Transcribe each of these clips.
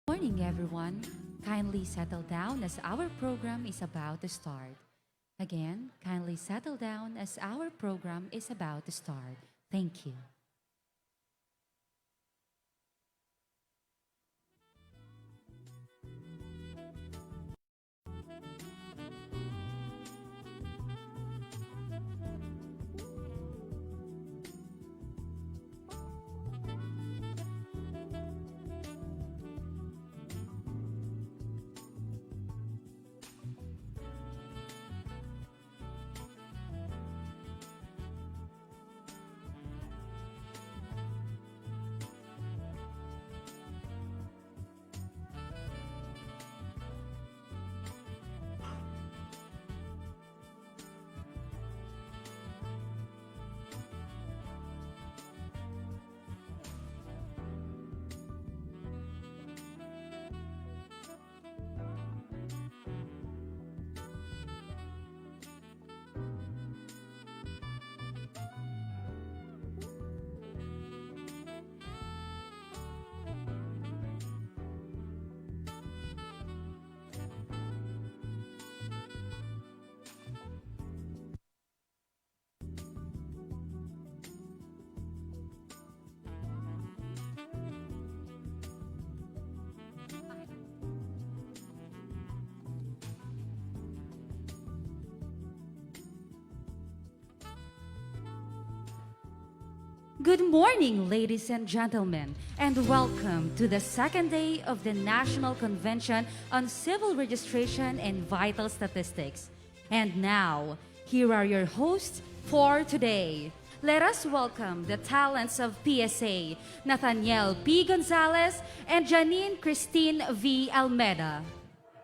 Morning, everyone. Kindly settle down as our program is about to start. Again, kindly settle down as our program is about to start. Thank you. Good morning, ladies and gentlemen, and welcome to the second day of the National Convention on Civil Registration and Vital Statistics. And now, here are your hosts for today. Let us welcome the talents of PSA, Nathaniel P. Gonzalez and Janine Christine V. Almeida.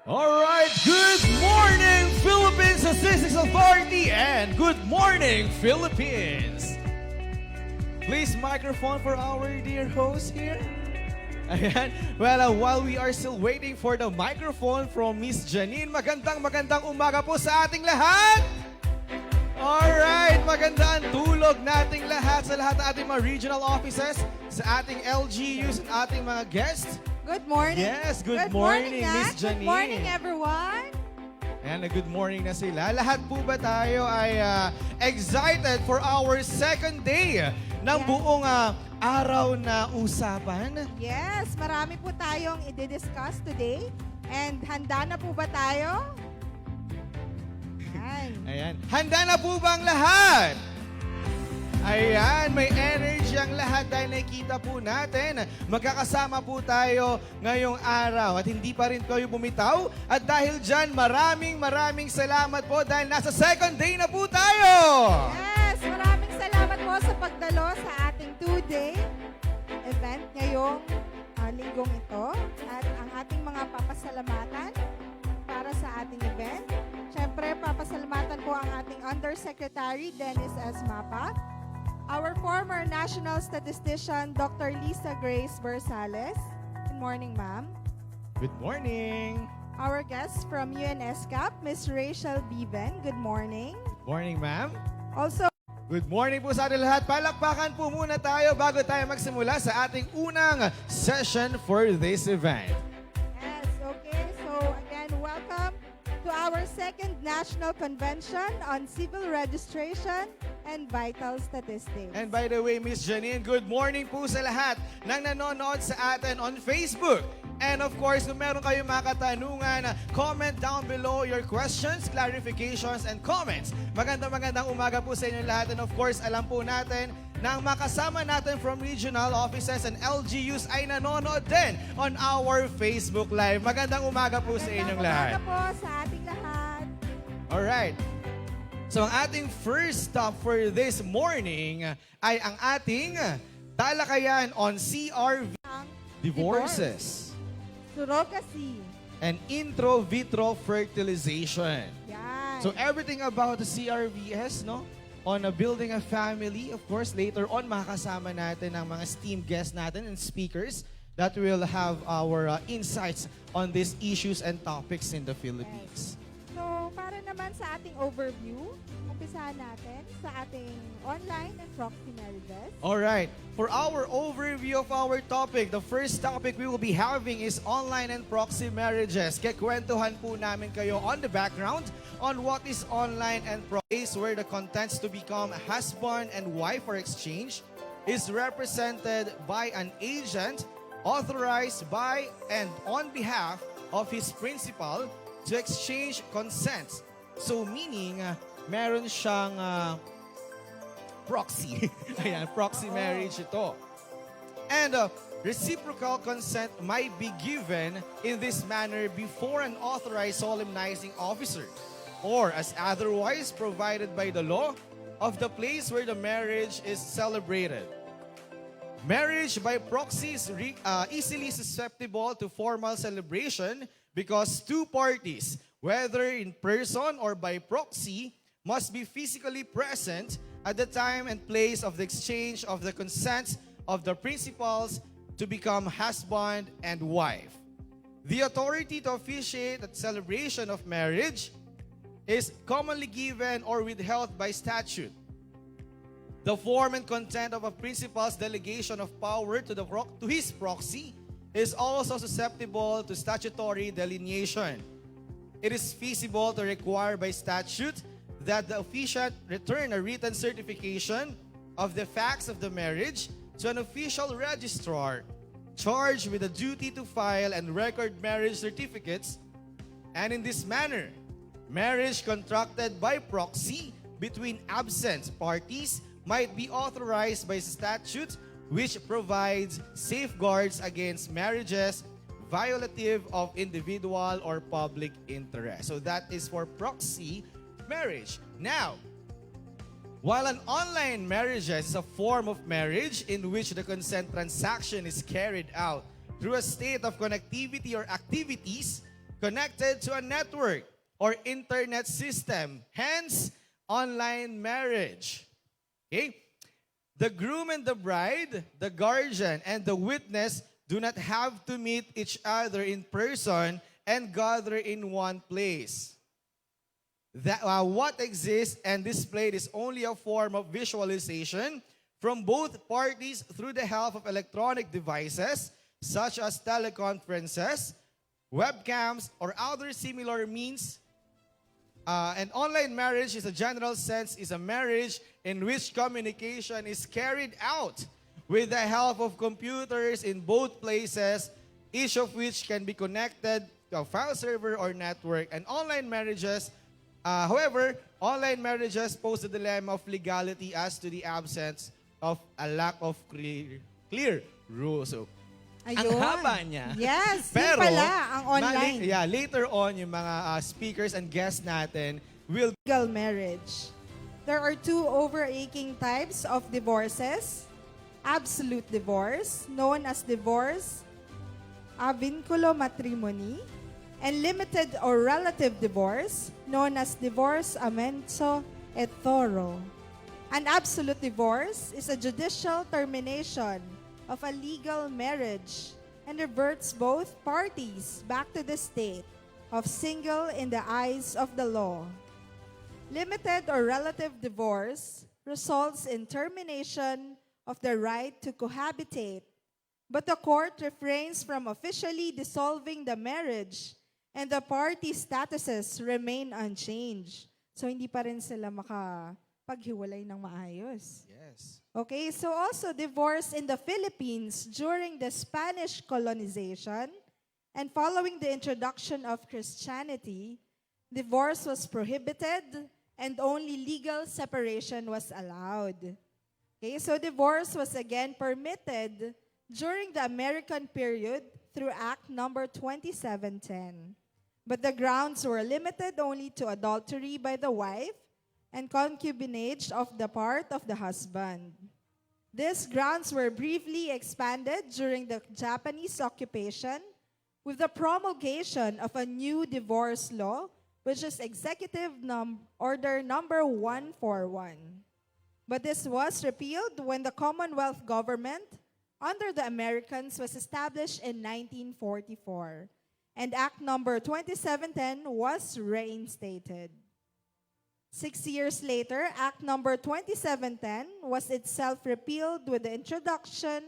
All right, good morning, Philippines Statistics Authority, and good morning, Philippines. Please, microphone for our dear host here. Ayan. Well, while we are still waiting for the microphone from Miss Janine, magandang umaga po sa ating lahat. Alright, magandang tulog nating lahat sa lahat ng ating mga regional offices, sa ating LGUs and ating mga guests. Good morning. Yes, good morning, Miss Janine. Good morning, everyone. Ayan, good morning na sila. Lahat po ba tayo ay excited for our second day ng buong araw na usapan? Yes, marami po tayong i-discuss today. And handa na po ba tayo? Ayan. Handa na po bang lahat? Ayan, may energy ang lahat dahil nakikita po natin. Magkakasama po tayo ngayong araw at hindi pa rin kayo bumitaw. At dahil dyan, maraming salamat po dahil nasa second day na po tayo. Yes, maraming salamat po sa pagdalo sa ating two-day event ngayong linggong ito. At ang ating mga papasalamatan para sa ating event. Siyempre, papasalamatan po ang ating Undersecretary Dennis S. Mapa, our former National Statistician, Dr. Lisa Grace Bersales. Good morning, ma'am. Good morning. Our guest from UNSCAP, Ms. Rachel Biven. Good morning. Good morning, ma'am. Also, Good morning po sa ating lahat. Palakpakan po muna tayo bago tayo magsimula sa ating unang session for this event. yes, okay. So, again, welcome to our second National Convention on Civil Registration and Vital Statistics. And by the way, Miss Janine, good morning po sa lahat ng nanonood sa atin on Facebook. And of course, kung meron kayong mga katanungan, comment down below your questions, clarifications, and comments. Magandang umaga po sa inyong lahat. And of course, alam po natin na ang makasama natin from regional offices and LGUs ay nanonood din on our Facebook Live. Magandang umaga po sa inyong lahat. Magandang umaga po sa ating lahat. Alright. So ang ating first stop for this morning ay ang ating talakayan on CRV divorces Surrogacy. and vitro fertilization. Yan. So everything about the CRVS, no? On building a family, of course, later on makakasama natin ang mga esteemed guests natin and speakers that will have our insights on these issues and topics in the Philippines. So, para naman sa ating overview, umpisahan natin sa ating online and proxy marriages. All right. For our overview of our topic, the first topic we will be having is online and proxy marriages. Kekwentuhan po namin kayo on the background on what is online and proxy, where the contents to become husband and wife or exchange is represented by an agent authorized by and on behalf of his principal to exchange consents. So meaning, meron siyang proxy. Ayan, proxy marriage ito. And reciprocal consent might be given in this manner before an authorized solemnizing officer or as otherwise provided by the law of the place where the marriage is celebrated. Marriage by proxy is easily susceptible to formal celebration because two parties, whether in person or by proxy, must be physically present at the time and place of the exchange of the consents of the principals to become husband and wife. The authority to officiate at celebration of marriage is commonly given or withheld by statute. The form and content of a principal's delegation of power to his proxy is also susceptible to statutory delineation. It is feasible to require by statute that the officiant return a written certification of the facts of the marriage to an official registrar charged with the duty to file and record marriage certificates, and in this manner, marriage contracted by proxy between absent parties might be authorized by statute which provides safeguards against marriages violative of individual or public interest. So that is for proxy marriage. Now, while an online marriage is a form of marriage in which the consent transaction is carried out through a state of connectivity or activities connected to a network or internet system, hence online marriage. Okay? The groom and the bride, the guardian, and the witness do not have to meet each other in person and gather in one place. What exists and displayed is only a form of visualization from both parties through the help of electronic devices such as teleconferences, webcams, or other similar means. An online marriage, in a general sense, is a marriage in which communication is carried out with the help of computers in both places, each of which can be connected to a file server or network. And online marriages, however, online marriages pose the dilemma of legality as to the absence of a lack of clear rules. So, ang haba niya. Yes, Pero, yun pala ang online. later on, yung mga speakers and guests natin will... Legal marriage. There are two overarching types of divorces. Absolute divorce, known as divorce a vinculo matrimony, and limited or relative divorce, known as divorce a menso et thoro. An absolute divorce is a judicial termination of a legal marriage and reverts both parties back to the state of single in the eyes of the law. Limited or relative divorce results in termination of the right to cohabitate, but the court refrains from officially dissolving the marriage and the party statuses remain unchanged. So hindi pa rin sila makapaghiwalay ng maayos. Yes. Okay, so also divorce in the Philippines during the Spanish colonization and following the introduction of Christianity, divorce was prohibited and only legal separation was allowed. Okay, so divorce was again permitted during the American period through Act number 2710. But the grounds were limited only to adultery by the wife and concubinage of the part of the husband. These grounds were briefly expanded during the Japanese occupation with the promulgation of a new divorce law, which is Executive Order number 141. But this was repealed when the Commonwealth government under the Americans was established in 1944, and Act number 2710 was reinstated. 6 years later, Act number 2710 was itself repealed with the introduction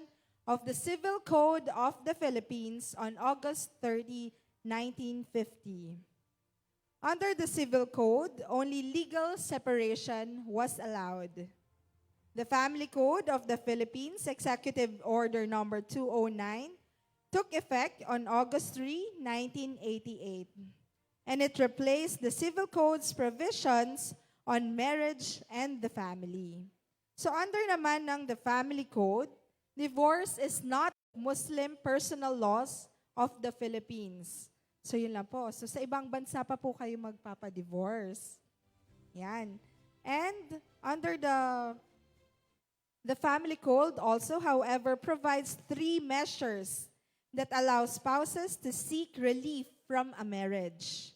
of the Civil Code of the Philippines on August 30, 1950. Under the Civil Code, only legal separation was allowed. The Family Code of the Philippines, Executive Order number 209, took effect on August 3, 1988. And it replaced the Civil Code's provisions on marriage and the family. So under naman ng the Family Code, divorce is not Muslim personal laws of the Philippines. So yun lang po. So sa ibang bansa pa po kayo magpapa-divorce. Yan. And under the Family Code also, however, provides 3 measures that allow spouses to seek relief from a marriage: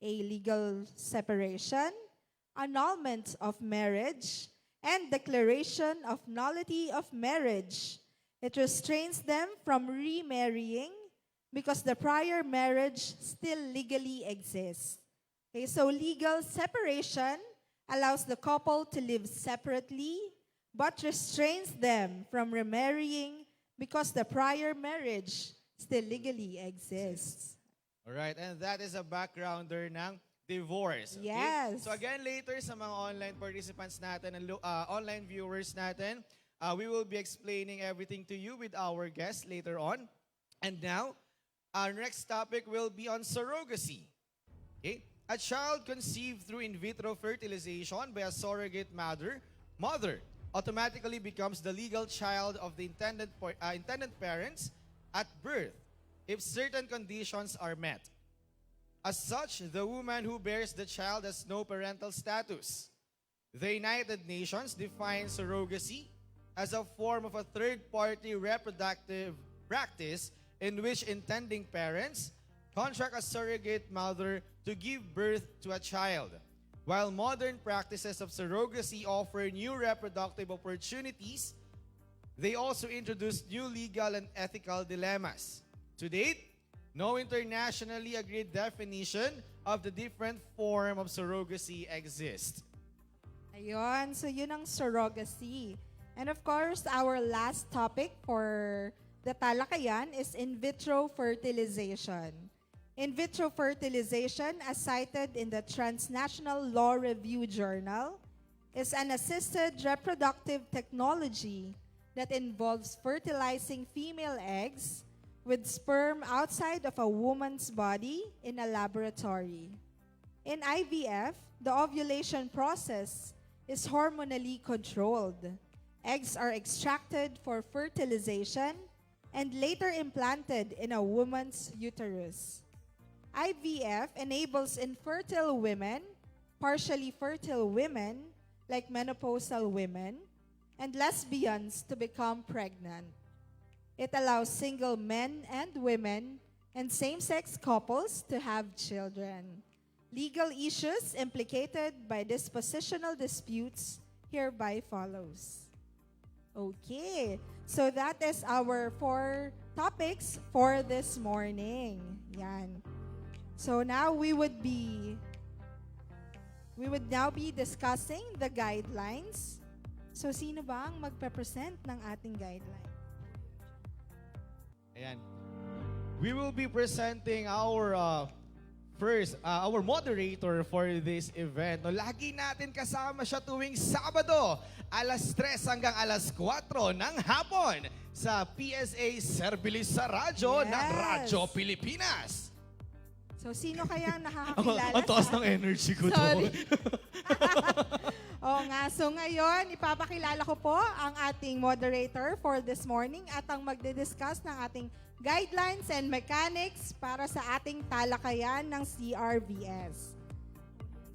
a legal separation, annulment of marriage, and declaration of nullity of marriage. It restrains them from remarrying because the prior marriage still legally exists. Okay, so legal separation allows the couple to live separately but restrains them from remarrying because the prior marriage still legally exists. Alright, and that is a backgrounder ng divorce. Okay? Yes. So again, later sa mga online participants natin, and online viewers natin, we will be explaining everything to you with our guests later on. And now, our next topic will be on surrogacy. Okay? A child conceived through in vitro fertilization by a surrogate mother automatically becomes the legal child of the intended parents at birth if certain conditions are met. As such, the woman who bears the child has no parental status. The United Nations defines surrogacy as a form of a third-party reproductive practice in which intending parents contract a surrogate mother to give birth to a child. While modern practices of surrogacy offer new reproductive opportunities, they also introduce new legal and ethical dilemmas. To date, no internationally agreed definition of the different form of surrogacy exists. Ayun, so yun ang surrogacy. And of course, our last topic for the Talakayan is in vitro fertilization. In vitro fertilization, as cited in the Transnational Law Review Journal, is an assisted reproductive technology that involves fertilizing female eggs with sperm outside of a woman's body in a laboratory. In IVF, the ovulation process is hormonally controlled. Eggs are extracted for fertilization and later implanted in a woman's uterus. IVF enables infertile women, partially fertile women, like menopausal women, and lesbians to become pregnant. It allows single men and women and same-sex couples to have children. Legal issues implicated by dispositional disputes hereby follows. Okay, so that is our 4 topics for this morning. Yan. So now we would now be discussing the guidelines. So sino ba ang magpe-present ng ating guideline? Ayan. We will be presenting our our moderator for this event. No, lagi natin kasama siya tuwing Sabado, alas 3 hanggang alas 4 ng hapon sa PSA Servilis sa Radyo ng Radyo Pilipinas. So sino kaya ang nakakakilala Ang taas ng energy ko Sorry. doon. Oo nga, so ngayon, ipapakilala ko po ang ating moderator for this morning at ang magdidiscuss ng ating guidelines and mechanics para sa ating talakayan ng CRVS.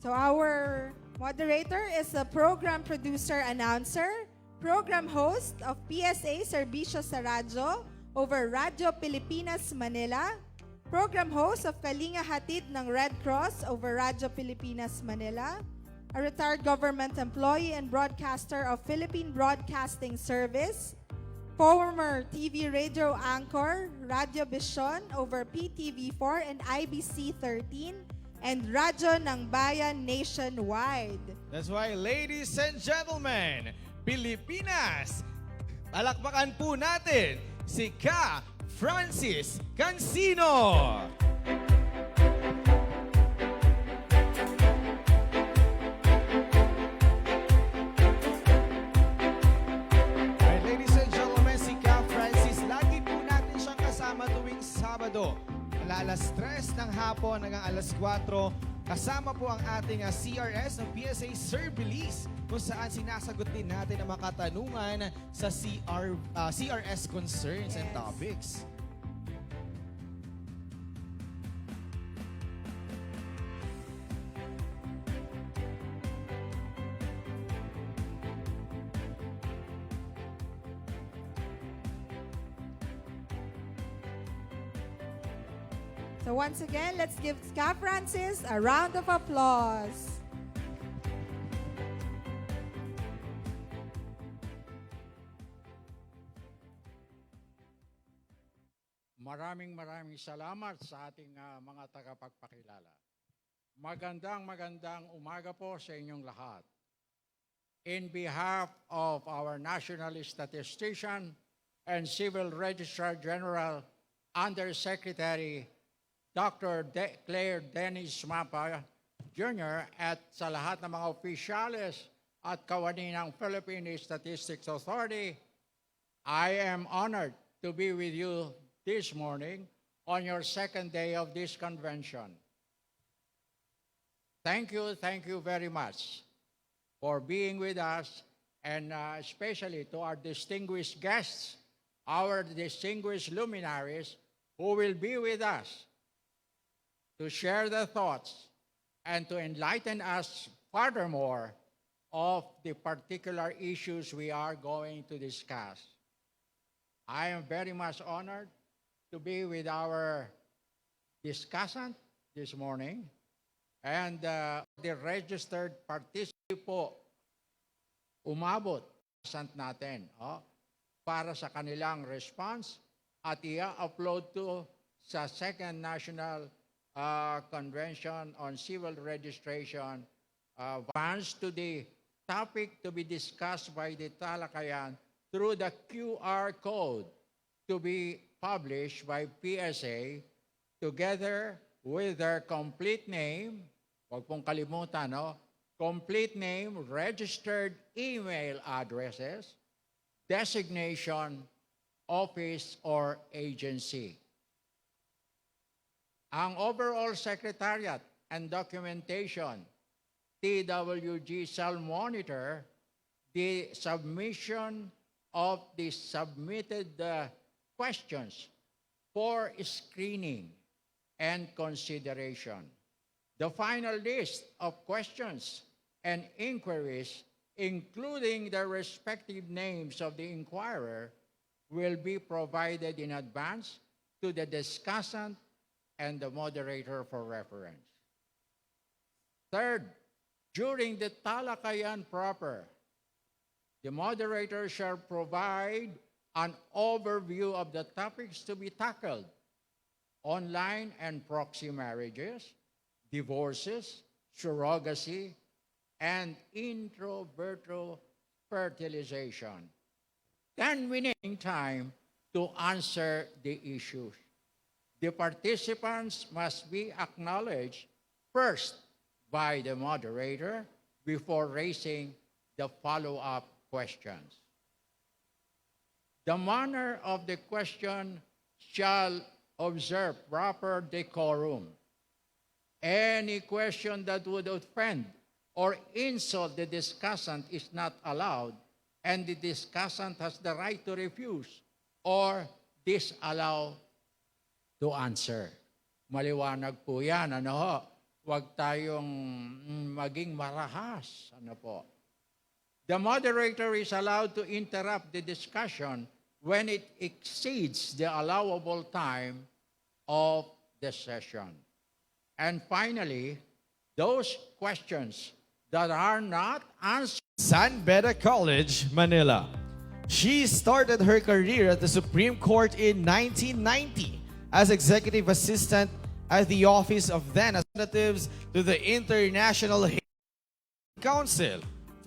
So our moderator is a program producer, announcer, program host of PSA Serbisyo sa Radyo over Radyo Pilipinas Manila, program host of Kalinga Hatid ng Red Cross over Radyo Pilipinas Manila, a retired government employee and broadcaster of Philippine Broadcasting Service, former TV radio anchor, Radio Vision over PTV4 and IBC 13 and radyo ng bayan nationwide. That's why, ladies and gentlemen, Pilipinas, palakpakan po natin si Ka Francis Cancino. Alright, ladies and gentlemen, si Ka Francis, lagi po natin siyang kasama tuwing Sabado. Alas 3 ng hapon hanggang alas 4. Kasama po ang ating CRS ng PSA Surrogacy kung saan sinasagot din natin ang mga katanungan sa CRS concerns and topics. So once again, let's give Ska Francis a round of applause. Maraming salamat sa ating mga tagapagpakilala. Magandang umaga po sa inyong lahat. In behalf of our National Statistician and Civil Registrar General Undersecretary Dr. Claire Dennis Mapa Jr. at sa lahat ng mga opisyales at kawani ng Philippine Statistics Authority, I am honored to be with you this morning on your second day of this convention. Thank you very much for being with us, and especially to our distinguished guests, our distinguished luminaries who will be with us to share their thoughts and to enlighten us furthermore of the particular issues we are going to discuss. I am very much honored to be with our discussant this morning and the registered participant po umabot natin para sa kanilang response at i-upload to sa Second National Convention on Civil Registration advance to the topic to be discussed by the Talakayan through the QR code to be published by PSA together with their complete name, huwag pong kalimutan, complete name, registered email addresses, designation, office, or agency. Ang overall secretariat and documentation, TWG shall monitor the submission of the submitted questions for screening and consideration. The final list of questions and inquiries, including the respective names of the inquirer, will be provided in advance to the discussant and the moderator for reference. Third, during the Talakayan proper, the moderator shall provide an overview of the topics to be tackled: online and proxy marriages, divorces, surrogacy, and intro-vitro fertilization. 10 minutes time to answer the issues. The participants must be acknowledged first by the moderator before raising the follow-up questions. The manner of the question shall observe proper decorum. Any question that would offend or insult the discussant is not allowed, and the discussant has the right to refuse or disallow to answer. Maliwanag po yan, Huwag tayong maging marahas, The moderator is allowed to interrupt the discussion when it exceeds the allowable time of the session. And finally, those questions that are not answered. San Beda College, Manila. She started her career at the Supreme Court in 1990 as executive assistant at the Office of then Representatives to the International Council.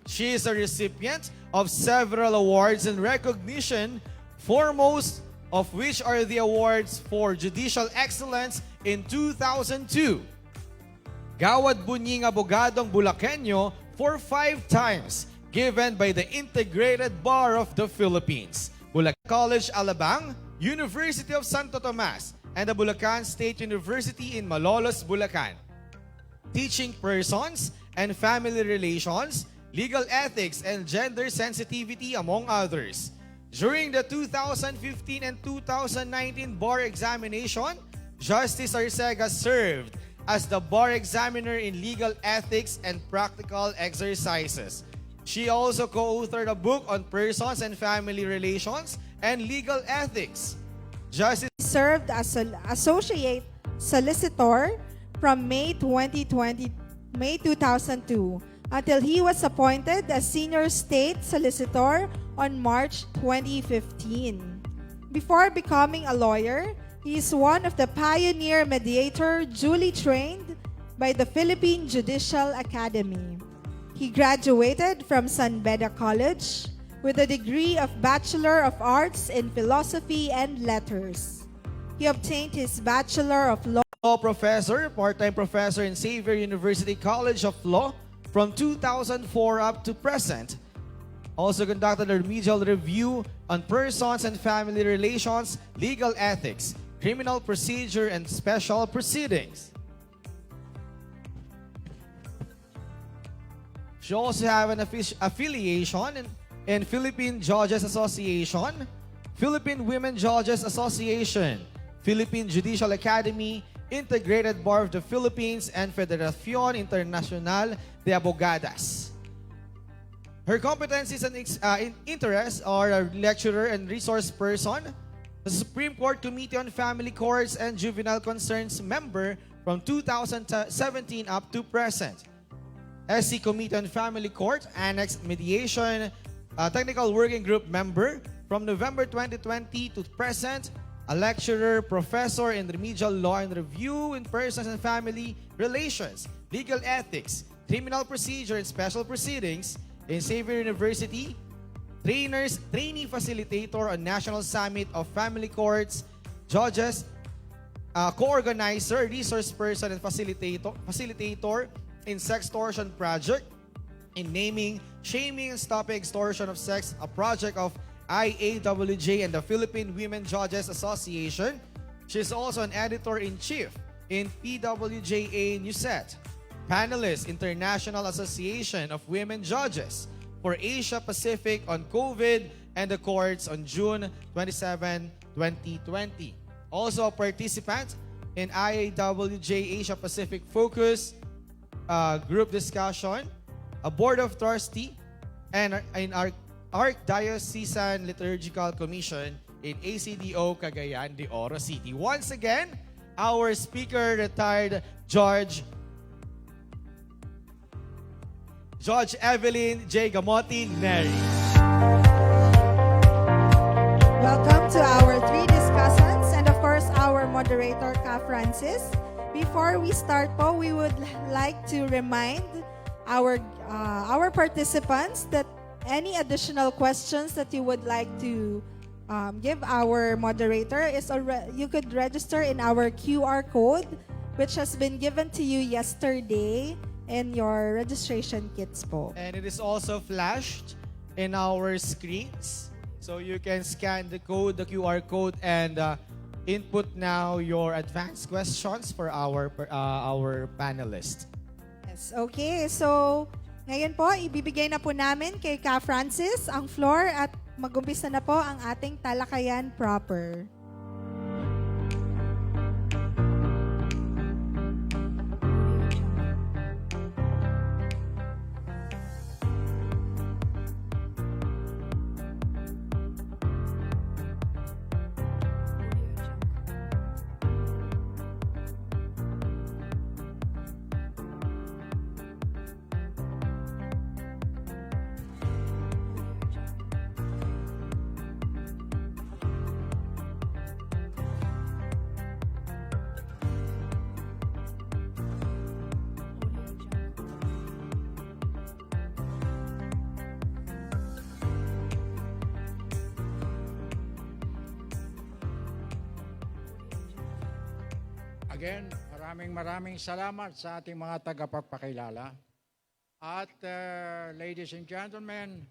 She is a recipient of several awards and recognition, foremost of which are the awards for Judicial Excellence in 2002. Gawad Bunying Abogadong Bulakenyo for 5 times, given by the Integrated Bar of the Philippines, Bulacan College Alabang, University of Santo Tomas, and the Bulacan State University in Malolos, Bulacan. Teaching persons and family relations, legal ethics, and gender sensitivity, among others. During the 2015 and 2019 bar examination, Justice Arcega served as the bar examiner in legal ethics and practical exercises. She also co-authored a book on persons and family relations and legal ethics. Justice Served as an associate solicitor from May 2002 until he was appointed as senior state solicitor on March 2015. Before becoming a lawyer, he is one of the pioneer mediator duly trained by the Philippine Judicial Academy. He graduated from San Beda College with a degree of Bachelor of Arts in Philosophy and Letters. He obtained his Bachelor of Law professor, part-time professor in Xavier University College of Law from 2004 up to present. Also conducted a remedial review on persons and family relations, legal ethics, criminal procedure, and special proceedings. She also have an affiliation in Philippine Judges Association, Philippine Women Judges Association, Philippine Judicial Academy, Integrated Bar of the Philippines, and Federación Internacional de Abogadas. Her competencies and interests are a lecturer and resource person, the Supreme Court Committee on Family Courts and Juvenile Concerns member from 2017 up to present. SC Committee on Family Court, Annex Mediation, Technical Working Group member from November 2020 to present, a lecturer, professor in remedial law and review in persons and family relations, legal ethics, criminal procedure, and special proceedings in Xavier University, trainee facilitator on National Summit of Family Courts, judges, co-organizer, resource person, and facilitator in Sextortion Project, in Naming, Shaming, and Stopping Extortion of Sex, a project of IAWJ and the Philippine Women Judges Association. She is also an editor-in-chief in PWJA Newset. Panelist, International Association of Women Judges for Asia Pacific on COVID and the Courts on June 27, 2020. Also a participant in IAWJ Asia Pacific Focus group discussion, a board of trustee, and in our Archdiocesan Liturgical Commission in ACDO Cagayan de Oro City. Once again, our speaker, retired Judge Evelyn J. Gamotti Neri. Welcome to our 3 discussants and of course our moderator, Ka Francis. Before we start po, we would like to remind our participants that any additional questions that you would like to give our moderator is you could register in our QR code, which has been given to you yesterday in your registration kits po. And it is also flashed in our screens. So you can scan the code, the QR code, and input now your advanced questions for our panelists. Yes, okay. So, ngayon po, ibibigay na po namin kay Ka Francis ang floor at mag-umpisa na po ang ating talakayan proper. Again, maraming salamat sa ating mga tagapagpakilala. At ladies and gentlemen,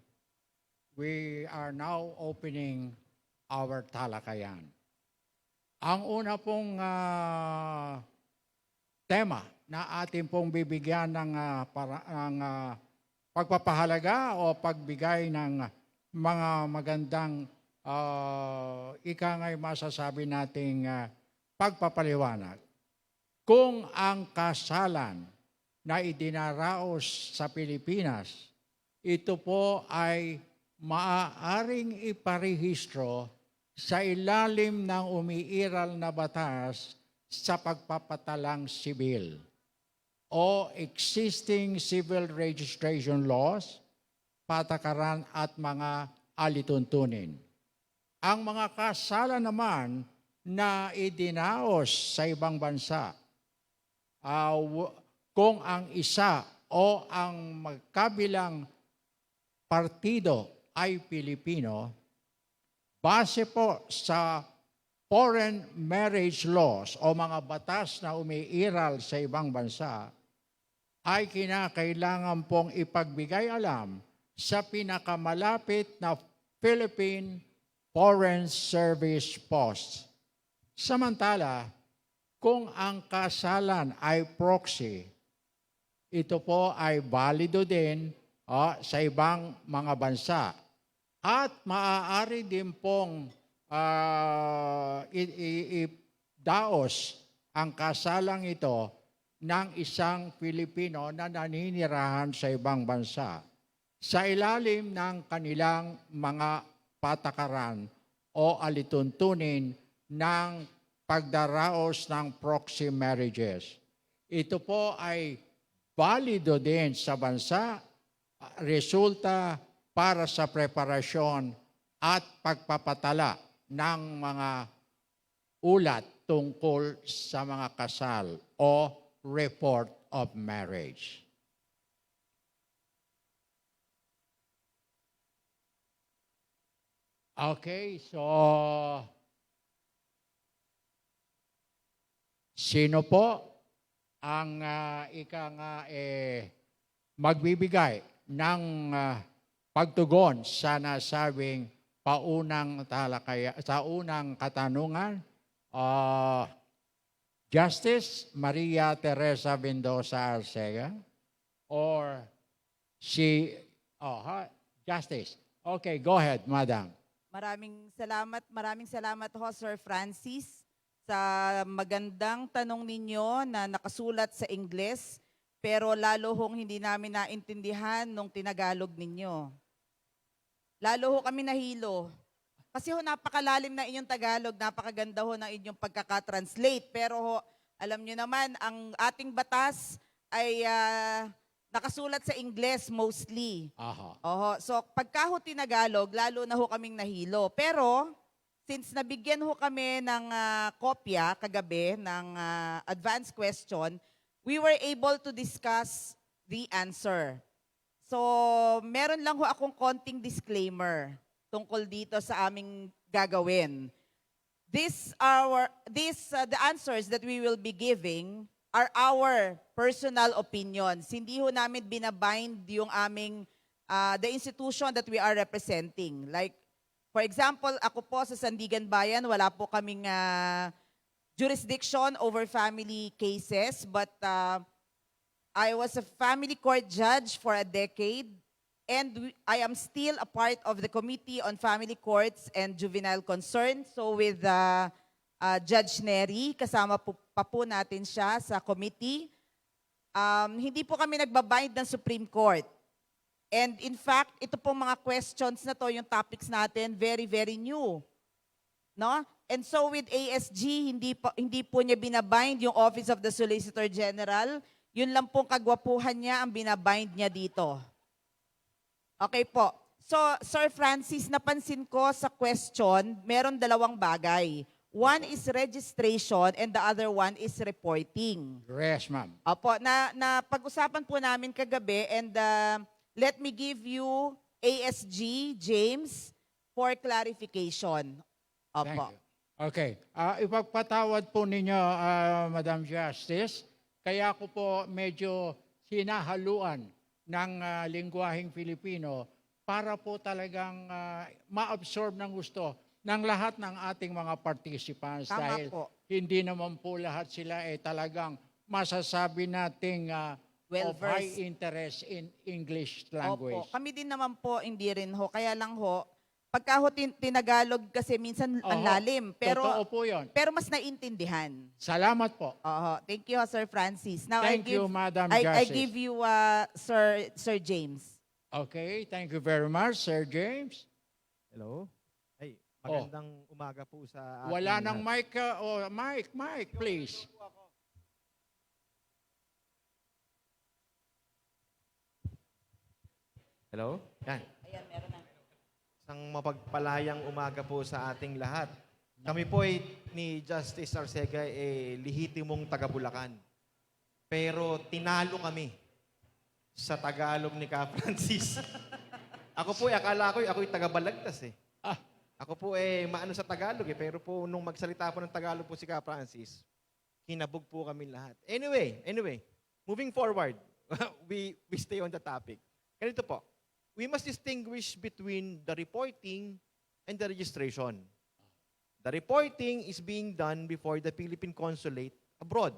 we are now opening our talakayan. Ang una pong tema na ating pong bibigyan ng pagpapahalaga o pagbigay ng mga magandang ika nga'y masasabi nating pagpapaliwanag. Kung ang kasalan na idinaraos sa Pilipinas, ito po ay maaaring iparehistro sa ilalim ng umiiral na batas sa pagpapatalang sibil o existing civil registration laws, patakaran at mga alituntunin. Ang mga kasalan naman na idinaos sa ibang bansa, kung ang isa o ang magkabilang partido ay Pilipino, base po sa foreign marriage laws o mga batas na umiiral sa ibang bansa, ay kinakailangan pong ipagbigay alam sa pinakamalapit na Philippine Foreign Service Post. Samantala, kung ang kasalan ay proxy, ito po ay valido din sa ibang mga bansa. At maaari din pong daos ang kasalang ito ng isang Pilipino na naninirahan sa ibang bansa sa ilalim ng kanilang mga patakaran o alituntunin ng pagdaraos ng proxy marriages. Ito po ay valido din sa bansa, resulta para sa preparasyon at pagpapatala ng mga ulat tungkol sa mga kasal o report of marriage. Okay, so sino po ang magbibigay ng pagtugon sa nasabing paunang sa unang katanungan? Justice Maria Teresa Mendoza Arcega or Justice. Okay, go ahead, Madam. Maraming salamat ho, Sir Francis, sa magandang tanong ninyo na nakasulat sa Ingles, pero lalo hong hindi namin naintindihan nung tinagalog ninyo. Lalo ho kami nahilo. Kasi ho, napakalalim na inyong Tagalog, napakaganda ho ng inyong pagkakatranslate. Pero ho, alam nyo naman, ang ating batas ay nakasulat sa Ingles mostly. Oho. So, pagka ho tinagalog, lalo na ho kaming nahilo. Pero, since nabigyan ho kami ng kopya kagabi ng advanced question, we were able to discuss the answer. So, meron lang ho akong konting disclaimer tungkol dito sa aming gagawin. The answers that we will be giving are our personal opinions. Hindi ho namin binabind yung aming, the institution that we are representing. Like, for example, ako po sa Sandigan Bayan, wala po kaming jurisdiction over family cases, but I was a family court judge for a decade, and I am still a part of the Committee on Family Courts and Juvenile Concerns. So with Judge Neri, kasama pa po natin siya sa committee. Hindi po kami nagbabind ng Supreme Court. And in fact, ito pong mga questions na to, yung topics natin, very, very new. No? And so with ASG, hindi po niya binabind yung Office of the Solicitor General. Yun lang pong kagwapuhan niya ang binabind niya dito. Okay po. So, Sir Francis, napansin ko sa question, meron dalawang bagay. One is registration and the other one is reporting. Yes, ma'am. Opo, na pag-usapan po namin kagabi, and let me give you ASG, James, for clarification. Opo. Thank you. Okay. Ipagpatawad po ninyo, Madam Justice. Kaya ko po medyo sinahaluan ng lingwaheng Filipino para po talagang ma-absorb ng gusto ng lahat ng ating mga participants. Tama dahil po. hindi naman po lahat sila talagang masasabi nating of high Well-versed. interest in English language. Opo. Kami din naman po, hindi rin ho. Kaya lang ho, pagka ho tinagalog kasi minsan ang Oho, lalim. totoo po yun. Pero mas naiintindihan. Salamat po. Oo. Thank you, Sir Francis. Now, Thank you, Madam I Justice. give you, Sir James. Okay, thank you very much, Sir James. Hello? Ay, magandang umaga po sa ating Wala nang lahat. mic, please. Hello? Yan. Ayan, meron na. Isang mapagpalayang umaga po sa ating lahat. Kami po ni Justice Arcega lihitimong taga-Bulacan. Pero tinalo kami sa Tagalog ni Ka Francis. Ako po akala ko ako'y taga-Balagtas eh. Ah. Ako po maano sa Tagalog pero po nung magsalita po ng Tagalog po si Ka Francis, kinabog po kami lahat. Anyway, moving forward, we stay on the topic. Ganito po, we must distinguish between the reporting and the registration. The reporting is being done before the Philippine Consulate abroad.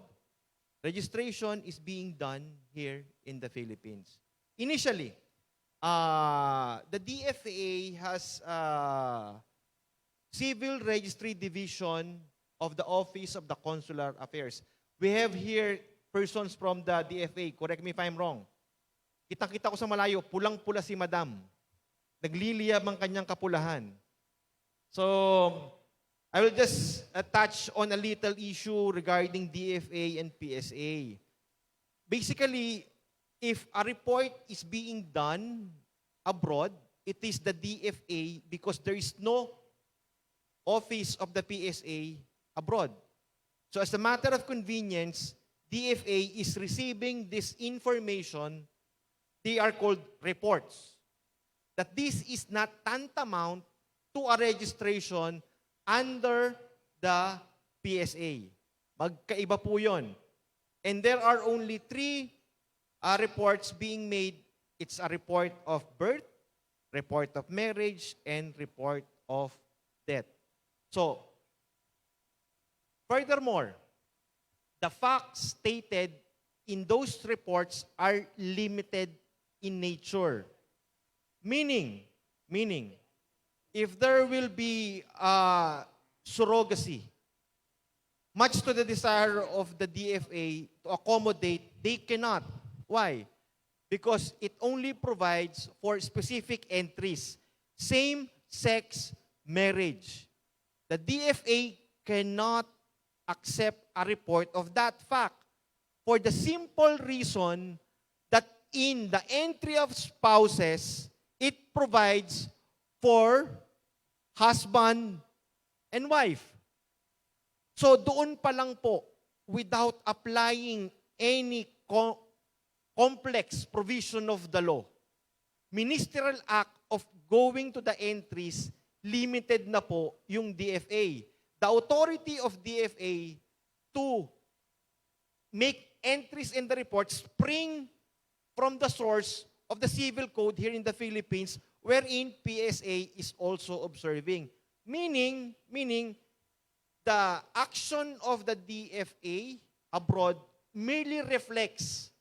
Registration is being done here in the Philippines. Initially, the DFA has Civil Registry Division of the Office of the Consular Affairs. We have here persons from the DFA. Correct me if I'm wrong. Kitang-kita ko sa malayo, pulang-pula si Madam. Nagliliyab ang kanyang kapulahan. So, I will just touch on a little issue regarding DFA and PSA. Basically, if a report is being done abroad, it is the DFA because there is no office of the PSA abroad. So as a matter of convenience, DFA is receiving this information. They are called reports. That this is not tantamount to a registration under the PSA. Magkaiba po yun. And there are only three reports being made. It's a report of birth, report of marriage, and report of death. So, furthermore, the facts stated in those reports are limited in nature. Meaning, if there will be surrogacy, much to the desire of the DFA to accommodate, they cannot. Why? Because it only provides for specific entries. Same-sex marriage. The DFA cannot accept a report of that fact for the simple reason that in the entry of spouses, it provides for husband and wife. So doon pa lang po, without applying any complex provision of the law, ministerial act of going to the entries, limited na po yung DFA. The authority of DFA to make entries in the report spring from the source of the civil code here in the Philippines, wherein PSA is also observing. Meaning, the action of the DFA abroad merely reflects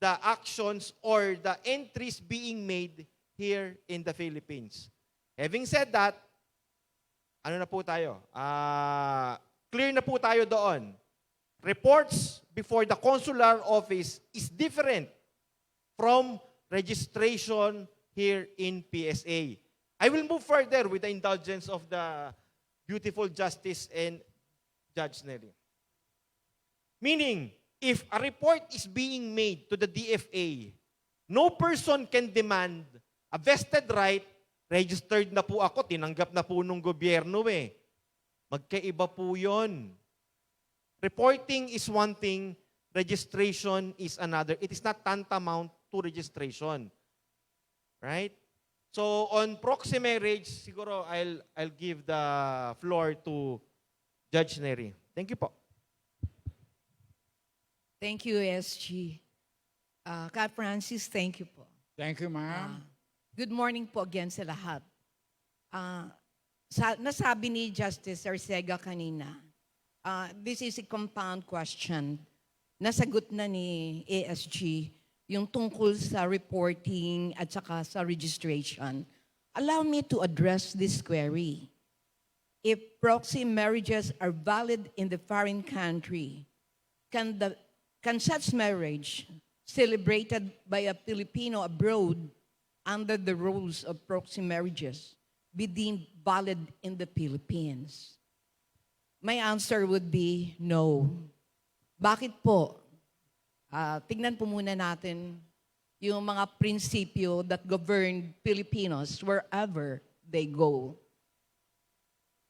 the actions or the entries being made here in the Philippines. Having said that, ano na po tayo? Clear na po tayo doon. Reports before the consular office is different from registration here in PSA. I will move further with the indulgence of the beautiful Justice and Judge Nelly. Meaning, if a report is being made to the DFA, no person can demand a vested right, registered na po ako, tinanggap na po nung gobyerno eh. Magkaiba po yun. Reporting is one thing, registration is another. It is not tantamount to registration. Right? So on proxy marriage, siguro I'll give the floor to Judge Neri. Thank you po. Thank you, SG. Ka Francis, thank you po. Thank you, ma'am. Good morning po again sa lahat. Nasabi ni Justice Arcega kanina, this is a compound question. Nasagot na ni ASG yung tungkol sa reporting at saka sa registration. Allow me to address this query. If proxy marriages are valid in the foreign country, can such marriage celebrated by a Filipino abroad under the rules of proxy marriages be deemed valid in the Philippines? My answer would be no. Bakit po? Tignan po muna natin yung mga prinsipyo that govern Filipinos wherever they go.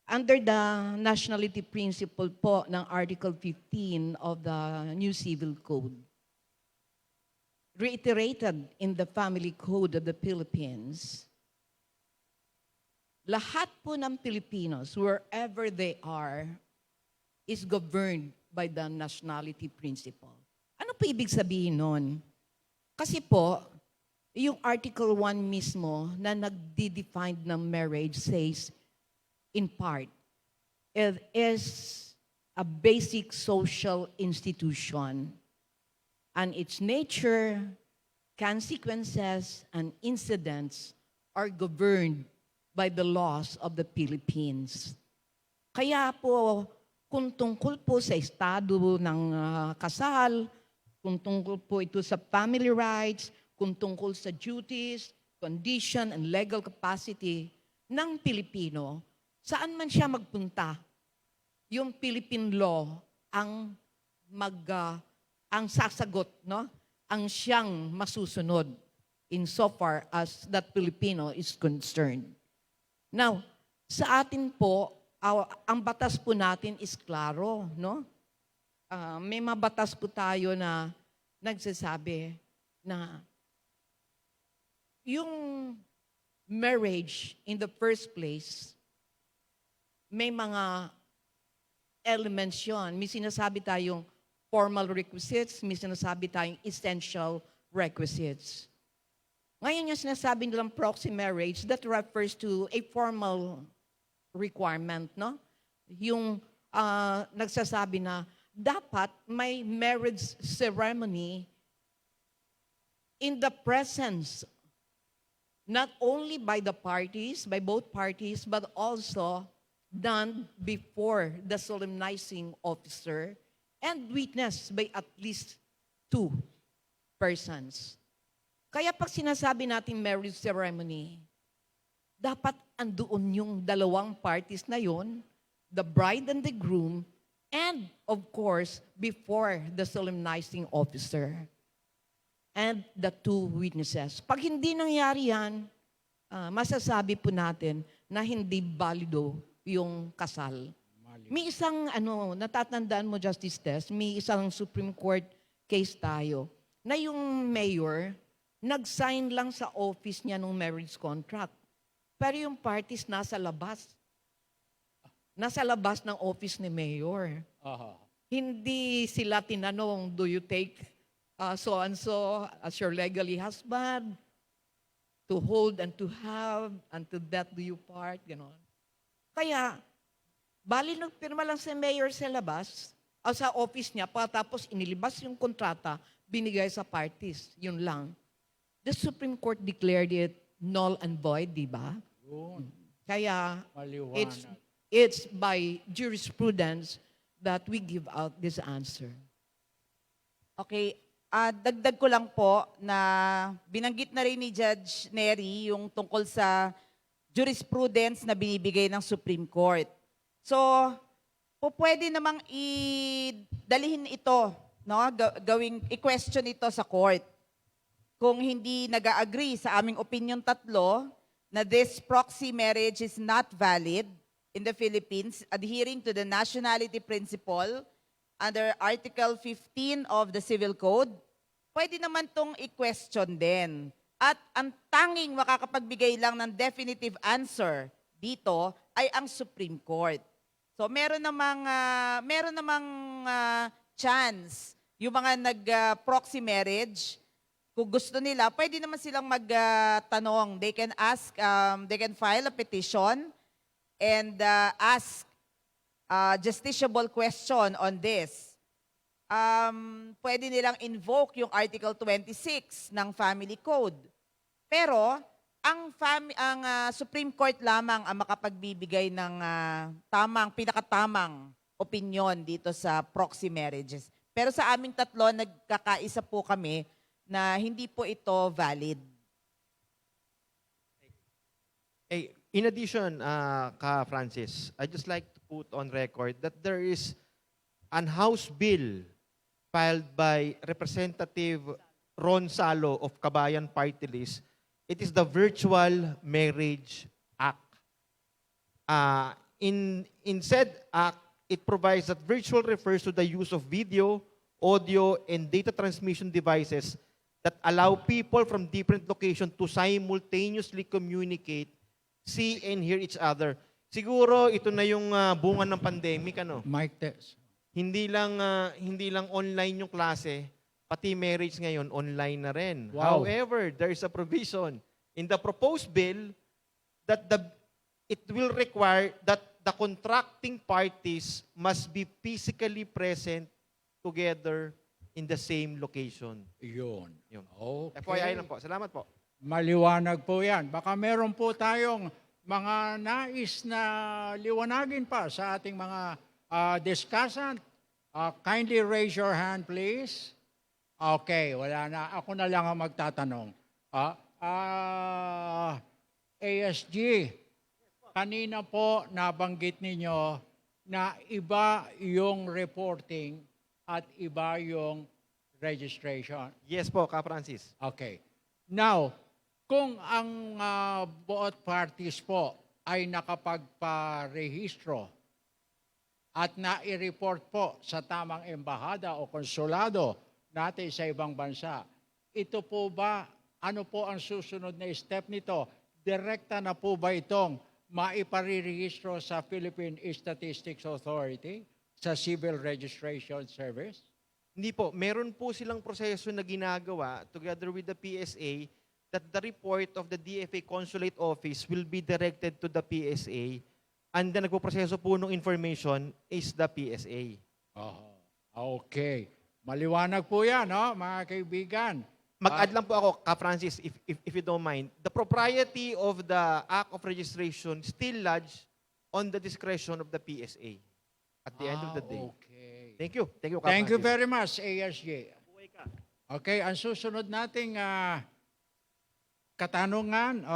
Under the nationality principle po ng Article 15 of the New Civil Code, reiterated in the Family Code of the Philippines, lahat po ng Filipinos, wherever they are, is governed by the nationality principle. Ano po ibig sabihin nun? Kasi po, yung Article 1 mismo na nagde-define ng marriage says, in part, it is a basic social institution, and its nature, consequences, and incidents are governed by the laws of the Philippines. Kaya po, kung tungkol po sa estado ng kasal, kung tungkol po ito sa family rights, kung tungkol sa duties, condition, and legal capacity ng Pilipino, saan man siya magpunta, yung Philippine law ang ang sasagot, no? Ang siyang masusunod insofar as that Filipino is concerned. Now, sa atin po, ang batas po natin is klaro, no? May mga batas po tayo na nagsasabi na yung marriage in the first place, may mga elements yun. May sinasabi tayong formal requisites, may sinasabi tayong essential requisites. Ngayon yung sinasabi nilang proxy marriage, that refers to a formal requirement, no? Yung nagsasabi na dapat may marriage ceremony in the presence not only by the parties, by both parties, but also done before the solemnizing officer and witnessed by at least 2 persons. Kaya pag sinasabi natin marriage ceremony, dapat andoon yung dalawang parties na yon, the bride and the groom, and of course, before the solemnizing officer and the 2 witnesses. Pag hindi nangyari yan, masasabi po natin na hindi valido yung kasal. May isang, natatandaan mo, Justice Tess, may isang Supreme Court case tayo na yung mayor, nag-sign lang sa office niya ng marriage contract. Pero yung parties nasa labas. Nasa labas ng office ni mayor. Hindi sila tinanong, do you take so-and-so as your legally husband, to hold and to have, and to death do you part, gano'n. Kaya, bali nagpirma lang si mayor sa labas, o sa office niya, tapos inilibas yung kontrata, binigay sa parties, yun lang. The Supreme Court declared it null and void, di ba? Kaya, it's by jurisprudence that we give out this answer. Okay, dagdag ko lang po na binanggit na rin ni Judge Neri yung tungkol sa jurisprudence na binibigay ng Supreme Court. So, pwede namang idalihin ito, no? I-question ito sa court. Kung hindi nag-agree sa aming opinion tatlo na this proxy marriage is not valid in the Philippines, adhering to the nationality principle under Article 15 of the Civil Code, pwede naman tong i-question din At ang tanging makakapagbigay lang ng definitive answer dito ay ang Supreme Court. So meron namang chance yung mga nag-proxy marriage. Kung gusto nila, pwede naman silang magtanong. They can they can file a petition and ask justiciable question on this. Pwede nilang invoke yung Article 26 ng Family Code. Pero ang Supreme Court lamang ang makapagbibigay ng pinakatamang opinion dito sa proxy marriages. Pero sa aming tatlo, nagkakaisa po kami na hindi po ito valid. In addition, Ka Francis, I just like to put on record that there is an House bill filed by Representative Ron Salo of Kabayan Party List. It is the Virtual Marriage Act. In said act, it provides that virtual refers to the use of video, audio, and data transmission devices that allow people from different locations to simultaneously communicate, see, and hear each other. Siguro ito na yung bunga ng pandemic, ano? Mic test. Hindi lang online yung klase, pati marriage ngayon online na rin. Wow. However, there is a provision in the proposed bill that it will require that the contracting parties must be physically present together in the same location. Yun. Yun. Okay. FYI lang po. Salamat po. Maliwanag po yan. Baka meron po tayong mga nais na liwanagin pa sa ating mga discussant. Kindly raise your hand, please. Okay, wala na. Ako na lang ang magtatanong. ASG, kanina po nabanggit ninyo na iba yung reporting at iba yung registration. Yes po, Ka Francis. Okay. Now, kung ang both parties po ay nakapagparehistro at nai-report po sa tamang embahada o konsulado natin sa ibang bansa, ito po ba, ano po ang susunod na step nito? Direkta na po ba itong maiparirehistro sa Philippine Statistics Authority, sa Civil Registration Service? Hindi po. Meron po silang proseso na ginagawa together with the PSA that the report of the DFA Consulate Office will be directed to the PSA and the nagpo-proseso po ng information is the PSA. Okay. Maliwanag po yan, no, mga kaibigan. Mag-add lang po ako, Ka Francis, if you don't mind. The propriety of the Act of Registration still lies on the discretion of the PSA at the end of the day. Okay. Thank you. Thank you, Ka Thank you Francis. very much, ASJ. Okay, ang susunod nating katanungan,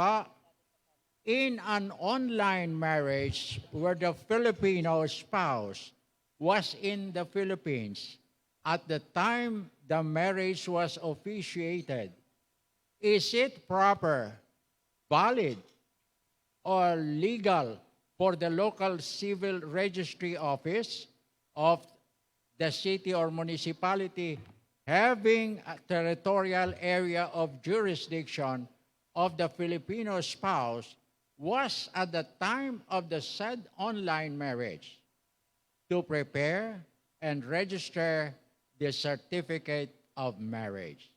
in an online marriage where the Filipino spouse was in the Philippines at the time the marriage was officiated, is it proper, valid, or legal for the local civil registry office of the city or municipality having a territorial area of jurisdiction of the Filipino spouse was at the time of the said online marriage to prepare and register the certificate of marriage.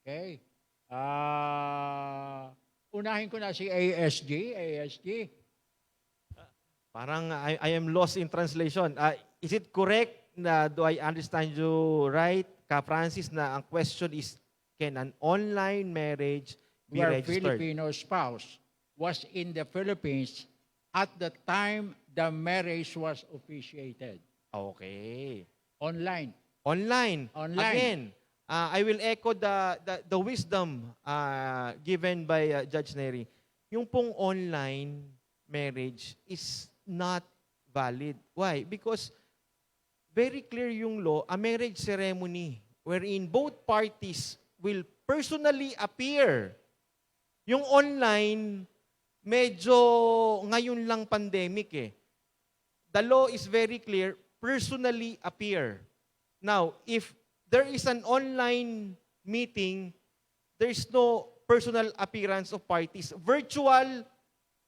Okay? Unahin ko na si ASG. ASG. Parang I am lost in translation. Is it correct na do I understand you right, Ka Francis, na ang question is, can an online marriage be Where registered? Filipino spouse was in the Philippines at the time the marriage was officiated. Okay. Online. Online. Online. Again, I will echo the wisdom given by Judge Neri. Yung pong online marriage is not valid. Why? Because very clear yung law, a marriage ceremony wherein both parties will personally appear. Yung online, medyo ngayon lang pandemic eh. The law is very clear, personally appear. Now, if there is an online meeting, there is no personal appearance of parties, virtual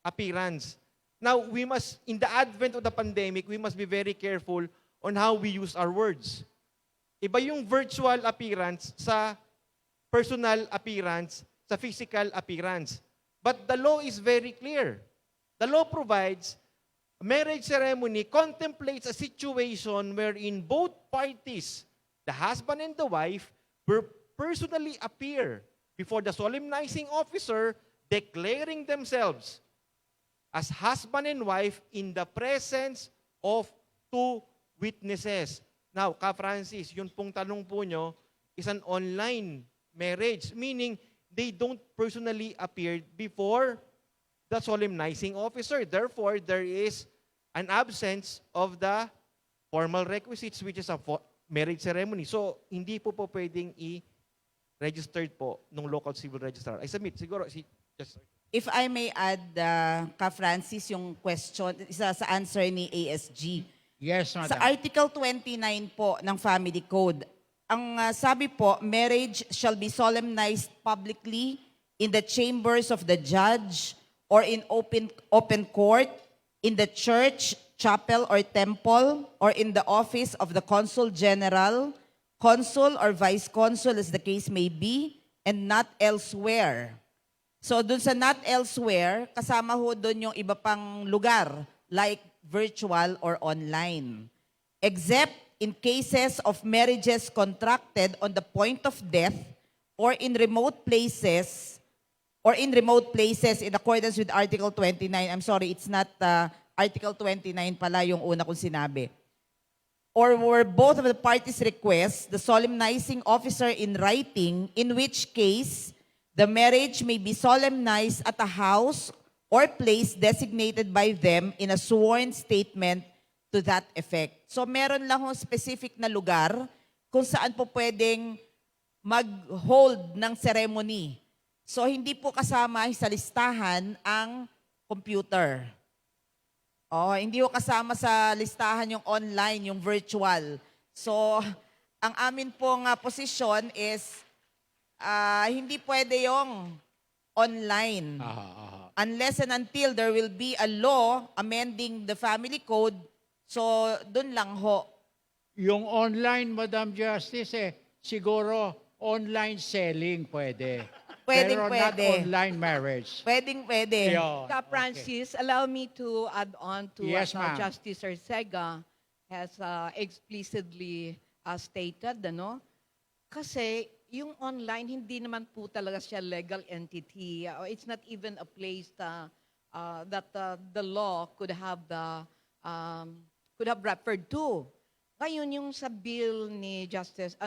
appearance. Now, in the advent of the pandemic, we must be very careful on how we use our words. Iba yung virtual appearance sa personal appearance, sa physical appearance. But the law is very clear. The law provides marriage ceremony contemplates a situation wherein both parties, the husband and the wife, will personally appear before the solemnizing officer, declaring themselves as husband and wife in the presence of two witnesses. Now, Ka Francis, yun pong tanong po nyo is an online marriage, meaning they don't personally appear before the solemnizing officer. Therefore, there is an absence of the formal requisites, which is a marriage ceremony. So, hindi po pwedeng i-registered po ng local civil registrar. I submit, siguro, just... If I may add, Ka Francis, yung question, isa sa answer ni ASG. Yes, Sa Madam. Article 29 po ng Family Code, ang sabi po, marriage shall be solemnized publicly in the chambers of the judge or in open court, in the church, chapel, or temple, or in the office of the consul general, consul or vice consul as the case may be, and not elsewhere. So dun sa not elsewhere, kasama ho dun yung iba pang lugar, like virtual or online. Except in cases of marriages contracted on the point of death or in remote places in accordance with Article 29. I'm sorry, it's not Article 29 pala yung una kong sinabi. Or were both of the parties request the solemnizing officer in writing, in which case the marriage may be solemnized at a house or place designated by them in a sworn statement to that effect. So meron lang hong specific na lugar kung saan po pwedeng mag-hold ng ceremony. So hindi po kasama sa listahan ang computer. Hindi po kasama sa listahan yung online, yung virtual. So ang amin pong posisyon is hindi pwede yung online. Unless and until there will be a law amending the family code, so dun lang ho. Yung online, Madam Justice, siguro online selling pwede. Pwedeng Pero pwede. not online marriage. Pwede. Yun. Ka Francis, allow me to add on to Yes, what ma'am. Justice Arcega has explicitly stated, ano? Kasi yung online, hindi naman po talaga siya legal entity. It's not even a place that the law could have referred to. Ngayon, yung sa bill ni Justice,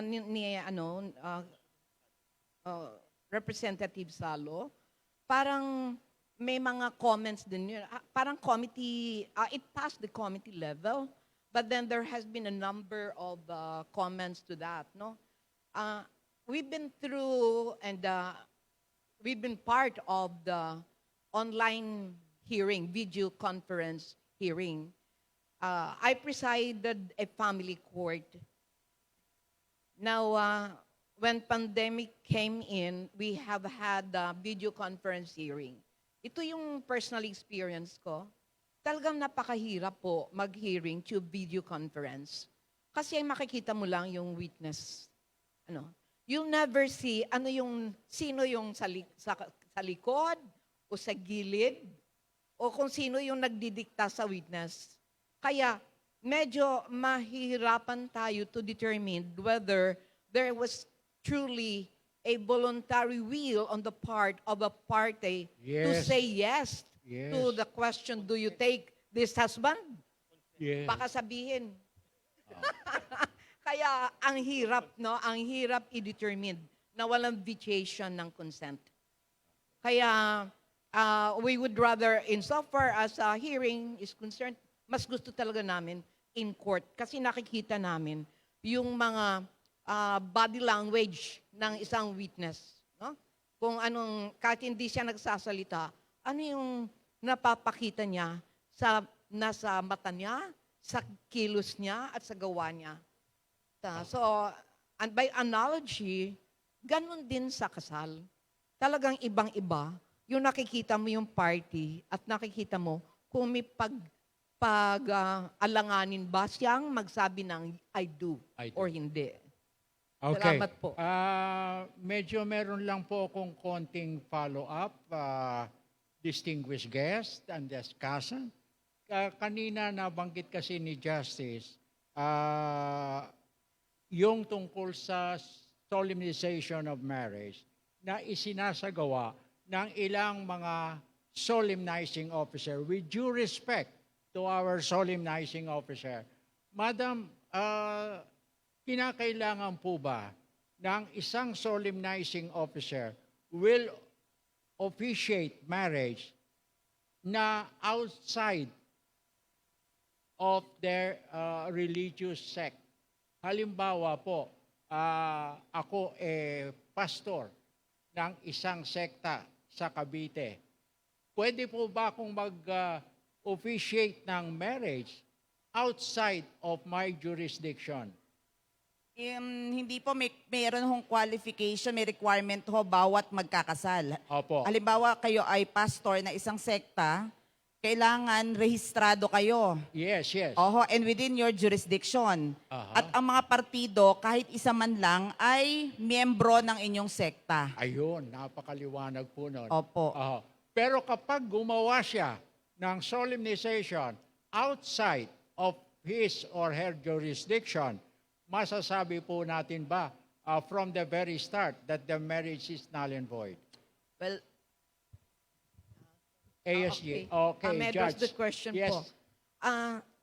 Representative Salo, parang may mga comments din yun. Parang committee, it passed the committee level, but then there has been a number of comments to that, no? We've been through and we've been part of the online hearing, video conference hearing. I presided a family court. Now, when pandemic came in, we have had a video conference hearing. Ito yung personal experience ko. Talagang napakahirap po mag-hearing to video conference. Kasi makikita mo lang yung witness. You'll never see sino yung sa likod o sa gilid o kung sino yung nagdidikta sa witness. Kaya medyo mahihirapan tayo to determine whether there was truly a voluntary will on the part of a party to Yes. say yes to the question, do you take this husband? Yes. Baka sabihin. Kaya ang hirap, no? Ang hirap i-determine na walang vitiation ng consent. Kaya we would rather, insofar as hearing is concerned, mas gusto talaga namin in court kasi nakikita namin yung mga body language ng isang witness. No? Kung kahit hindi siya nagsasalita, ano yung napapakita niya nasa mata niya, sa kilos niya, at sa gawa niya. So, and by analogy, ganun din sa kasal. talagang ibang-iba. Yung nakikita mo yung party at nakikita mo kung may alanganin ba siyang magsabi ng I do I do. or hindi. Okay. Salamat po. Medyo meron lang po akong konting follow-up, distinguished guest and discussant. Kanina nabanggit kasi ni Justice, yung tungkol sa solemnization of marriage na isinasagawa ng ilang mga solemnizing officer. With due respect to our solemnizing officer, Madam, kinakailangan po ba ng isang solemnizing officer will officiate marriage na outside of their religious sect? Halimbawa po, ako pastor ng isang sekta sa Cavite. Pwede po ba akong mag-officiate ng marriage outside of my jurisdiction? Hindi po, mayroon hong qualification, may requirement ho bawat magkakasal. Opo. Halimbawa, kayo ay pastor na isang sekta, kailangan rehistrado kayo. Yes, yes. Oho, and within your jurisdiction. Aha. At ang mga partido, kahit isa man lang, ay miyembro ng inyong sekta. Ayun, napakaliwanag po nun. Opo. Pero kapag gumawa siya ng solemnization outside of his or her jurisdiction, masasabi po natin ba from the very start that the marriage is null and void? Well, ASG. May I address Judge. the question Yes. po?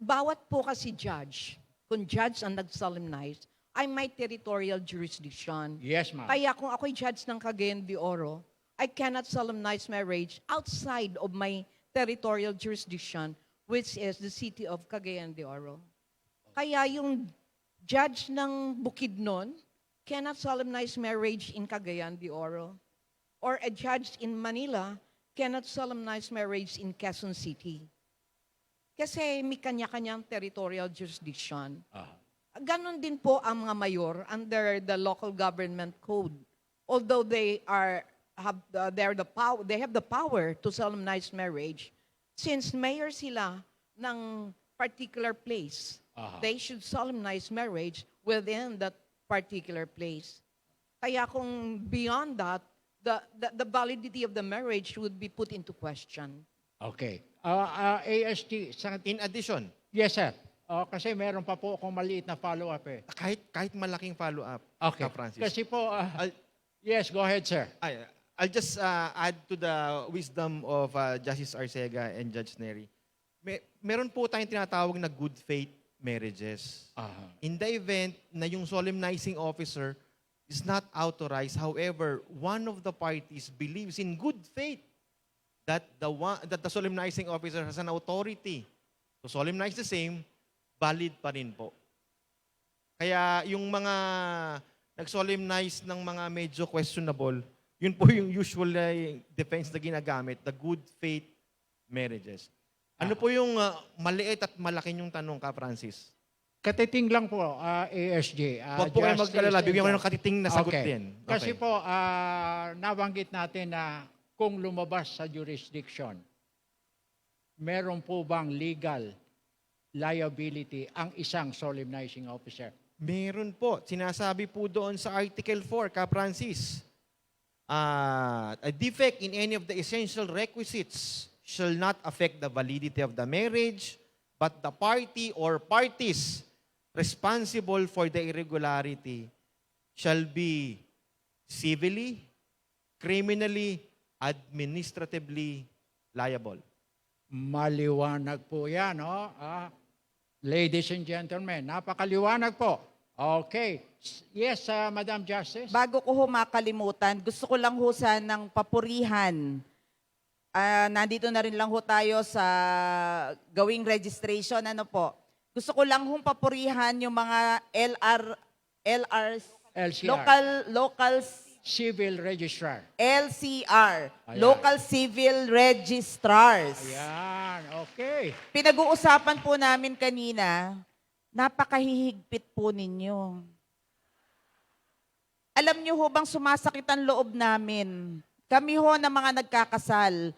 Bawat po kasi judge, kung judge ang nag-solemnize, ay may territorial jurisdiction. Yes, ma'am. Kaya kung ako'y judge ng Cagayan de Oro, I cannot solemnize marriage outside of my territorial jurisdiction, which is the city of Cagayan de Oro. Kaya yung judge ng Bukidnon cannot solemnize marriage in Cagayan de Oro. Or a judge in Manila cannot solemnize marriage in Quezon City. Kasi may kanya-kanyang territorial jurisdiction. Ganon din po ang mga mayor under the local government code. Although they have the power to solemnize marriage, since mayor sila ng particular place, they should solemnize marriage within that particular place. Kaya kung beyond that, the validity of the marriage would be put into question. Okay. ASG, In addition, yes, sir. Kasi meron pa po akong maliit na follow-up eh. kahit malaking follow-up, Okay. Francis. Kasi po, yes, go ahead, sir. I'll just add to the wisdom of Justice Arcega and Judge Neri. Meron po tayong tinatawag na good faith marriages. In the event na yung solemnizing officer is not authorized, however, one of the parties believes in good faith that the solemnizing officer has an authority to solemnize the same, valid pa rin po. Kaya yung mga nag-solemnize ng mga medyo questionable, yun po yung usual defense na ginagamit, the good faith marriages. Ano po yung maliit at malaki yung tanong ka, Francis? Katiting lang po, ASG. Huwag po kayo magkalala, bigyan ko ng katiting na sagot din. Kasi po, nabanggit natin na kung lumabas sa jurisdiction, meron po bang legal liability ang isang solemnizing officer? Meron po. Sinasabi po doon sa Article 4, Ka Francis, a defect in any of the essential requisites shall not affect the validity of the marriage, but the party or parties responsible for the irregularity shall be civilly, criminally, administratively liable. Maliwanag po yan, no? Ladies and gentlemen, napakaliwanag po. Okay. Yes, Madam Justice? Bago ko ho makalimutan, gusto ko lang ho sanang papurihan. Nandito na rin lang ho tayo sa gawing registration. Ano po? Gusto ko lang hong papurihan yung mga LCR, local Civil Registrar. LCR, Ayan. Local Civil Registrars. Ayan, okay. Pinag-uusapan po namin kanina, napakahihigpit po ninyo. Alam niyo ho bang sumasakit ang loob namin kami ho na mga nagkakasal,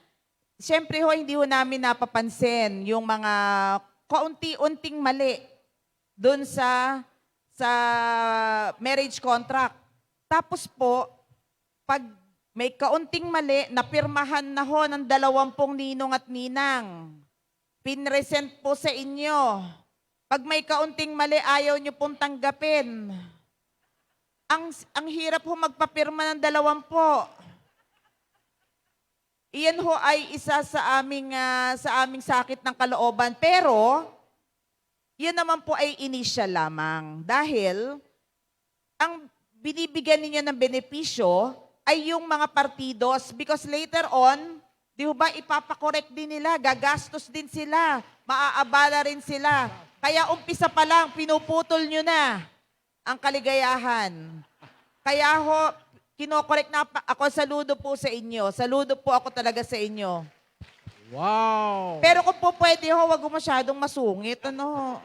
siyempre ho, hindi ho namin napapansin yung mga kaunti-unting mali doon sa marriage contract. Tapos po, pag may kaunting mali, napirmahan na ho ng 20 ninong at ninang. Pinresent po sa inyo. Pag may kaunting mali, ayaw nyo pong tanggapin. Ang hirap ho magpapirma ng 20. Iyan ho ay isa sa aming sakit ng kalooban. Pero, yan naman po ay initial lamang. Dahil, ang binibigyan ninyo ng benepisyo ay yung mga partidos because later on, di ba ipapakorek din nila, gagastos din sila, maaabala rin sila. Kaya umpisa pa lang, pinuputol nyo na ang kaligayahan. Kaya ho, kinokorek na ako, saludo po sa inyo. Saludo po ako talaga sa inyo. Wow! Pero kung po pwede ho, wag ho masyadong masungit. Ano?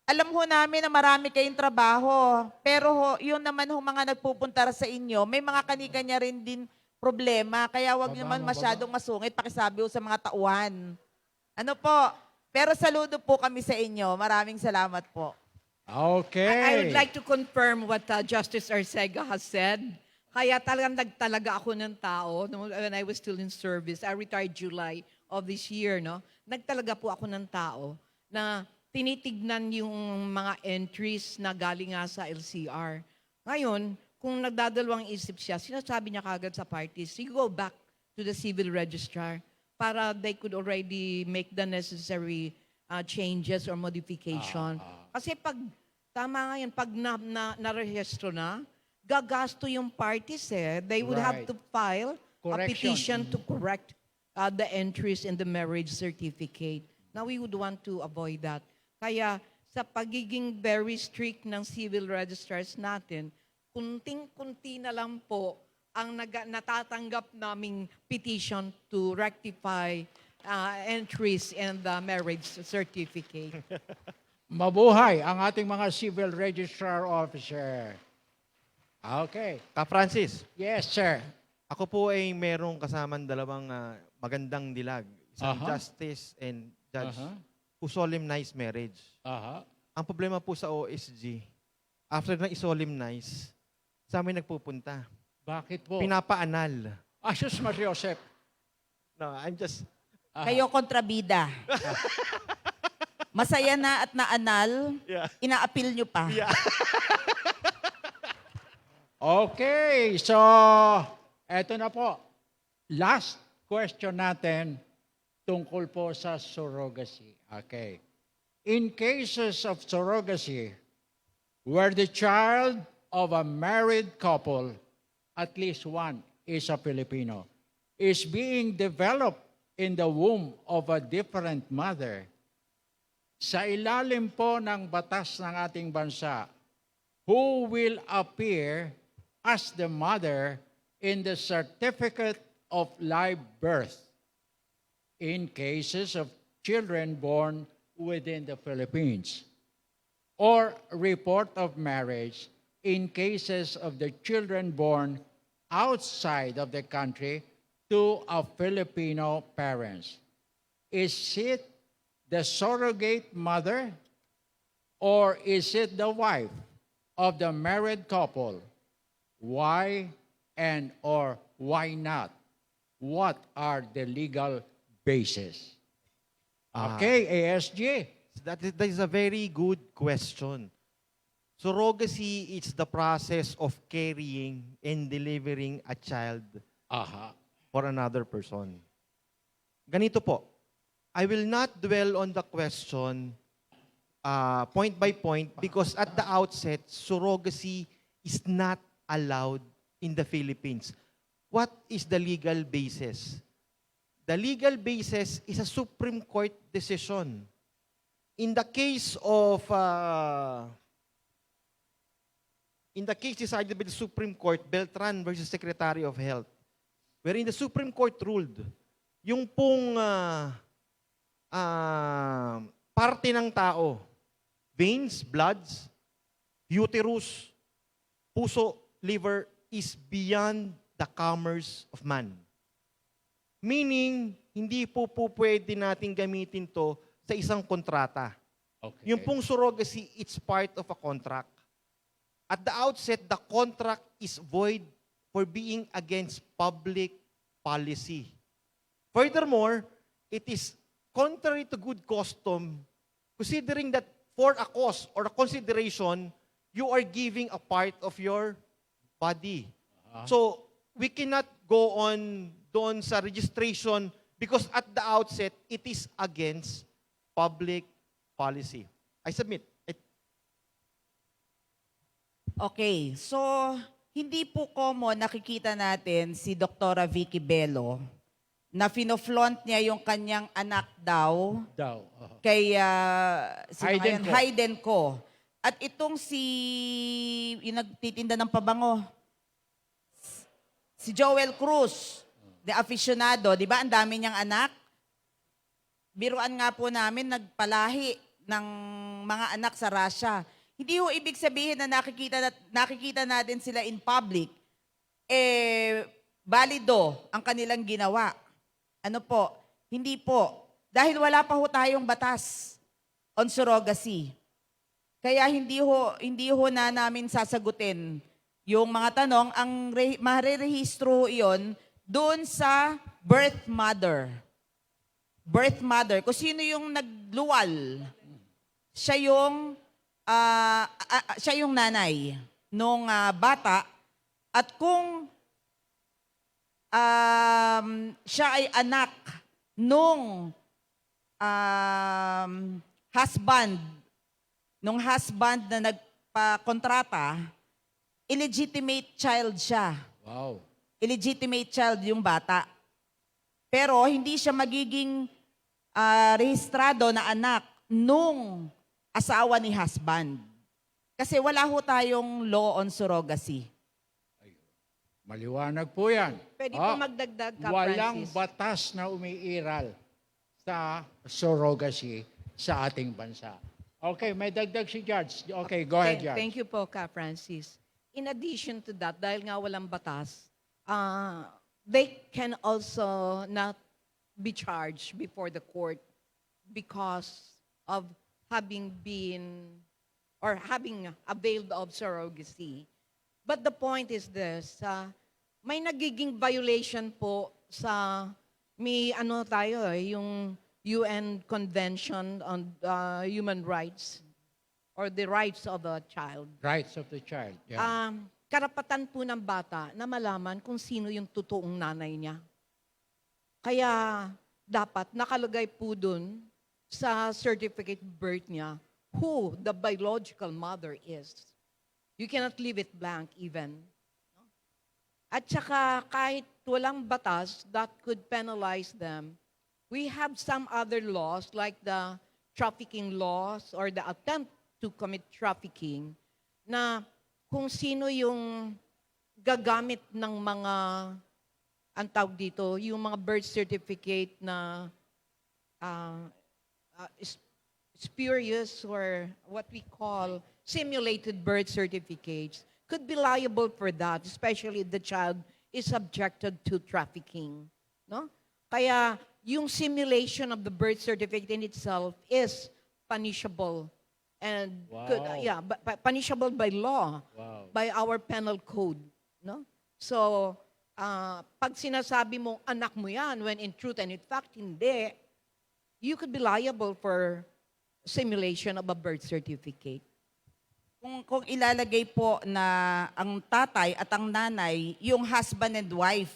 Alam ho namin na marami kayong trabaho. Pero ho, yun naman ho mga nagpupunta sa inyo, may mga kanya rin din problema. Kaya wag naman masyadong masungit. Pakisabi ho sa mga tauhan. Ano po? Pero saludo po kami sa inyo. Maraming salamat po. Okay. I would like to confirm what Justice Arcega has said. Kaya talagang nagtalaga ako ng tao when I was still in service. I retired July of this year, no? Nagtalaga po ako ng tao na tinitignan yung mga entries na galing nga sa LCR. Ngayon, kung nagdadalawang isip siya, sinasabi niya kagad sa parties, you go back to the civil registrar para they could already make the necessary changes or modification. Kasi pag, tama nga yan, pag narehistro na, gagasto yung parties eh. They would have Right. to file a Correction. petition to correct the entries in the marriage certificate. Now, we would want to avoid that. Kaya sa pagiging very strict ng civil registrars natin, kunting-kunti na lang po ang natatanggap naming petition to rectify entries in the marriage certificate. Mabuhay ang ating mga civil registrar officer. Okay. Francis, Yes, sir. ako po ay merong kasamang dalawang magandang dilag. Isang Aha. justice and judge Aha. who solemnize marriage. Aha. Ang problema po sa OSG, after na i-solemnize, sa amin nagpupunta. Bakit po? Pinapaanal. Asus Mariosep. No, I'm just... Kayo kontrabida. Masaya na at naanal, Yeah. inaapil nyo pa. Yeah. Okay, so eto na po. Last question natin tungkol po sa surrogacy. Okay. In cases of surrogacy, where the child of a married couple, at least one is a Filipino, is being developed in the womb of a different mother, sa ilalim po ng batas ng ating bansa, who will appear as the mother in the certificate of live birth in cases of children born within the Philippines, or report of marriage in cases of the children born outside of the country to a Filipino parents. Is it the surrogate mother, or is it the wife of the married couple? Why and or why not? What are the legal basis? Okay, ASG. That is a very good question. Surrogacy is the process of carrying and delivering a child Aha. for another person. Ganito po, I will not dwell on the question point by point because at the outset, surrogacy is not allowed in the Philippines. What is the legal basis? The legal basis is a Supreme Court decision. In the case decided by the Supreme Court, Beltran versus Secretary of Health, wherein the Supreme Court ruled, yung pong parte ng tao, veins, bloods, uterus, puso, liver, is beyond the commerce of man. Meaning, hindi po pwede natin gamitin to sa isang kontrata. Okay. Yung pong surrogacy, it's part of a contract. At the outset, the contract is void for being against public policy. Furthermore, it is contrary to good custom, considering that for a cause or a consideration, you are giving a part of your body. So, we cannot go on doon sa registration because at the outset, it is against public policy. I submit. Okay, so hindi po common nakikita natin si Dr. Vicky Bello na finoflaunt niya yung kanyang anak daw Daw. kay Hayden Ko. Hayden Ko. At itong yung nagtitinda ng pabango, si Joel Cruz, the aficionado, di ba? Ang dami niyang anak. Biruan nga po namin, nagpalahi ng mga anak sa Russia. Hindi ho ibig sabihin na nakikita natin sila in public, balido ang kanilang ginawa. Ano po? Hindi po. Dahil wala pa ho tayong batas on surrogacy. Kaya hindi ho na namin sasagutin yung mga tanong. Ang marerehistro iyon doon sa birth mother. Birth mother. Kung sino yung nagluwal, siya yung nanay nung bata. At kung siya ay anak nung husband na nagpakontrata, illegitimate child siya. Wow. Illegitimate child yung bata. Pero hindi siya magiging rehistrado na anak nung asawa ni husband. Kasi wala ho tayong law on surrogacy. Maliwanag po yan. Pwede po magdagdag ka, Walang Francis. batas na umiiral sa surrogacy sa ating bansa. Okay, may dagdag si Judge. Okay, go ahead, Judge. Thank you po, Ka Francis. In addition to that, dahil nga walang batas, they can also not be charged before the court because of having been or having availed of surrogacy. But the point is this, may nagiging violation po sa, yung UN Convention on Human Rights or the rights of a child. Rights of the child. Yeah. Karapatan po ng bata na malaman kung sino yung totoong nanay niya. Kaya dapat nakalagay po dun sa certificate of birth niya who the biological mother is. You cannot leave it blank even. At saka kahit walang batas that could penalize them, we have some other laws like the trafficking laws or the attempt to commit trafficking na kung sino yung gagamit ng mga, ang tawag dito, yung mga birth certificate na spurious or what we call simulated birth certificates could be liable for that, especially if the child is subjected to trafficking. No? Kaya yung simulation of the birth certificate in itself is punishable and punishable by law, by our penal code. No? So, pag sinasabi mo anak mo yan, when in truth and in fact hindi, you could be liable for simulation of a birth certificate. Kung ilalagay po na ang tatay at ang nanay, yung husband and wife,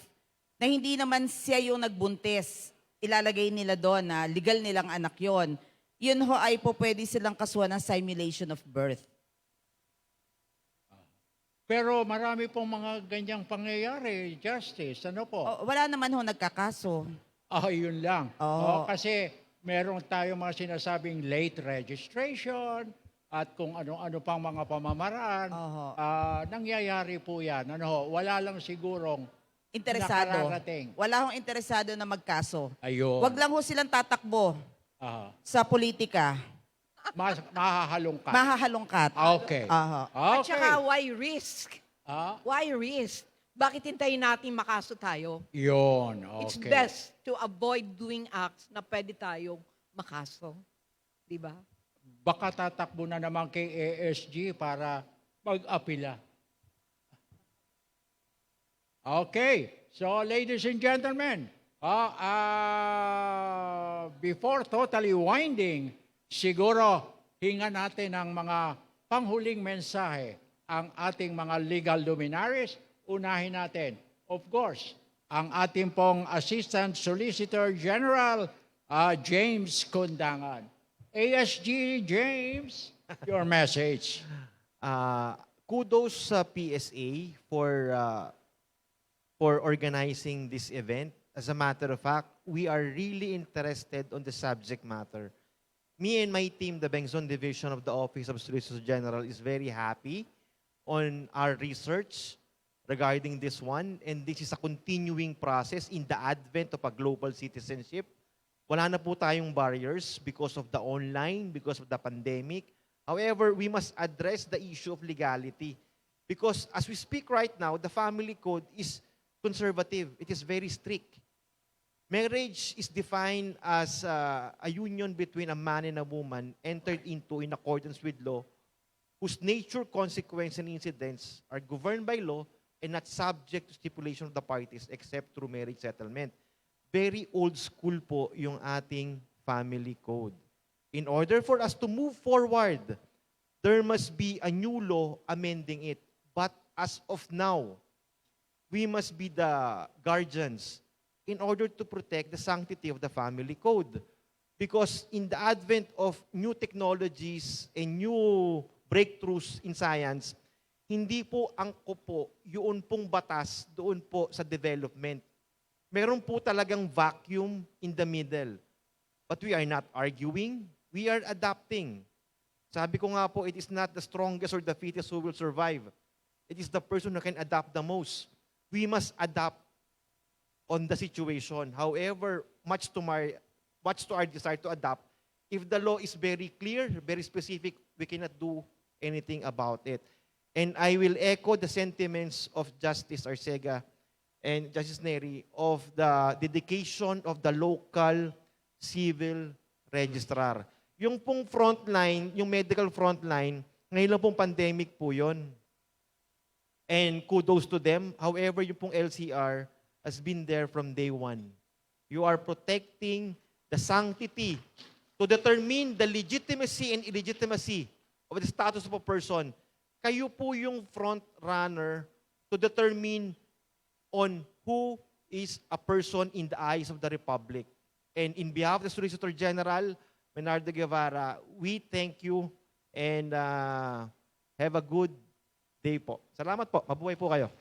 na hindi naman siya yung nagbuntis, ilalagay nila doon na legal nilang anak yon. Yun ho ay po pwede silang kasuhan ng simulation of birth. Pero marami pong mga ganyang pangyayari, Justice. Ano po? Wala naman ho nagkakaso. Yun lang. Oo. Kasi meron tayong mga sinasabing late registration at kung ano-ano pang mga pamamaraan. Nangyayari po yan. Wala lang sigurong Interesado. nakararating. Wala hong interesado na magkaso. Ayun. Wag lang ho silang tatakbo sa politika. Mahahalongkat. Mahahalongkat. Okay. Aha. At Okay. saka why risk? Ah? Why risk? Bakit hintayin natin makaso tayo? Yun, It's okay. best to avoid doing acts na pwede tayong makaso. Di ba? Baka tatakbo na naman kay ASG para mag-apila. Okay, so ladies and gentlemen, before totally winding, siguro hinga natin ang mga panghuling mensahe ang ating mga legal luminaries. Unahin natin, of course, ang ating pong Assistant Solicitor General, James Kundangan. ASG James, your message. Kudos sa PSA for organizing this event. As a matter of fact, we are really interested on the subject matter. Me and my team, the Bengzon Division of the Office of Solicitor General, is very happy on our research regarding this one. And this is a continuing process in the advent of a global citizenship. Wala na po tayong barriers because of the online, because of the pandemic. However, we must address the issue of legality. Because as we speak right now, the family code is conservative. It is very strict. Marriage is defined as a union between a man and a woman entered into in accordance with law, whose nature, consequence, and incidents are governed by law and not subject to stipulation of the parties except through marriage settlement. Very old school po yung ating family code. In order for us to move forward, there must be a new law amending it. But as of now, we must be the guardians in order to protect the sanctity of the family code. Because in the advent of new technologies and new breakthroughs in science, hindi po angko po yun pong batas doon po sa development. Meron po talagang vacuum in the middle. But we are not arguing, we are adapting. Sabi ko nga po, it is not the strongest or the fittest who will survive. It is the person who can adapt the most. We must adapt on the situation. However, much to our desire to adapt, if the law is very clear, very specific, we cannot do anything about it. And I will echo the sentiments of Justice Arcega and Justice Neri of the dedication of the local civil registrar. Yung pong frontline, yung medical frontline, ngayon lang pong pandemic po yun. And kudos to them. However, yung pong LCR has been there from day one. You are protecting the sanctity to determine the legitimacy and illegitimacy of the status of a person. Kayo po yung front runner to determine on who is a person in the eyes of the Republic. And in behalf of the Solicitor General, Bernardo Guevara, we thank you and have a good day po. Salamat po. Mabuhay po kayo.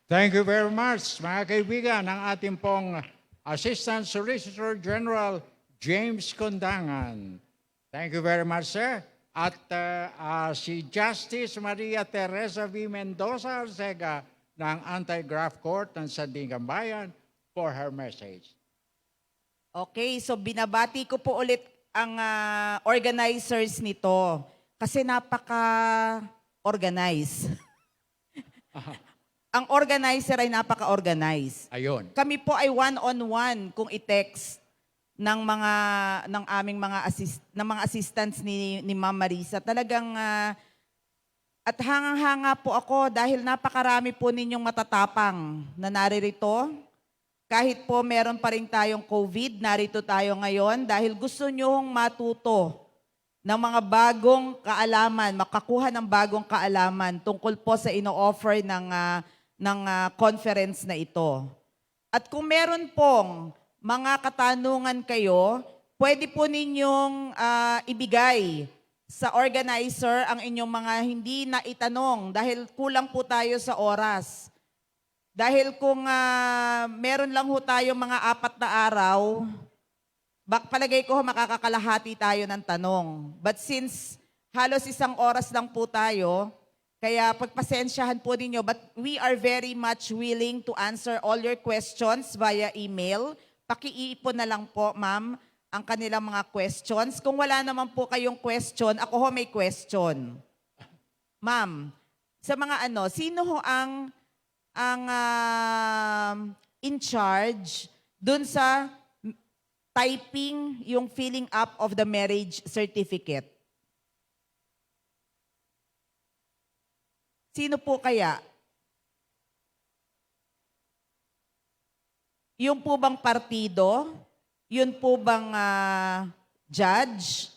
Thank you very much, mga kaibigan, ng ating pong Assistant Solicitor General, James Kundangan. Thank you very much, sir. At si Justice Maria Teresa V. Mendoza Arcega ng Anti-Graft Court ng Sandigan Bayan for her message. Okay, so binabati ko po ulit ang organizers nito kasi napaka-organize. Ang organizer ay napaka-organize. Ayun. Kami po ay one-on-one kung i-text ng aming mga assistants ni Ma'am Marisa. Talagang at hangang-hanga po ako dahil napakarami po ninyong matatapang na naririto. Kahit po meron pa rin tayong COVID, narito tayo ngayon dahil gusto nyong matuto ng mga bagong kaalaman, makakuha ng bagong kaalaman tungkol po sa ino-offer ng conference na ito. At kung meron pong mga katanungan kayo, pwede po ninyong ibigay sa organizer ang inyong mga hindi na itanong dahil kulang po tayo sa oras. Dahil kung meron lang ho tayo mga 4 na araw, palagay ko makakakalahati tayo ng tanong. But since halos 1 oras lang po tayo, kaya pagpasensyahan po ninyo, but we are very much willing to answer all your questions via email. Pakiipon na lang po, ma'am, ang kanilang mga questions. Kung wala naman po kayong question, ako ho may question. Ma'am, sa mga sino ho ang ang in charge dun sa typing yung filling up of the marriage certificate? Sino po kaya? Yung po bang partido? Yun po bang judge?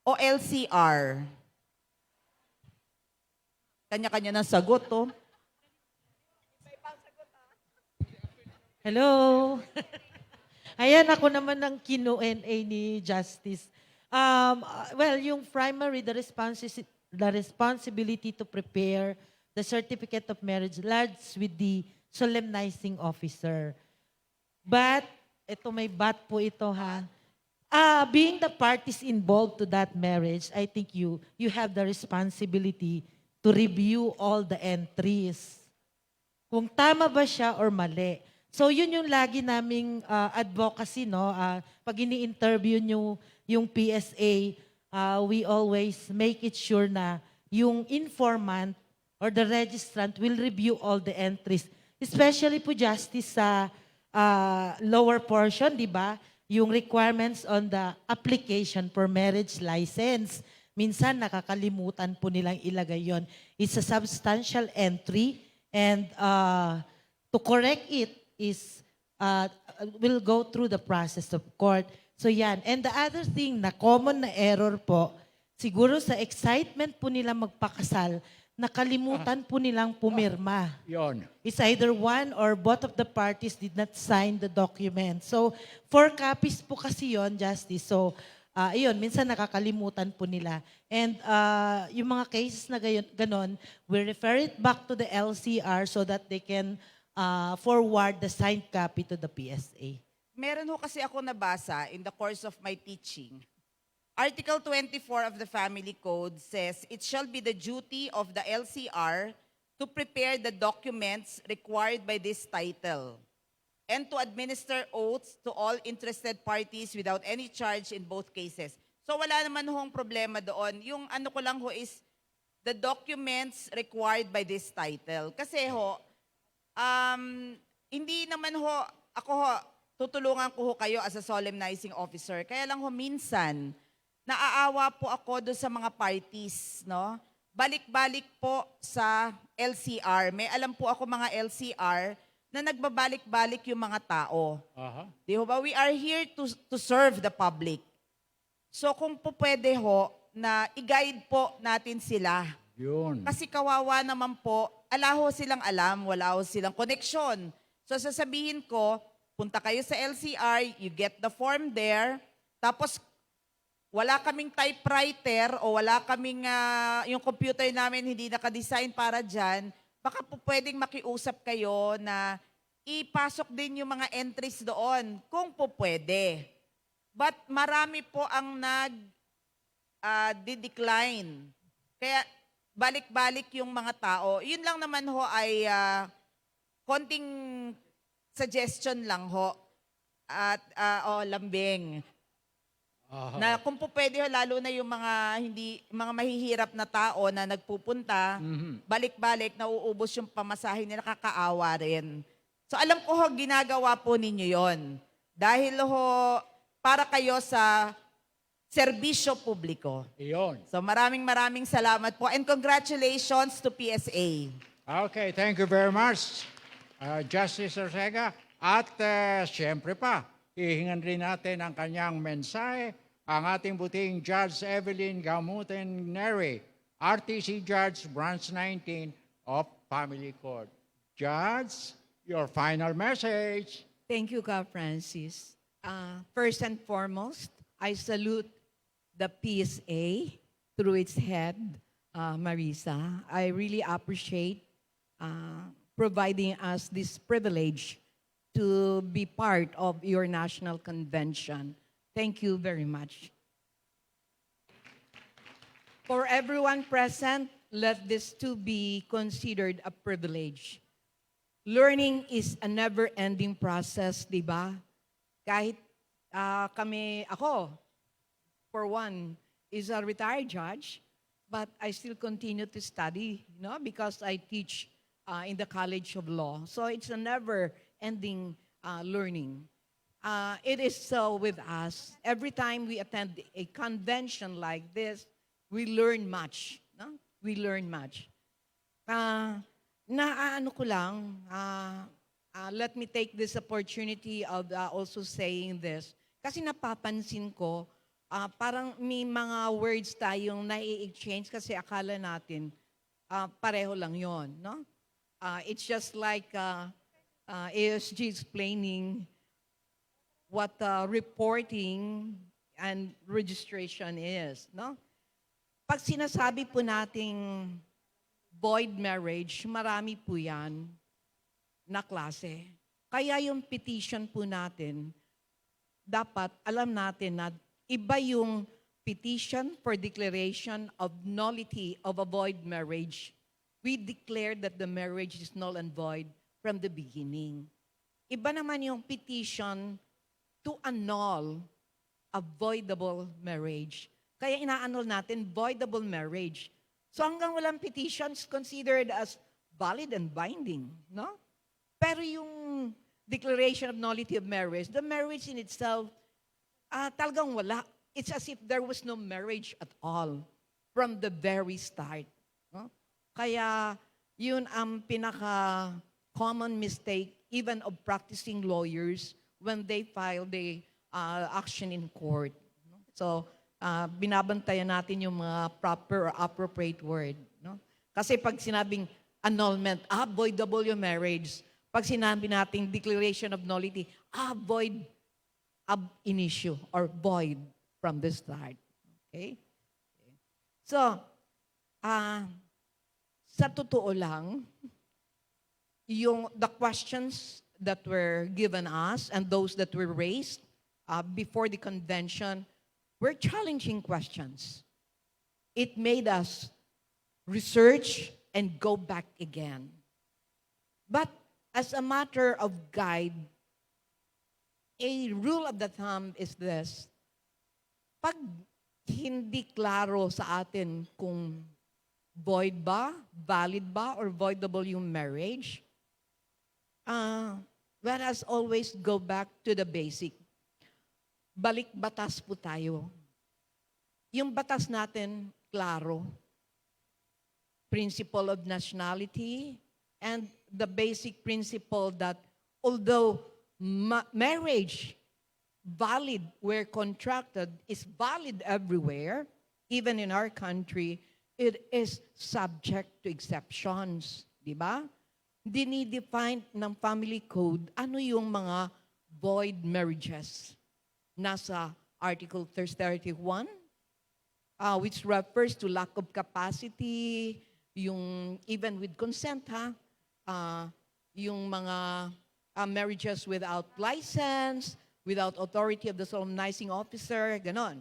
O LCR? Kanya-kanya ng sagot, oh. Hello. Ayan, ako naman ang Q&A ni Justice. Well, yung primary, the responsibility to prepare the certificate of marriage lies with the solemnizing officer. But, ito may but po ito ha. Being the parties involved to that marriage, I think you have the responsibility to review all the entries. Kung tama ba siya or mali. So yun yung lagi naming advocacy, no? Pag ini-interview nyo yung PSA, we always make it sure na yung informant or the registrant will review all the entries. Especially po, Justice, sa lower portion, di ba? Yung requirements on the application for marriage license. Minsan nakakalimutan po nilang ilagay yon. It's a substantial entry and to correct it is will go through the process of court. So yan. And the other thing na common na error po, siguro sa excitement po nila magpakasal, nakalimutan po nilang pumirma. Yon. It's either one or both of the parties did not sign the document. So, 4 copies po kasi yon, Justice. So, ayun, minsan nakakalimutan po nila. And yung mga cases na ganon, we refer it back to the LCR so that they can forward the signed copy to the PSA. Meron ho kasi ako nabasa in the course of my teaching. Article 24 of the Family Code says, it shall be the duty of the LCR to prepare the documents required by this title and to administer oaths to all interested parties without any charge in both cases. So wala naman hong problema doon. Yung ano ko lang ho is the documents required by this title. Kasi ho, hindi naman ho, ako ho, tutulungan ko ho kayo as a solemnizing officer. Kaya lang ho minsan, naaawa po ako doon sa mga parties, no? Balik-balik po sa LCR. May alam po ako mga LCR na nagbabalik-balik yung mga tao. Di ho ba? We are here to serve the public. So kung po pwede ho, na i-guide po natin sila. Yun. Kasi kawawa naman po, ala ho silang alam, wala ho silang koneksyon. So sasabihin ko, punta kayo sa LCR, you get the form there, tapos wala kaming typewriter o wala kaming, yung computer namin hindi nakadesign para dyan, baka po pwedeng makiusap kayo na ipasok din yung mga entries doon, kung po pwede. But marami po ang di-decline. Kaya balik-balik yung mga tao. Yun lang naman ho ay konting suggestion lang ho. At lambing. Na kung po pwede ho, lalo na yung mga mahihirap na tao na nagpupunta, balik-balik, nauubos yung pamasahe nila, nakakaawa rin. So alam ko ho, ginagawa po ninyo yon. Dahil ho, para kayo sa serbisyo publiko. Yon. So maraming salamat po and congratulations to PSA. Okay, thank you very much, Justice Ortega. At siyempre pa, hihingan rin natin ang kanyang mensahe, ang ating buting Judge Evelyn Gamuten Neri, RTC Judge Branch 19 of Family Court. Judge, your final message. Thank you, Ka Francis. First and foremost, I salute the PSA through its head, Marisa. I really appreciate providing us this privilege to be part of your national convention. Thank you very much. For everyone present, let this too be considered a privilege. Learning is a never-ending process, di ba? Kahit ako, for one, is a retired judge, but I still continue to study, because I teach in the College of Law. So it's a never-ending learning. It is so with us. Every time we attend a convention like this, we learn much. No? We learn much. Ano ko lang, let me take this opportunity of also saying this. Kasi napapansin ko, parang may mga words tayong nai-exchange kasi akala natin pareho lang yon, no? It's just like ASG explaining what reporting and registration is, no? Pag sinasabi po nating void marriage, marami po yan na klase. Kaya yung petition po natin, dapat alam natin na iba yung petition for declaration of nullity of a void marriage. We declare that the marriage is null and void from the beginning. Iba naman yung petition to annul a voidable marriage. Kaya inaannul natin voidable marriage. So hanggang walang petition is considered as valid and binding, no? Pero yung declaration of nullity of marriage, the marriage in itself, talagang wala. It's as if there was no marriage at all from the very start. No? Kaya yun ang pinaka-common mistake even of practicing lawyers when they file the action in court. No? So, binabantayan natin yung mga proper or appropriate word. No? Kasi pag sinabing annulment, voidable yung marriage. Pag sinabi natin declaration of nullity, void ab initio or void from the start. Okay? So, sa totoo lang, the questions that were given us and those that were raised before the convention were challenging questions. It made us research and go back again. But as a matter of guide, a rule of the thumb is this: pag hindi klaro sa atin kung void ba, valid ba, or voidable yung marriage, let us always go back to the basic. Balik batas po tayo. Yung batas natin, klaro. Principle of nationality and the basic principle that although marriage valid where contracted is valid everywhere, even in our country, it is subject to exceptions. Di ba? Dinidefine ng family code ano yung mga void marriages. Nasa Article 31, which refers to lack of capacity, yung even with consent, yung mga marriages without license, without authority of the solemnizing officer, ganon.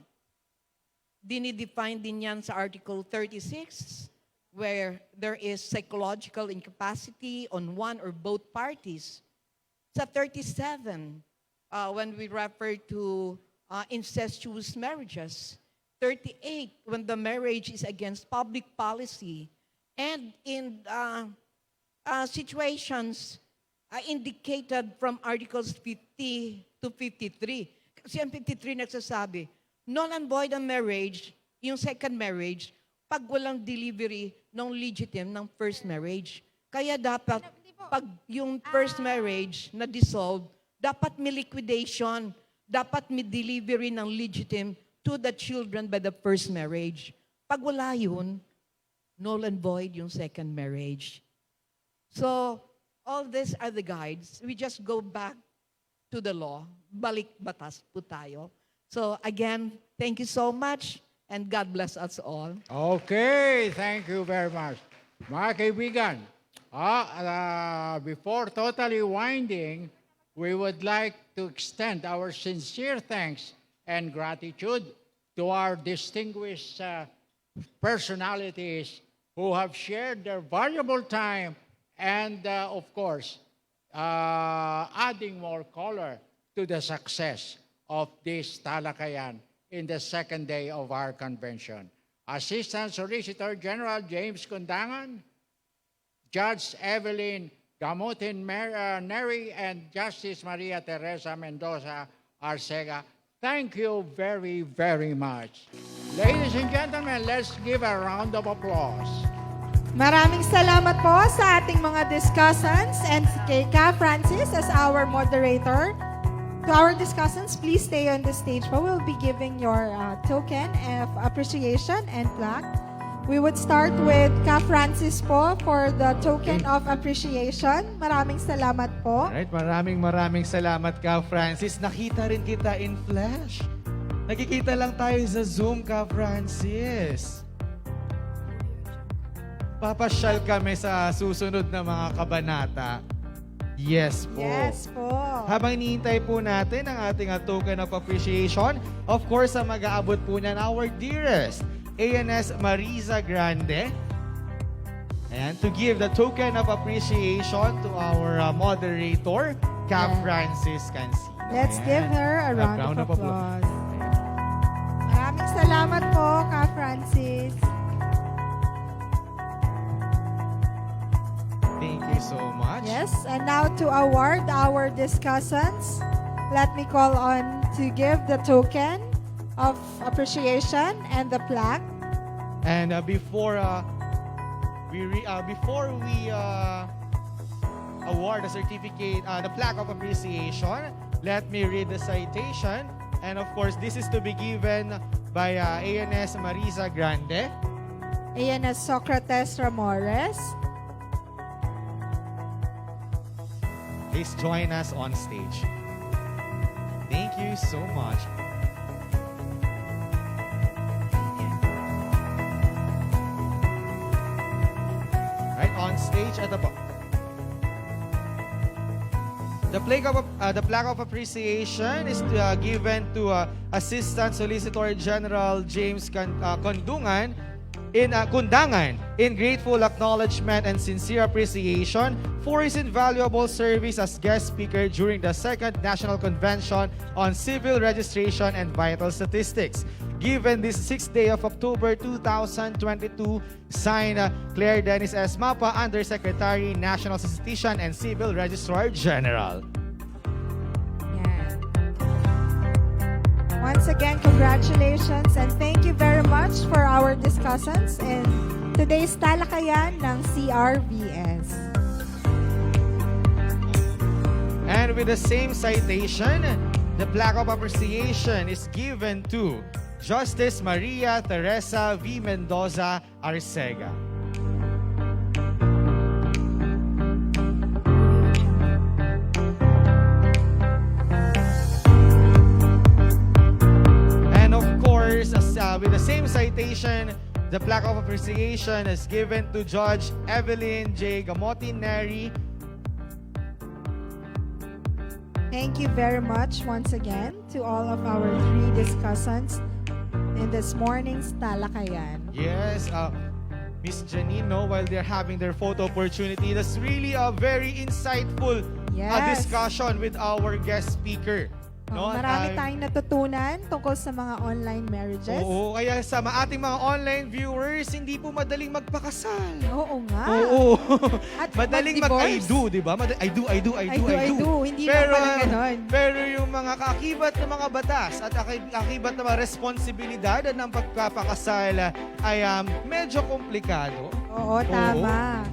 Dinidefine din yan sa Article 36, where there is psychological incapacity on one or both parties. Sa 37, when we refer to incestuous marriages. 38, when the marriage is against public policy. And in situations indicated from Articles 50 to 53. Kasi ang 53 nagsasabi, null and void ang marriage, yung second marriage, pag walang delivery ng legitimate ng first marriage. Kaya dapat, pag yung first marriage na dissolved, dapat may liquidation, dapat may delivery ng legitimate to the children by the first marriage. Pag wala yun, null and void yung second marriage. So, all these are the guides. We just go back to the law. Balik batas po tayo. So, again, thank you so much and God bless us all. Okay, thank you very much. Mga kaibigan, before totally winding, we would like to extend our sincere thanks and gratitude to our distinguished personalities who have shared their valuable time and, of course, adding more color to the success of this Talakayan in the second day of our convention. Assistant Solicitor General James Kundangan, Judge Evelyn Gamutin Neri, and Justice Maria Teresa Mendoza Arcega. Thank you very, very much. Ladies and gentlemen, let's give a round of applause. Maraming salamat po sa ating mga discussants and kay Ka Francis as our moderator. To our discussants, please stay on the stage po. We'll be giving your token of appreciation and plaque. We would start with Ka Francis po for the token of appreciation. Maraming salamat po. Alright, maraming salamat Ka Francis. Nakita rin kita in flash. Nakikita lang tayo sa Zoom, Ka Francis. Papasyal kami sa susunod na mga kabanata. Yes po. Yes po. Habang iniintay po natin ang ating token of appreciation, of course, ang mag-aabot po niyan, our dearest ANS Marisa Grande. And to give the token of appreciation to our moderator, Ka Yeah. Francis Cansi. Let's give her a round of applause. Maraming salamat po, Ka Francis. Thank you so much. Yes, and now to award our discussants, let me call on to give the token of appreciation and the plaque. And before we award the certificate, the plaque of appreciation, let me read the citation. And of course, this is to be given by ANS Marisa Grande. ANS Socrates Ramores. Please join us on stage. Thank you so much. Right, on stage at the back. The plaque of appreciation is given to Assistant Solicitor General James Kundangan in grateful acknowledgement and sincere appreciation for his invaluable service as guest speaker during the Second National Convention on Civil Registration and Vital Statistics. Given this 6th day of October 2022, signed Claire Dennis S. Mapa, Undersecretary, National Statistician and Civil Registrar General. Yeah. Once again, congratulations and thank you very much for our discussants in today's Talakayan ng CRVS. And with the same citation, the plaque of appreciation is given to Justice Maria Teresa V. Mendoza Arcega. And of course, with the same citation, the plaque of appreciation is given to Judge Evelyn J. Gamotin Neri. Thank you very much once again to all of our three discussants in this morning's Talakayan. Yes, Miss Janino, while they're having their photo opportunity, that's really a very insightful Yes. discussion with our guest speaker. No? Marami tayong natutunan tungkol sa mga online marriages. Oo, kaya sa ating mga online viewers, hindi po madaling magpakasal. Oo nga. Oo. At Madaling mag-divorce. mag-I do, di ba? I do. I do. Hindi pero, lang pala ganon. Pero yung mga kaakibat ng mga batas at kaakibat ng mga responsibilidad ng pagpapakasal ay medyo komplikado. Oo, tama.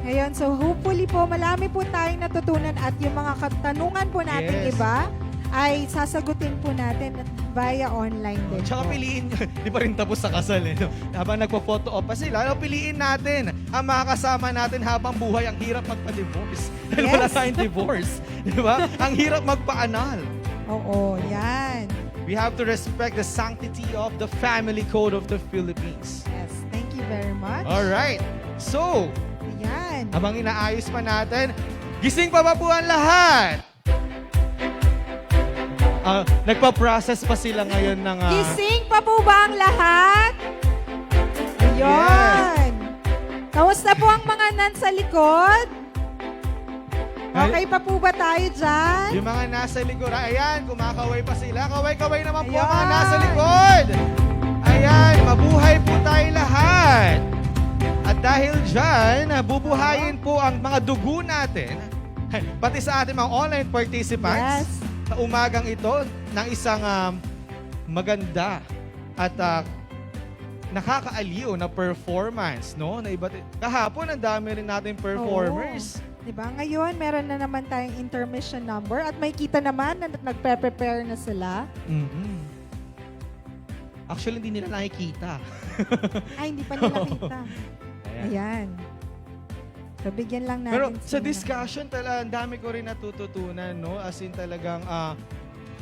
Ngayon, so hopefully po, malami po tayong natutunan at yung mga katanungan po natin Yes. iba ay sasagutin po natin via online din Tsaka po. piliin, di pa rin tapos sa kasal eh. No? Habang nagpo-photo op pa sila, piliin natin ang mga kasama natin habang buhay. Ang hirap magpa-divorce. Dahil Yes. wala tayong divorce. Di ba? Ang hirap magpa-anal. Oo, yan. We have to respect the sanctity of the family code of the Philippines. Yes, thank you very much. Alright. So, Yan. habang inaayos pa natin, gising pa ba po ang lahat? Nagpa-process pa sila ngayon ng... Gising pa po ba ang lahat? Ayun. Kamusta po ang mga nasa likod? Okay pa po ba tayo dyan? Yung mga nasa likod, ayan, kumakaway pa sila. Kaway-kaway naman po ang mga Ayan. nasa likod. Ayan, mabuhay po tayo lahat. At dahil dyan, bubuhayin po ang mga dugo natin, pati sa ating mga online participants, Yes. sa umagang ito, ng isang maganda at nakakaaliw na performance, no? Na kahapon, ang dami rin natin performers. Oo. Diba? Ngayon, meron na naman tayong intermission number at may kita naman na nagpe-prepare na sila. Mhm. Actually, hindi nila nakikita. Ay, hindi pa nila kita. Ayan. Ayan. So, bigyan lang natin Pero sa sila. discussion, ang dami ko rin natututunan, no? As in talagang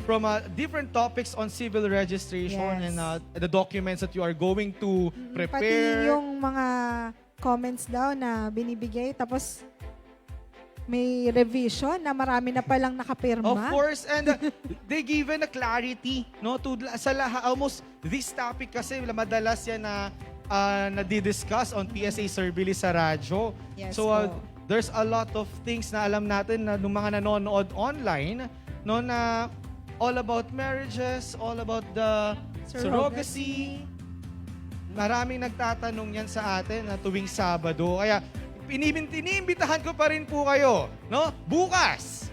from different topics on civil registration Yes. and the documents that you are going to Pati prepare. yung mga comments daw na binibigay, tapos may revision na marami na palang nakapirma. Of course, and they given a clarity, no, to sa lahat. Almost this topic kasi madalas yan na nadi-discuss on PSA Survey sa radyo. Yes So po. there's a lot of things na alam natin na nung mga nanonood online, no, na all about marriages, all about the surrogacy. Maraming nagtatanong yan sa atin na tuwing Sabado. Kaya iniimbitahan ko pa rin po kayo, no? Bukas,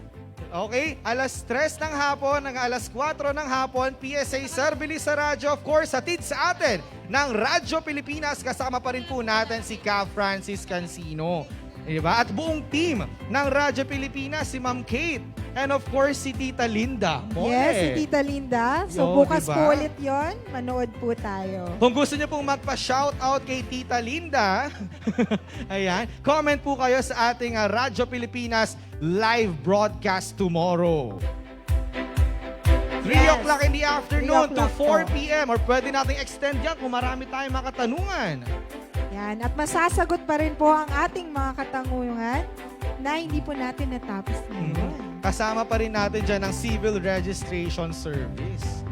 okay? Alas 3 ng hapon, hanggang alas 4 ng hapon, PSA Survey sa radyo. Of course, hatid sa atin ng Radyo Pilipinas. Kasama pa rin po natin si Ka Francis Cancino. Diba? At buong team ng Radyo Pilipinas, si Ma'am Kate. And of course, si Tita Linda. Yes, si Tita Linda. So, Yo, bukas diba? po ulit yon. Manood po tayo. Kung gusto niyo pong magpa-shoutout kay Tita Linda, ayan, comment po kayo sa ating Radyo Pilipinas live broadcast tomorrow. 3 Yes. o'clock in the afternoon 3 to o'clock 4 p.m. Or pwede nating extend yan kung marami tayong mga katanungan. Yan. At masasagot pa rin po ang ating mga katanungan na hindi po natin natapos ngayon. Kasama pa rin natin dyan ang Civil Registration Service.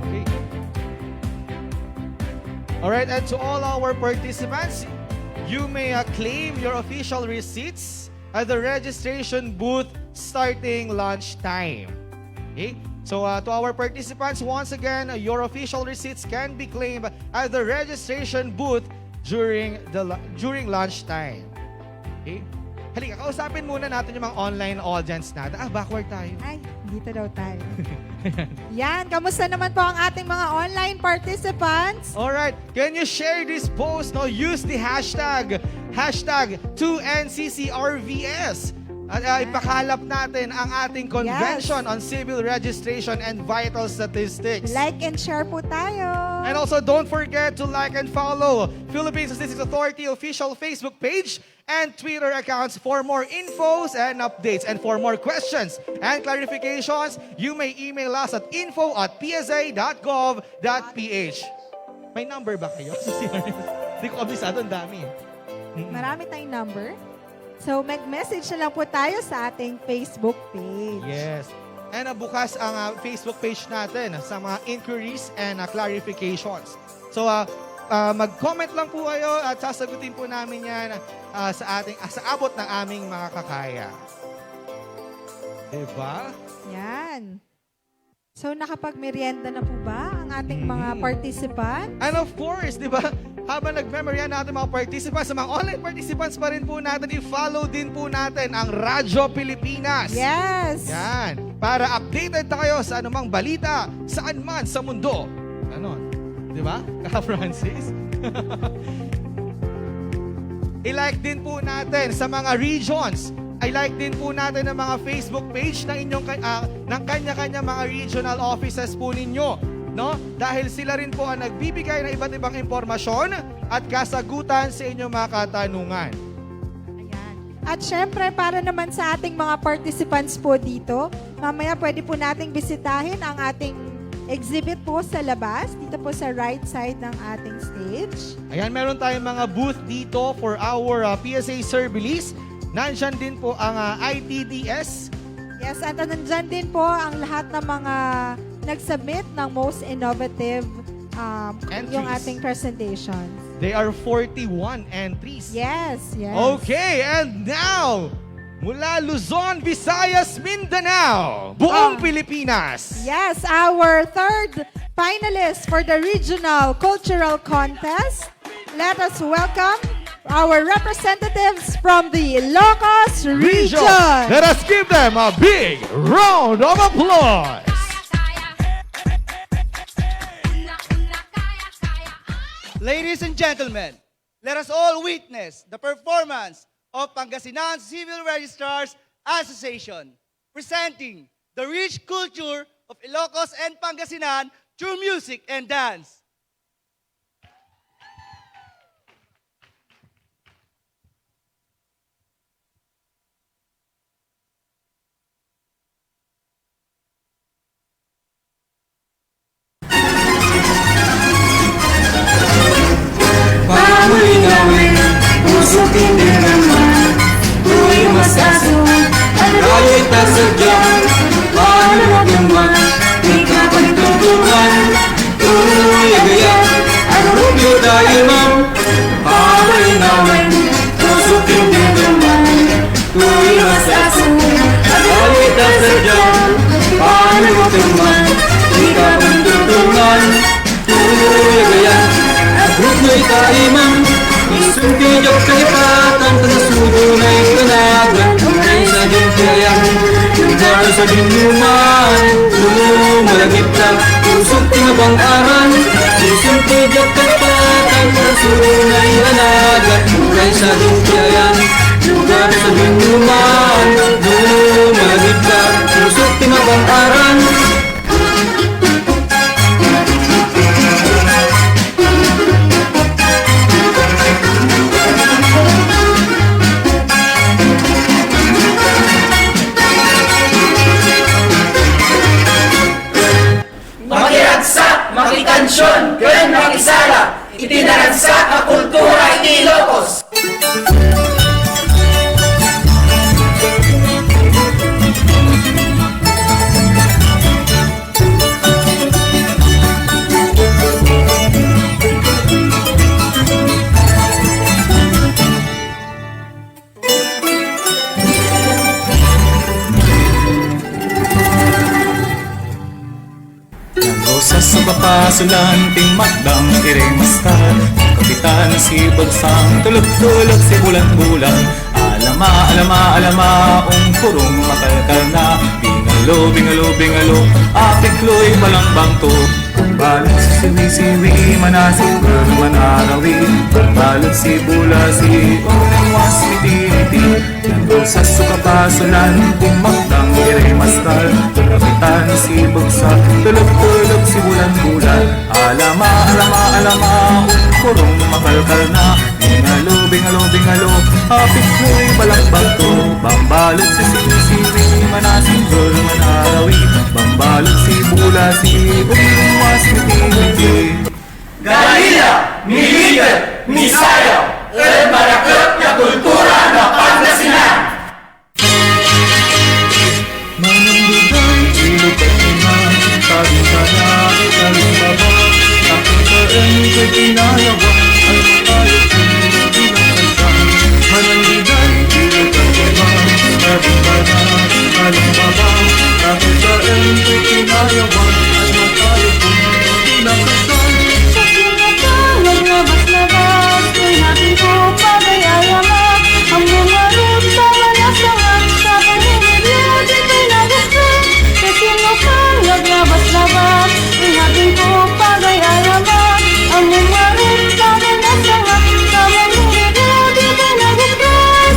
Okay. Alright, and to all our participants, you may claim your official receipts at the registration booth starting lunchtime. Okay? So to our participants, once again, your official receipts can be claimed at the registration booth during lunchtime. Okay? Halika, kausapin muna natin yung mga online audience natin. Backward tayo. Ay, dito daw tayo. Yan, kamusta naman po ang ating mga online participants? Alright, can you share this post? No, use the hashtag 2NCCRVS. At ipakalap natin ang ating convention on civil registration and vital statistics. Like and share po tayo. And also, don't forget to like and follow Philippine Statistics Authority official Facebook page and Twitter accounts for more infos and updates. And for more questions and clarifications, you may email us at info@psa.gov.ph. May number ba kayo? Hindi ko kabisado, ang dami. Marami tayong number. So, mag-message na lang po tayo sa ating Facebook page. Yes. And bukas ang Facebook page natin sa mga inquiries and clarifications. So, mag-comment lang po kayo at sasagutin po namin yan sa abot ng aming mga kakaya. Diba? Yan. So, nakapag-merienda na po ba ang ating mga participant? And of course, di ba, habang nag-memorya natin mga participants, sa mga online participants pa rin po natin, i-follow din po natin ang Radyo Pilipinas. Yes! Yan. Para updated tayo sa anumang balita, saan man sa mundo. Ano? Di ba? Ka Francis? I-like din po natin sa mga regions. I-like din po natin ang mga Facebook page ng inyong ng kanya-kanya mga regional offices po ninyo, no? Dahil sila rin po ang nagbibigay ng iba't ibang impormasyon at kasagutan sa inyong mga katanungan. Ayan. At syempre, para naman sa ating mga participants po dito, mamaya pwede po nating bisitahin ang ating exhibit po sa labas, dito po sa right side ng ating stage. Ayan, meron tayong mga booth dito for our PSA Surveillance. Nandyan din po ang ITDS. Yes, at nandyan din po ang lahat ng mga nag-submit ng most innovative yung Entries. ating presentations. They are 41 entries. Yes, yes. Okay, and now, mula Luzon, Visayas, Mindanao, buong Pilipinas. Yes, our third finalist for the regional cultural contest. Let us welcome our representatives from the Ilocos region. Let us give them a big round of applause. Ladies and gentlemen, let us all witness the performance of Pangasinan Civil Registrars Association, presenting the rich culture of Ilocos and Pangasinan through music and dance. Pamulingawin, pusok hindi naman tuwing masasawag, ang galit na sadyang paano magumang di ka pagtutukan, tuloy agayan, ang rubyo dahil ma'am. Pamulingawin, pusok hindi naman tuwing masasawag, ang galit na sadyang paano magumang di ka pagtutukan, tuloy agayan. Rugno'y kaimang, isumpiyok kahipatan, tanasudo na'y kanagan, ay sa dinkayang, lugar sa dinuman, lumalagip lang, usok tinabang aran, isumpiyok kahipatan, tanasudo na'y kanagan, ay sa dinkayang, lugar sa dinuman, lumalagip lang, usok tinabang aran. Makiragsak, makikansyon, kaya makisala, itinaragsak ang kultura ni Ilocos. Sa papasulan, ting magdang iremastan, kapitan si bagsang tulog-tulog si bulan-bulan. Alama, kurong makalkal na, bingalo, apikloy malambang to. Balot si siwi-siwi, manasig girl manarawi, balot si bula si was miti-miti. Nandun sa sukapasulan, kumagdang iremastal, kapitan si bagsak, tulog-tulog si bulan-bulan. Alama, kurong makalkal na, bingalo, apikloy malambang to. Bambalot si siwi-siwi, manasig girl manarawi, bambalot si bula si was miti-miti. Galila, Miligan, Misayaw, at marakot na kultura ng Pangasinan. Manundugan, ilog at iman, tabi ka na, ikaling baba, aking kaan ko'y pinayawan, ay mapayot kong pinagkasan. Manundugan, ilog at iman, tabi ka na, ikaling baba, aking kaan ko'y pinayawan, ay mapayot kong pinagkasan. Labas-labas, may natin ko pagayayama, ang mga root sa malasangan, sa pangingilyo, di ko'y nagusto. Kasi mukhang naglabas-labas, may natin ko pagayayama, ang mga root sa malasangan, sa pangingilyo, di ko'y nagusto.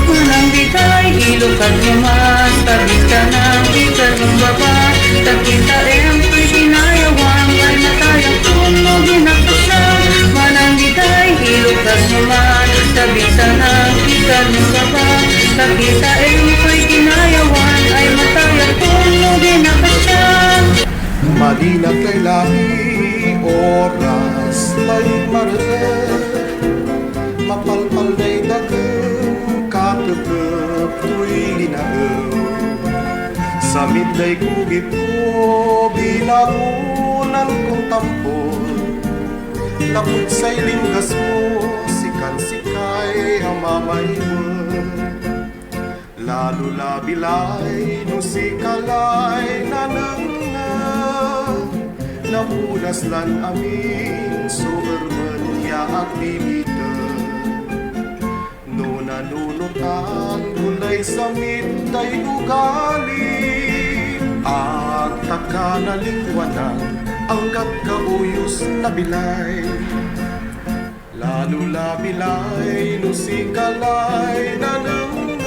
Kunang di kay ilog at lumas, tabi ka ng ikaling baba, takita empo'y ginayawan, ay matayang tunog ginagpasan. Manang di kay ilog at lumas, tabi ka ng ikaling baba, takita empo'y ginayawan, ay matayang tunog ginagpasan. Madilag kailangan Day kugip ko binagunan kong tampol, tapos sa'y linggas mo sikan-sikay hamamayun. Lalo labilay no sikalay nanangan, napunas lan amin suerman ya aktibitan. No nanunutan gulay samit tay ugali, at taka na lingwanan angkat kauyos na bilay. Lalo labilay no sikalay nanangan,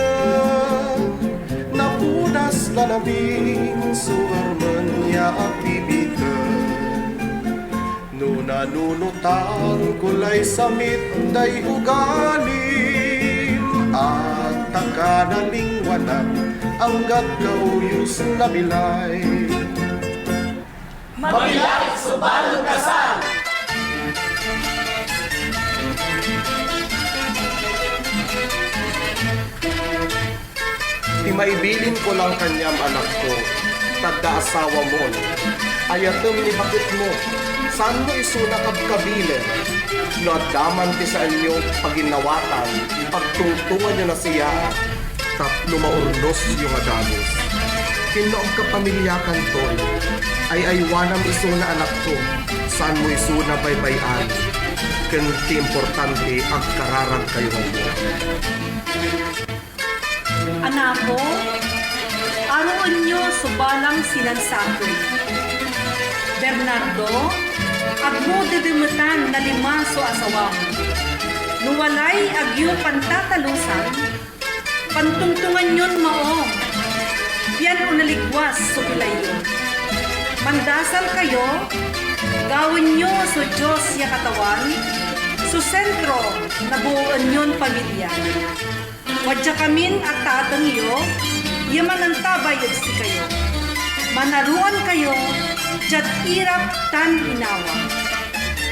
napunas lan amin suerman ya aktibitan. No nanunutan kulay samit day ugali, at taka na lingwanan anggat kauyos na bilay. Mabilay subalong kasal. Di maibilin ko lang kanyang anak ko, tagda-asawa mo. Ayatom ni bakit mo, saan mo isuna kabkabilin? No adaman ti sa inyo paginawatan, pagtungtungan nyo na siya, tapno maurnos yung adagos. Kinoong kapamilyakan tol, ay aywanam isuna anak ko, saan mo isuna baybayan? Kanti importante ang kararag kayo ngayon. Anako, aroon nyo subalang sinansakoy. Bernardo, agmo didimutan na lima so asawam. Nuwalay agyo pantatalusan, pantungtungan yun maong. Yan unaligwas so ilayo. Mandasal kayo, gawin nyo so Diyos ya katawan, so sentro na buuan yun pamilya. Wadya kamin at tatang iyo, yaman ang tabayad si kayo. Manaruan kayo, jat irap tan inawa.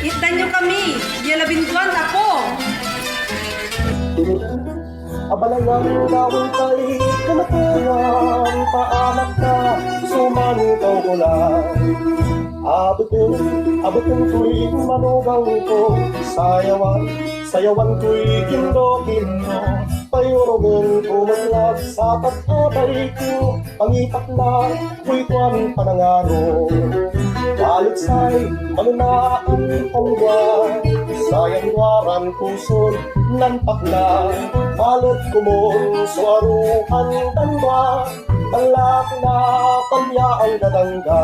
Itan nyo kami, yalabinduan ako. Abalayang dawin kay kamatungan, paanak ka, sumanitaw ko lang. Abutin ko'y manugang ko, sayawan ko'y kindo-kindo. Payurugin ko matlag sa pag-abay ko, pangitak na ko'y tuwan panangaro. Balit sa'y manunaan pangwa, sayang waran puson nanpak na. Balit kumon suaruan tanwa, balak na palya ang dadangga.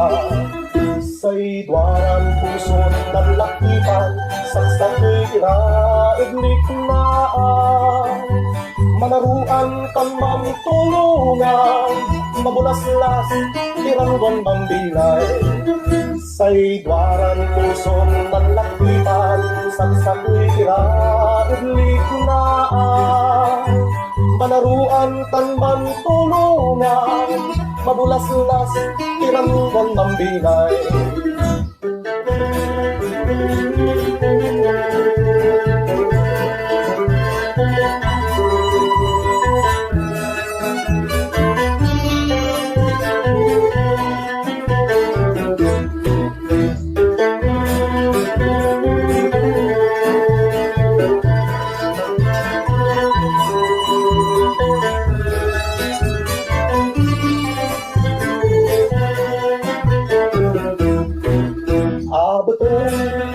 Say dwaran puson nanlakipan, saksak ko'y kiraiglik na. Manaruan kan mamtulungan, mabulaslas tiranggon bambilay. Say dwaran puson nanlakipan, saksak ko'y kiraiglik na. Manaruan kan mamtulungan, mabulaslas tiranggon bambilay.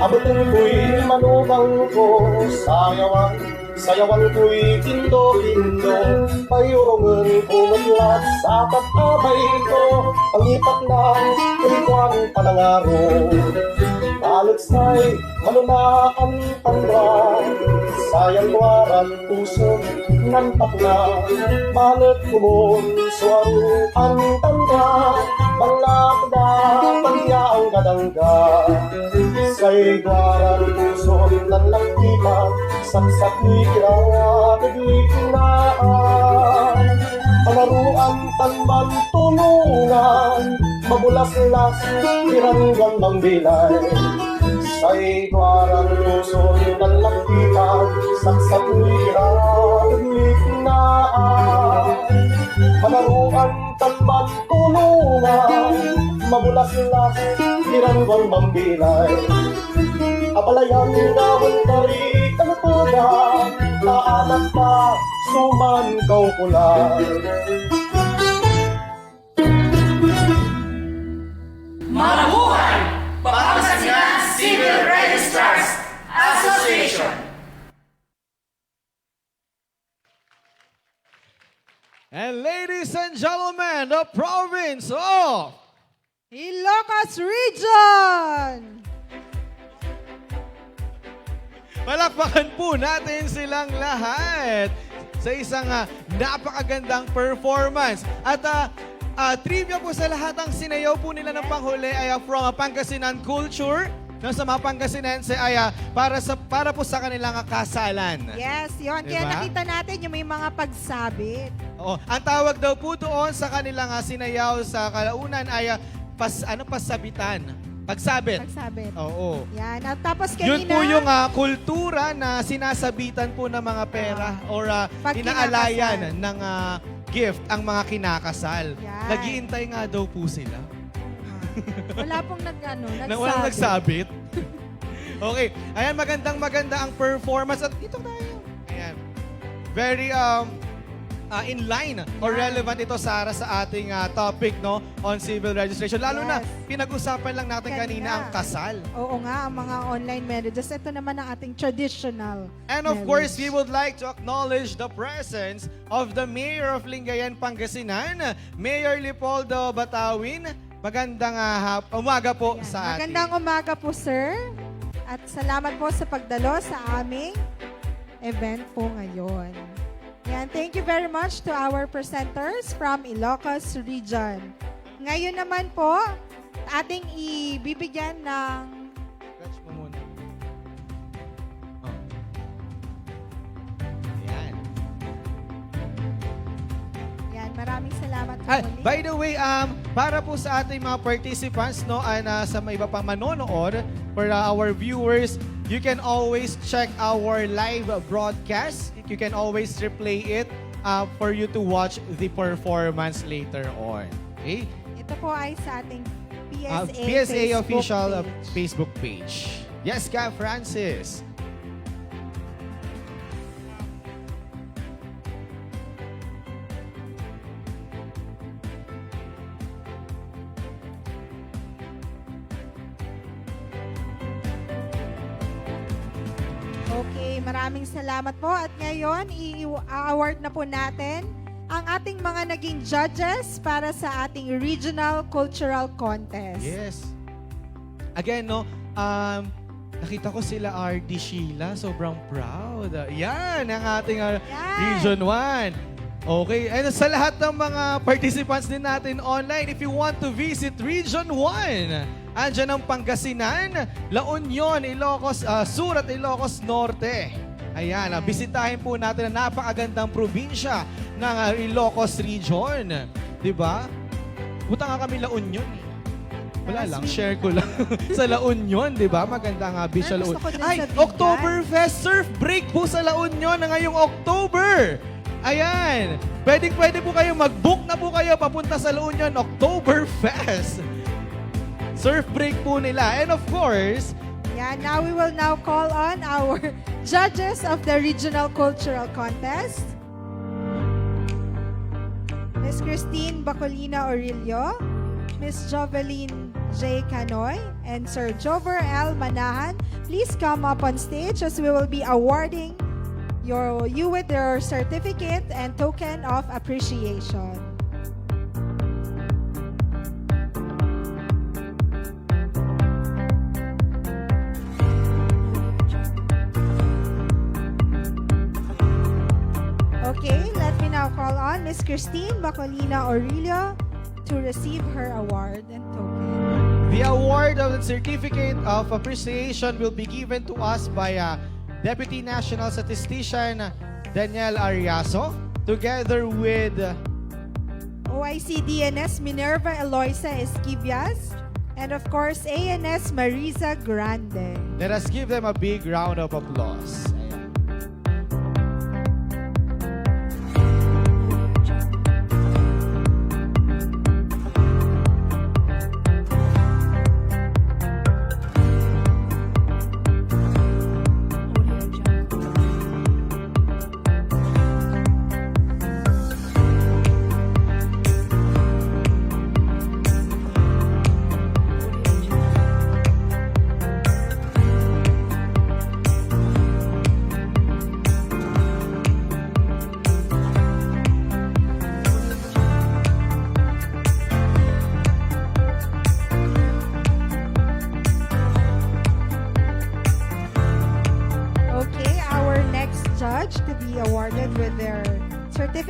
Abutin ko'y manugang ko, sayawan ko'y kindo-kindo. Payurungan ko matlat sa pag-abay ko, pangipat na ko'y kuwang panangaro. Balit sa'y manunaan tanda, sayang waran puso nantak na. Balit kumon suwaruan tanda, balak na palya ang kadangga. Say dwaran puso nanlakipan, saksak ni kiraiglik na. Panaruan tanman tulungan, mabulaslas tiranggang bambilay. Say dwaran puso nanlakipan, saksak ni kiraiglik na. Manaruan tanman tulungan, mabulas-las, tirangwang mambilay. Apalayan gawin tari kalatoda, naanak pa, suman kau kulay. Malamuhay! Pangasinan Civil Registrars Association. And ladies and gentlemen, the province of Ilocos Region! Palakpakan po natin silang lahat sa isang napakagandang performance. At trivia po sa lahat, ang sinayaw po nila ng panghuli ay from Pangasinan culture. No, sa mga Pangasinense ay para po sa kanilang kasalan. Yes, yun. Kaya Diba? nakita natin yung may mga pagsabit. Oo, ang tawag daw po doon sa kanilang sinayaw sa kalaunan ay pasabitan. Pagsabit. Pagsabit. Oo. Yan. At tapos kanina... Yun po yung kultura na sinasabitan po ng mga pera or Pag inaalayan ng gift ang mga kinakasal. Yan. Naghihintay nga daw po sila. Wala pong Na walang nagsabit. Okay. Ayan, maganda ang performance. At dito tayo. Ayan. Very in line or relevant ito, Sarah, sa ating topic, no, on civil registration. Lalo na, pinag-usapan lang natin kanina ang kasal. Oo nga, ang mga online marriages. Ito naman ang ating traditional And of course, we would like to acknowledge the presence of the Mayor of Lingayen, Pangasinan, Mayor Leopoldo Batawin. Magandang umaga po sa atin. Magandang umaga po, sir. At salamat po sa pagdalo sa aming event po ngayon. Yan, thank you very much to our presenters from Ilocos Region. Ngayon naman po, ating ibibigyan ng... Stretch mo muna. Oh. Ayan. Yan, maraming salamat po muli. By the way, para po sa ating mga participants, no, sa may iba pang manonood, for our viewers, you can always check our live broadcast. You can always replay it for you to watch the performance later on. Okay? Ito po ay sa ating PSA, PSA Facebook official page. Facebook page. Yes, Ka Francis. Okay, maraming salamat po. At ngayon, i-award na po natin ang ating mga naging judges para sa ating Regional Cultural Contest. Yes. Again, no, nakita ko sila RD Sheila, sobrang proud. Yan, ang ating Region 1. Okay, and sa lahat ng mga participants din natin online, if you want to visit Region 1, andyan ang Pangasinan, La Union, Ilocos Sur at Ilocos Norte. Ayan, bisitahin po natin ang napakagandang probinsya ng Ilocos Region. Diba? Punta nga kami La Union eh. Wala lang, share ko lang. Sa La Union, di ba? Maganda nga beach sa La Union. Ay, Oktoberfest Surf Break po sa La Union na ngayong October. Ayan. Pwede po kayo mag-book na po kayo papunta sa La Union Oktoberfest. Surf break po nila. And of course, yeah, now we will now call on our judges of the Regional Cultural Contest. Ms. Christine Bacolina Orillo, Ms. Joveline J. Canoy, and Sir Jover L. Manahan. Please come up on stage as we will be awarding you with your certificate and token of appreciation. Okay, let me now call on Ms. Christine Bacolina Orillo to receive her award and token. the award of the certificate of appreciation will be given to us by Deputy National Statistician Daniel Ariaso, together with OIC DNS Minerva Eloisa Esquivias, and of course ANS Marisa Grande. let us give them a big round of applause. Ayan.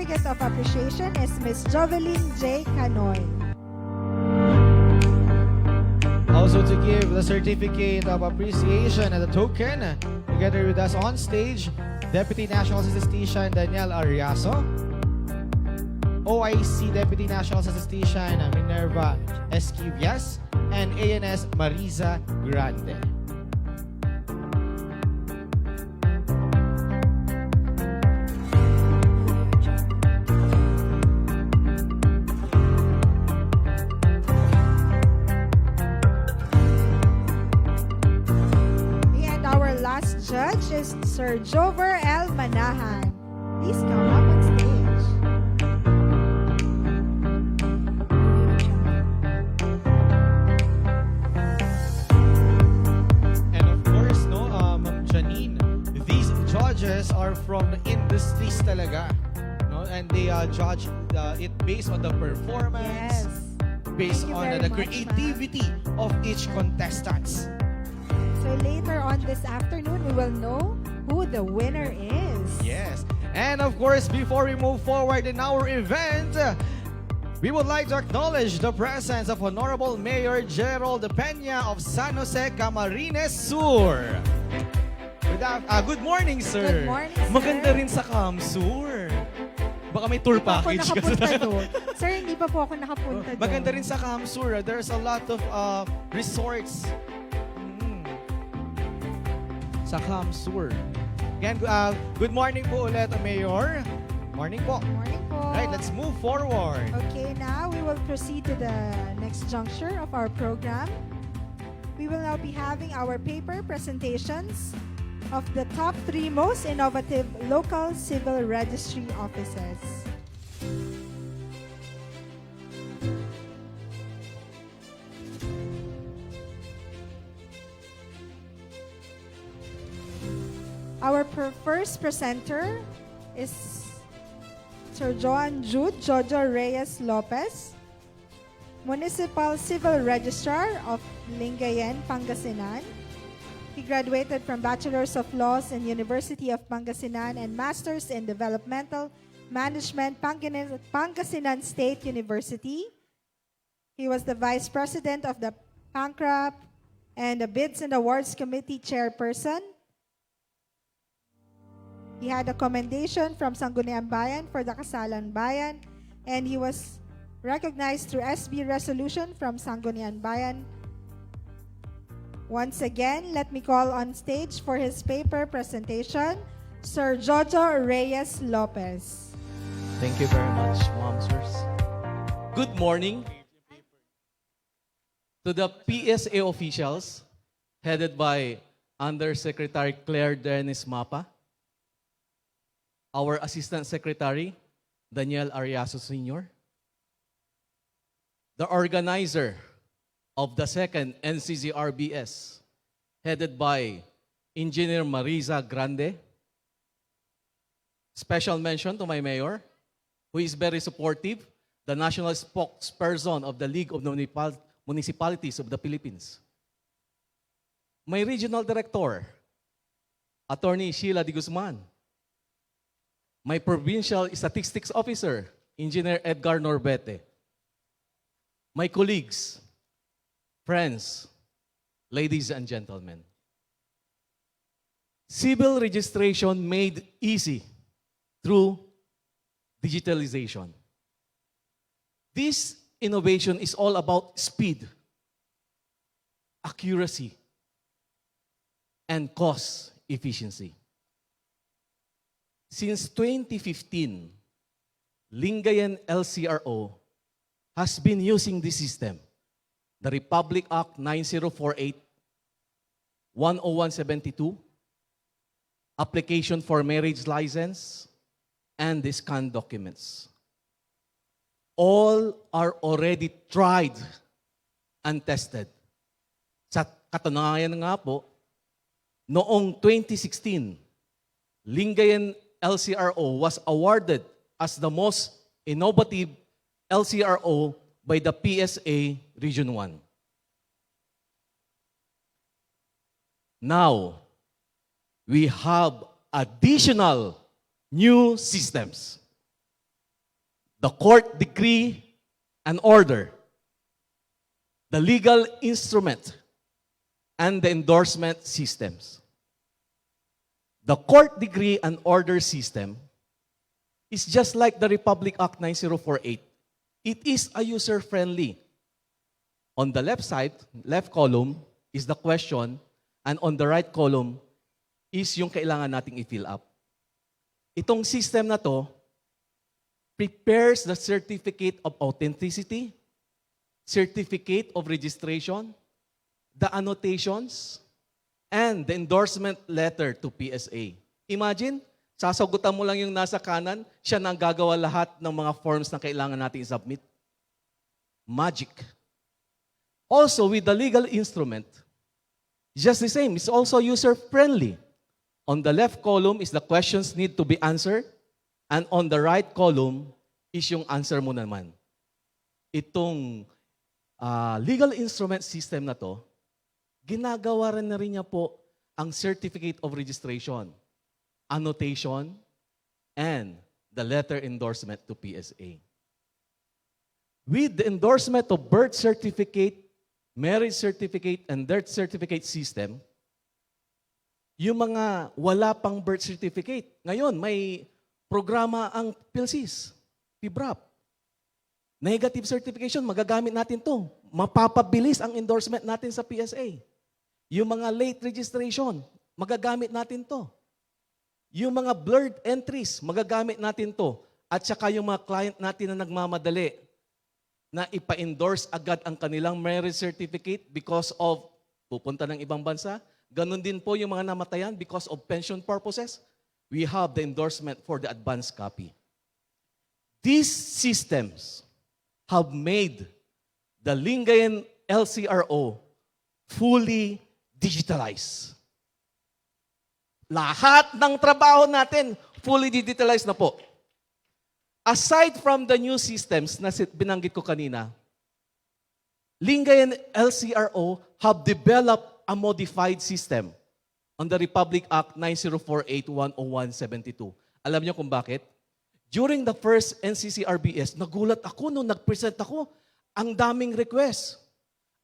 Certificate of Appreciation is Miss Jovelyn J. Canoy. Also to give the certificate of appreciation and the token, together with us on stage, Deputy National Statistician Daniel Ariaso, OIC Deputy National Statistician Minerva Esquivias, and ANS Marisa Grande. And our last judge is Sir Jover L. Manahan. Please come up on stage. And of course, no, Janine, these judges are from the industries talaga. No? And they judge it based on the performance, Yes. based Thank you on very the much, creativity of each contestant. So later on this afternoon, we will know who the winner is. Yes. And of course, before we move forward in our event, we would like to acknowledge the presence of Honorable Mayor Gerald Peña of San Jose, Camarines Sur. Good morning, sir. Good morning, sir. Maganda rin sa Camsur. Baka may tour Hindi pa ako package. nakapunta doon. Sir, hindi pa po ako nakapunta doon. Maganda rin sa Camsur. There's a lot of resorts sa Camsur. Again, good morning po ulit, Mayor. Morning po. Morning po. Right, let's move forward. Okay, now we will proceed to the next juncture of our program. We will now be having our paper presentations of the top 3 most innovative local civil registry offices. Our first presenter is Sir Joan Jude Jojo Reyes Lopez, Municipal Civil Registrar of Lingayen, Pangasinan. He graduated from Bachelor's of Laws in University of Pangasinan and Master's in Developmental Management, Pangasinan State University. He was the Vice President of the PANCRAP and the Bids and Awards Committee Chairperson. He had a commendation from Sangguniang Bayan for the Kasalan Bayan, and he was recognized through SB resolution from Sangguniang Bayan. Once again, let me call on stage for his paper presentation, Sir Jojo Reyes Lopez. Thank you very much, Momsters. Good morning to the PSA officials headed by Undersecretary Claire Dennis Mapa, our Assistant Secretary, Daniel Ariaso Sr., the organizer of the second NCCRBS, headed by Engineer Marisa Grande. Special mention to my mayor, who is very supportive, the national spokesperson of the League of Municipalities of the Philippines. My regional director, Attorney Sheila de Guzman. My provincial statistics officer, Engineer Edgar Norbete. My colleagues, friends, ladies and gentlemen. Civil registration made easy through digitalization. This innovation is all about speed, accuracy, and cost efficiency. Since 2015, Lingayen LCRO has been using this system, the Republic Act 9048, 10172, application for marriage license, and the scanned documents. All are already tried and tested. Sa katunayan nga po, noong 2016, Lingayen LCRO was awarded as the most innovative LCRO by the PSA Region 1. Now, we have additional new systems. the court decree and order, the legal instrument, and the endorsement systems. The court decree and order system is just like the Republic Act 9048. It is a user-friendly. On the left side, left column, is the question, and on the right column is yung kailangan nating i-fill up. Itong system na to prepares the certificate of authenticity, certificate of registration, the annotations, and the endorsement letter to PSA. Imagine, sasagutan mo lang yung nasa kanan, siya nang gagawa lahat ng mga forms na kailangan natin i-submit. Magic. Also, with the legal instrument, just the same, it's also user-friendly. On the left column is the questions need to be answered, and on the right column is yung answer mo naman. Itong legal instrument system na to, ginagawa rin na rin niya po ang certificate of registration, annotation, and the letter endorsement to PSA. With the endorsement of birth certificate, marriage certificate, and death certificate system, yung mga wala pang birth certificate, ngayon may programa ang PhilSys, PBRAP. Negative certification, magagamit natin to. Mapapabilis ang endorsement natin sa PSA. Yung mga late registration, magagamit natin to. Yung mga blurred entries, magagamit natin to. At saka yung mga client natin na nagmamadali na ipa-endorse agad ang kanilang marriage certificate because of pupunta ng ibang bansa. Ganon din po yung mga namatayan because of pension purposes. We have the endorsement for the advance copy. These systems have made the Lingayen LCRO fully digitalized. Lahat ng trabaho natin fully digitalized na po. Aside from the new systems na binanggit ko kanina, Lingayen LCRO have developed a modified system on the Republic Act 9048-10172. Alam niyo kung bakit? During the first NCCRBS, nagulat ako nung nag-present ako. Ang daming request.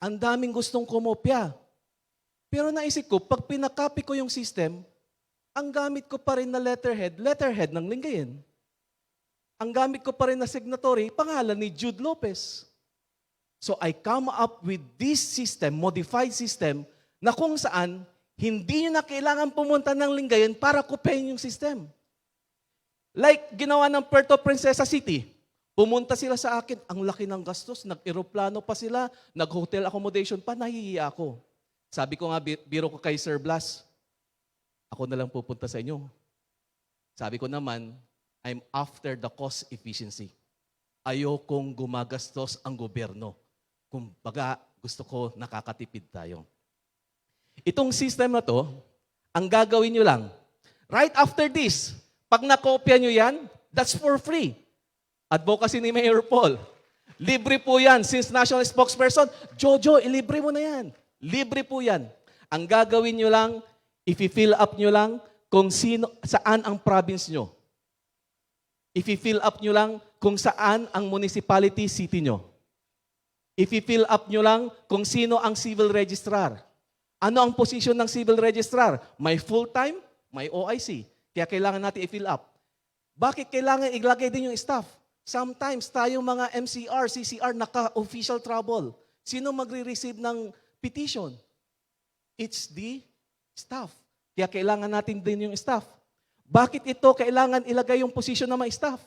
Ang daming gustong kumopya. Pero naisip ko, pag pinakopy ko yung system, ang gamit ko pa rin na letterhead ng Lingayen. Ang gamit ko pa rin na signatory, pangalan ni Jude Lopez. So I come up with this system, modified system, na kung saan hindi nyo na kailangan pumunta ng Lingayen para kopyahin yung system. Like ginawa ng Puerto Princesa City. Pumunta sila sa akin, ang laki ng gastos, nag-aeroplano pa sila, nag-hotel accommodation pa, nahihiya ako. Sabi ko nga, biro ko kay Sir Blas, ako na lang pupunta sa inyo. Sabi ko naman, I'm after the cost efficiency. Ayokong gumagastos ang gobyerno. Kumbaga, gusto ko nakakatipid tayo. Itong system na to, ang gagawin nyo lang, right after this, pag nakopya nyo yan, that's for free. Advocacy ni Mayor Paul. Libre po yan. Since national spokesperson, Jojo, ilibre mo na yan. Libre po yan. Ang gagawin nyo lang, i-fill up nyo lang kung saan ang province nyo. I-fill up nyo lang kung saan ang municipality city nyo. I-fill up nyo lang kung sino ang civil registrar. Ano ang position ng civil registrar? May full-time, may OIC. Kaya kailangan natin i-fill up. Bakit kailangan ilagay din yung staff? Sometimes tayong mga MCR, CCR, naka-official trouble. Sino magre-receive ng petition? It's the staff. Kaya kailangan natin din yung staff. Bakit ito kailangan ilagay yung position ng mga staff?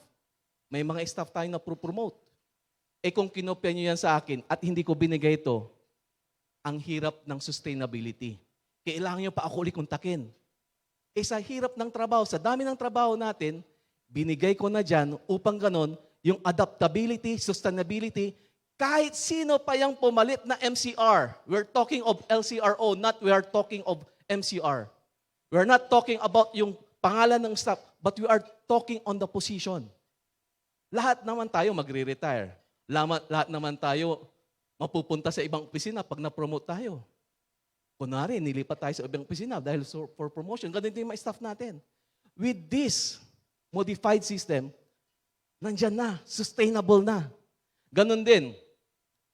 May mga staff tayong na-promote. Kung kinopya nyo yan sa akin at hindi ko binigay ito, ang hirap ng sustainability. Kailangan nyo pa ako ulit kontakin. Sa hirap ng trabaho, sa dami ng trabaho natin, binigay ko na dyan upang ganon, yung adaptability, sustainability, kahit sino pa yung pumalit na MCR. We're talking of LCRO, not we are talking of MCR. We're not talking about yung pangalan ng staff, but we are talking on the position. Lahat naman tayo magre-retire. Lahat naman tayo mapupunta sa ibang opisina pag na-promote tayo. Kunwari, nilipat tayo sa ibang opisina dahil for promotion. Ganun din yung mga staff natin. With this modified system, Nandyan na, sustainable na. Ganon din,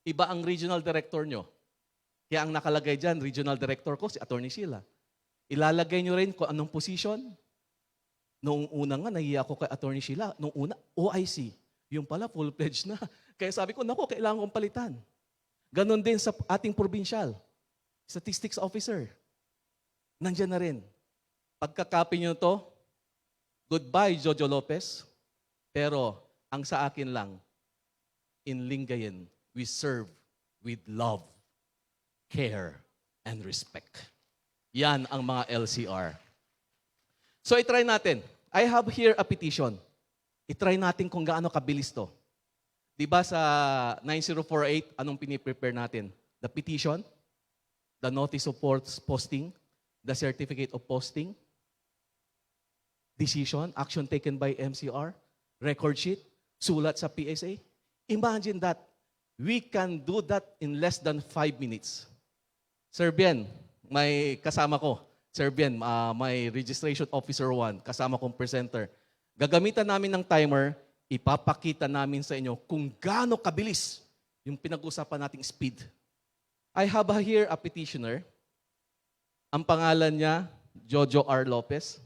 iba ang regional director nyo. Kaya ang nakalagay dyan, regional director ko, si Attorney Sheila. Ilalagay nyo rin kung anong position. Noong una nga, nahiya ako kay Attorney Sheila. Noong una, OIC. Yung pala, full-fledged na. Kaya sabi ko, naku, kailangan kong palitan. Ganon din sa ating provincial. Statistics officer. Nandyan na rin. Pagkakopy nyo to, goodbye, Jojo Lopez. Pero, ang sa akin lang, in Lingayen, we serve with love, care, and respect. Yan ang mga LCR. So, itry natin. I have here a petition. Itry natin kung gaano kabilis to. Diba sa 9048, anong piniprepare natin? The petition, the notice of posting, the certificate of posting, decision, action taken by MCR, record sheet, sulat sa PSA. Imagine that. We can do that in less than 5 minutes. Sir Bien, may kasama ko. Sir Bien, may registration officer 1, kasama kong presenter. Gagamitan namin ng timer, ipapakita namin sa inyo kung gaano kabilis yung pinag-usapan nating speed. I have here a petitioner. Ang pangalan niya, Jojo R. Lopez.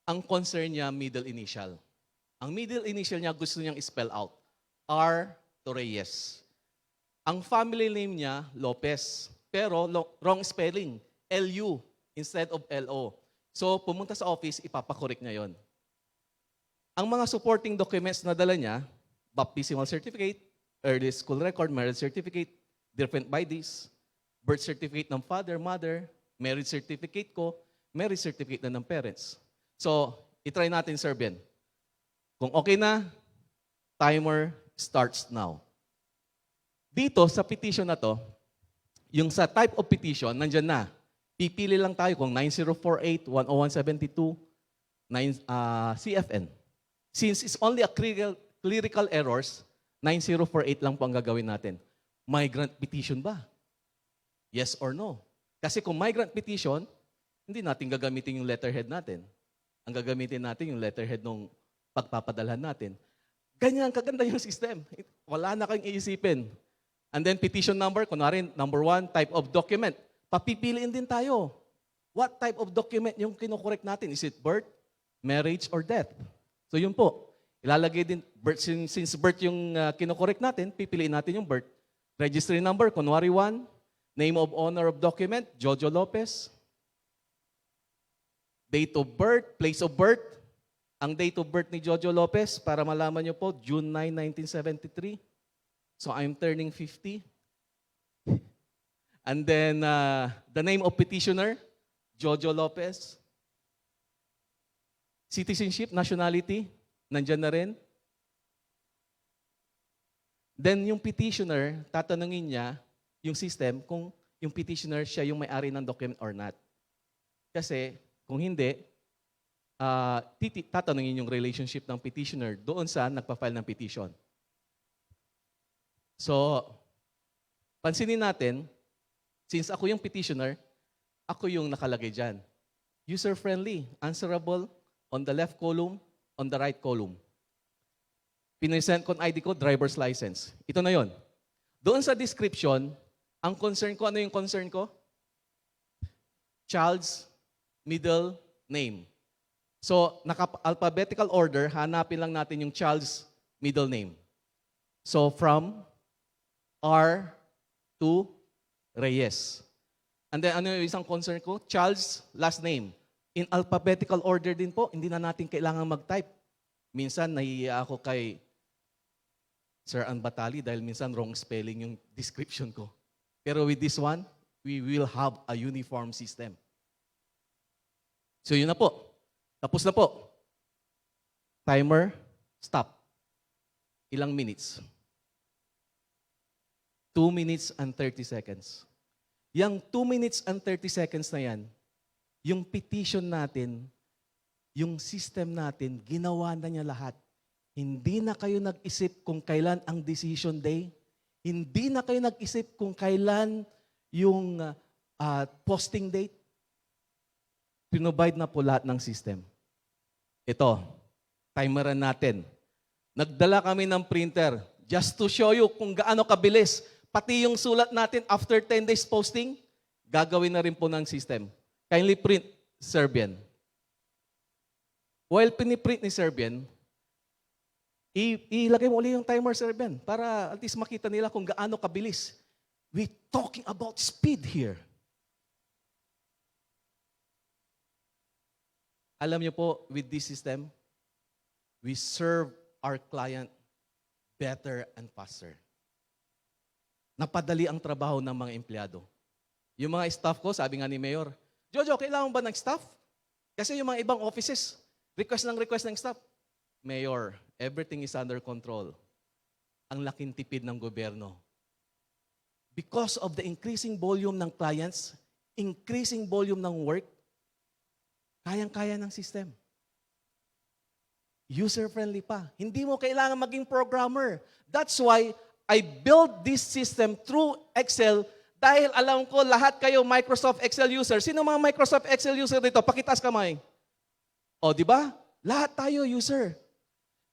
Ang concern niya, middle initial. Ang middle initial niya, gusto niyang spell out. R. Torreyes. Ang family name niya, Lopez. Pero wrong spelling. L-U instead of L-O. So, pumunta sa office, ipapakorek niya yon. Ang mga supporting documents na dala niya, baptismal certificate, early school record, marriage certificate, different by this, birth certificate ng father, mother, marriage certificate ko, marriage certificate na ng parents. So, itry natin, Sir Ben. Kung okay na, timer starts now. Dito, sa petition na to, yung sa type of petition, nandyan na. Pipili lang tayo kung 9048, 10172, CFN. Since it's only a clerical errors, 9048 lang po ang gagawin natin. Migrant petition ba? Yes or no? Kasi kung migrant petition, hindi natin gagamitin yung letterhead natin. Ang gagamitin natin yung letterhead ng pagpapadalhan natin. Ganyan kaganda yung system. Wala na kang iisipin. And then petition number, kunwari, number 1, type of document. Papipiliin din tayo. What type of document yung kinokorek natin? Is it birth, marriage, or death? So yun po. Ilalagay din, birth, since birth yung kinokorek natin, pipiliin natin yung birth. Registry number, kunwari 1. Name of owner of document, Jojo Lopez. Date of birth, place of birth. Ang date of birth ni Jojo Lopez, para malaman nyo po, June 9, 1973. So I'm turning 50. And then the name of petitioner, Jojo Lopez. Citizenship, nationality, nandyan na rin. Then yung petitioner, tatanungin niya yung system kung yung petitioner siya yung may-ari ng document or not. Kasi kung hindi, tatanungin yung relationship ng petitioner doon sa nagpa-file ng petition. So, pansinin natin, since ako yung petitioner, ako yung nakalagay dyan. User-friendly, answerable on the left column, on the right column. Pinesend ko ID ko, driver's license. Ito na yon. Doon sa description, ang concern ko, ano yung concern ko? Child's middle name. So, naka-alphabetical order, hanapin lang natin yung child's middle name. So, from R to Reyes. And then, ano yung isang concern ko? Child's last name. In alphabetical order din po, hindi na natin kailangan mag-type. Minsan, nahihiya ako kay Sir Ann Batali dahil minsan wrong spelling yung description ko. Pero with this one, we will have a uniform system. So yun na po. Tapos na po. Timer, stop. Ilang minutes? 2 minutes and 30 seconds. Yang 2 minutes and 30 seconds na yan, yung petition natin, yung system natin, ginawa na niya lahat. Hindi na kayo nag-isip kung kailan ang decision day. Hindi na kayo nag-isip kung kailan yung posting date. Pinobide na po lahat ng system. Ito, timeran natin. Nagdala kami ng printer just to show you kung gaano kabilis. Pati yung sulat natin after 10 days posting, gagawin na rin po ng system. Kindly print Serbian. While piniprint ni Serbian, ilagay mo ulit yung timer Serbian para at least makita nila kung gaano kabilis. We're talking about speed here. Alam niyo po, with this system, we serve our client better and faster. Napadali ang trabaho ng mga empleyado. Yung mga staff ko, sabi nga ni Mayor, Jojo, kailangan ba ng staff? Kasi yung mga ibang offices, request ng staff. Mayor, everything is under control. Ang laking tipid ng gobyerno. Because of the increasing volume ng clients, increasing volume ng work, kayang-kaya ng system. User-friendly pa. Hindi mo kailangan maging programmer. That's why I built this system through Excel dahil alam ko lahat kayo Microsoft Excel user. Sino mga Microsoft Excel user dito? Pakitaas kamay. O, di ba? Lahat tayo user.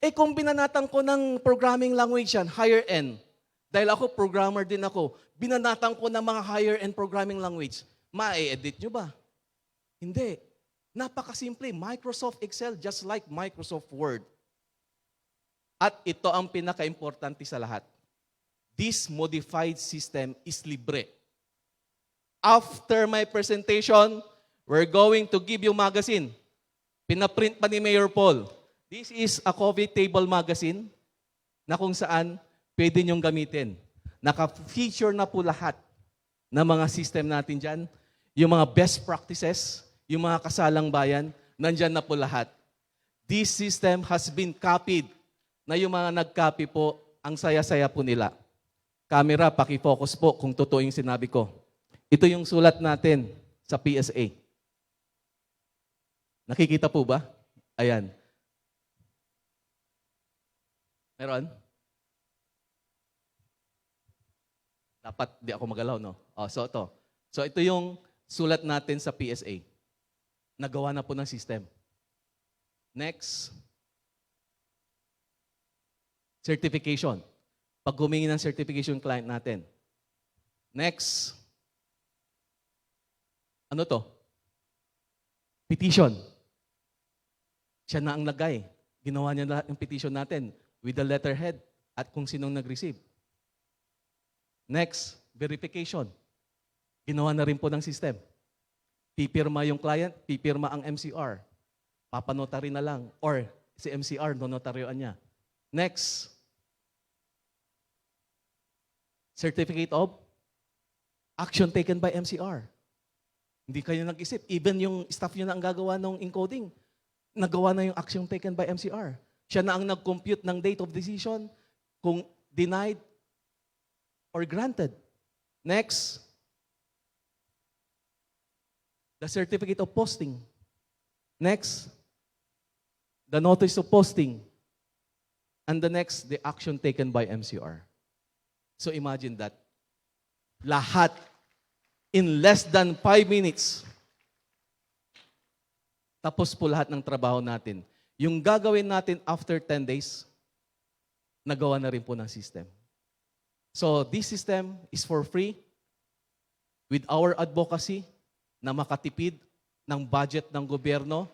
Eh kung binanatan ko ng programming language yan, higher end, dahil ako programmer din ako, binanatan ko ng mga higher end programming language, ma-edit nyo ba? Hindi. Napakasimple. Microsoft Excel just like Microsoft Word. At ito ang pinaka-importante sa lahat. This modified system is libre. After my presentation, we're going to give you magazine. Pinaprint pa ni Mayor Paul. This is a coffee table magazine na kung saan pwede niyong gamitin. Naka-feature na po lahat ng mga system natin dyan. Yung mga best practices, yung mga kasalang bayan, nandyan na po lahat. This system has been copied na yung mga nag-copy po, ang saya-saya po nila. Camera, paki-focus po kung totoo yung sinabi ko. Ito yung sulat natin sa PSA. Nakikita po ba? Ayan. Meron? Dapat di ako magalaw, no? Oh, so ito. So ito yung sulat natin sa PSA. Nagawa na po ng system. Next. Certification. Pag humingi ng certification client natin. Next. Ano to? Petition. Siya na ang lagay. Ginawa niya lahat ng petition natin with the letterhead at kung sinong nag-receive. Next, verification. Ginawa na rin po ng system. Pipirma yung client, pipirma ang MCR. Papanotary na lang. Or si MCR, nonotaryoan niya. Next. Certificate of action taken by MCR. Hindi kayo nag-isip. Even yung staff nyo na ang gagawa ng encoding, nagawa na yung action taken by MCR. Siya na ang nag-compute ng date of decision kung denied or granted. Next. The certificate of posting. Next, the notice of posting. And the next, the action taken by MCR. So imagine that. Lahat in less than 5 minutes. Tapos po lahat ng trabaho natin. Yung gagawin natin after 10 days, nagawa na rin po ng system. So this system is for free with our advocacy na makatipid ng budget ng gobyerno,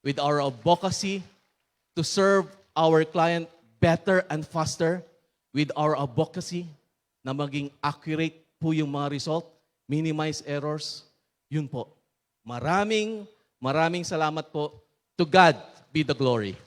with our advocacy to serve our client better and faster, with our advocacy na maging accurate po yung mga result, minimize errors. Yun po. Maraming salamat po. To God be the glory.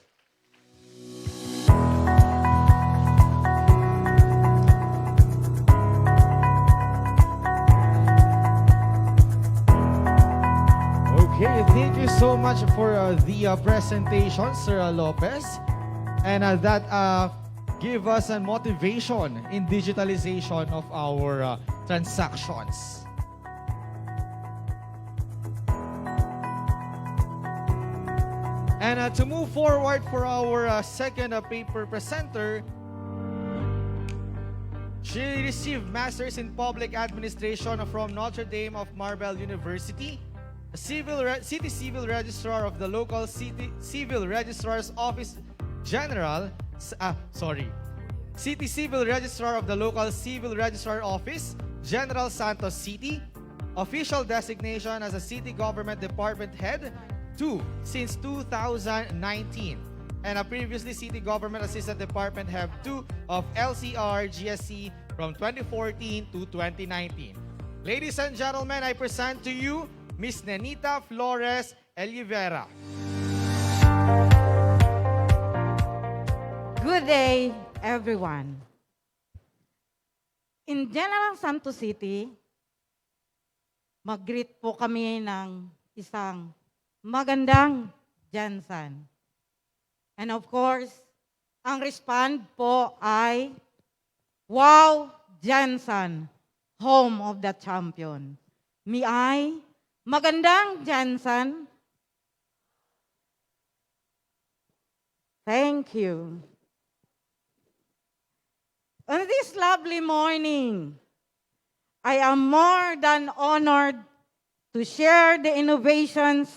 Okay, thank you so much for the presentation, Sir Lopez. And that give us a motivation in digitalization of our transactions. And to move forward for our second paper presenter, she received Masters in Public Administration from Notre Dame of Marble University. City Civil Registrar of the local City Civil Registrar's Office General, City Civil Registrar of the local Civil Registrar Office, General Santos City, official designation as a city government department head, 2 since 2019, and a previously city government assistant department head 2 of LCR GSC from 2014 to 2019. Ladies and gentlemen, I present to you Miss Nenita Flores Elivera. Good day, everyone. In General Santos City, mag-greet po kami ng isang magandang Jansan. And of course, ang respond po ay, wow, Jansan, home of the champion. Mi ay, magandang Jansan. Thank you. On this lovely morning, I am more than honored to share the innovations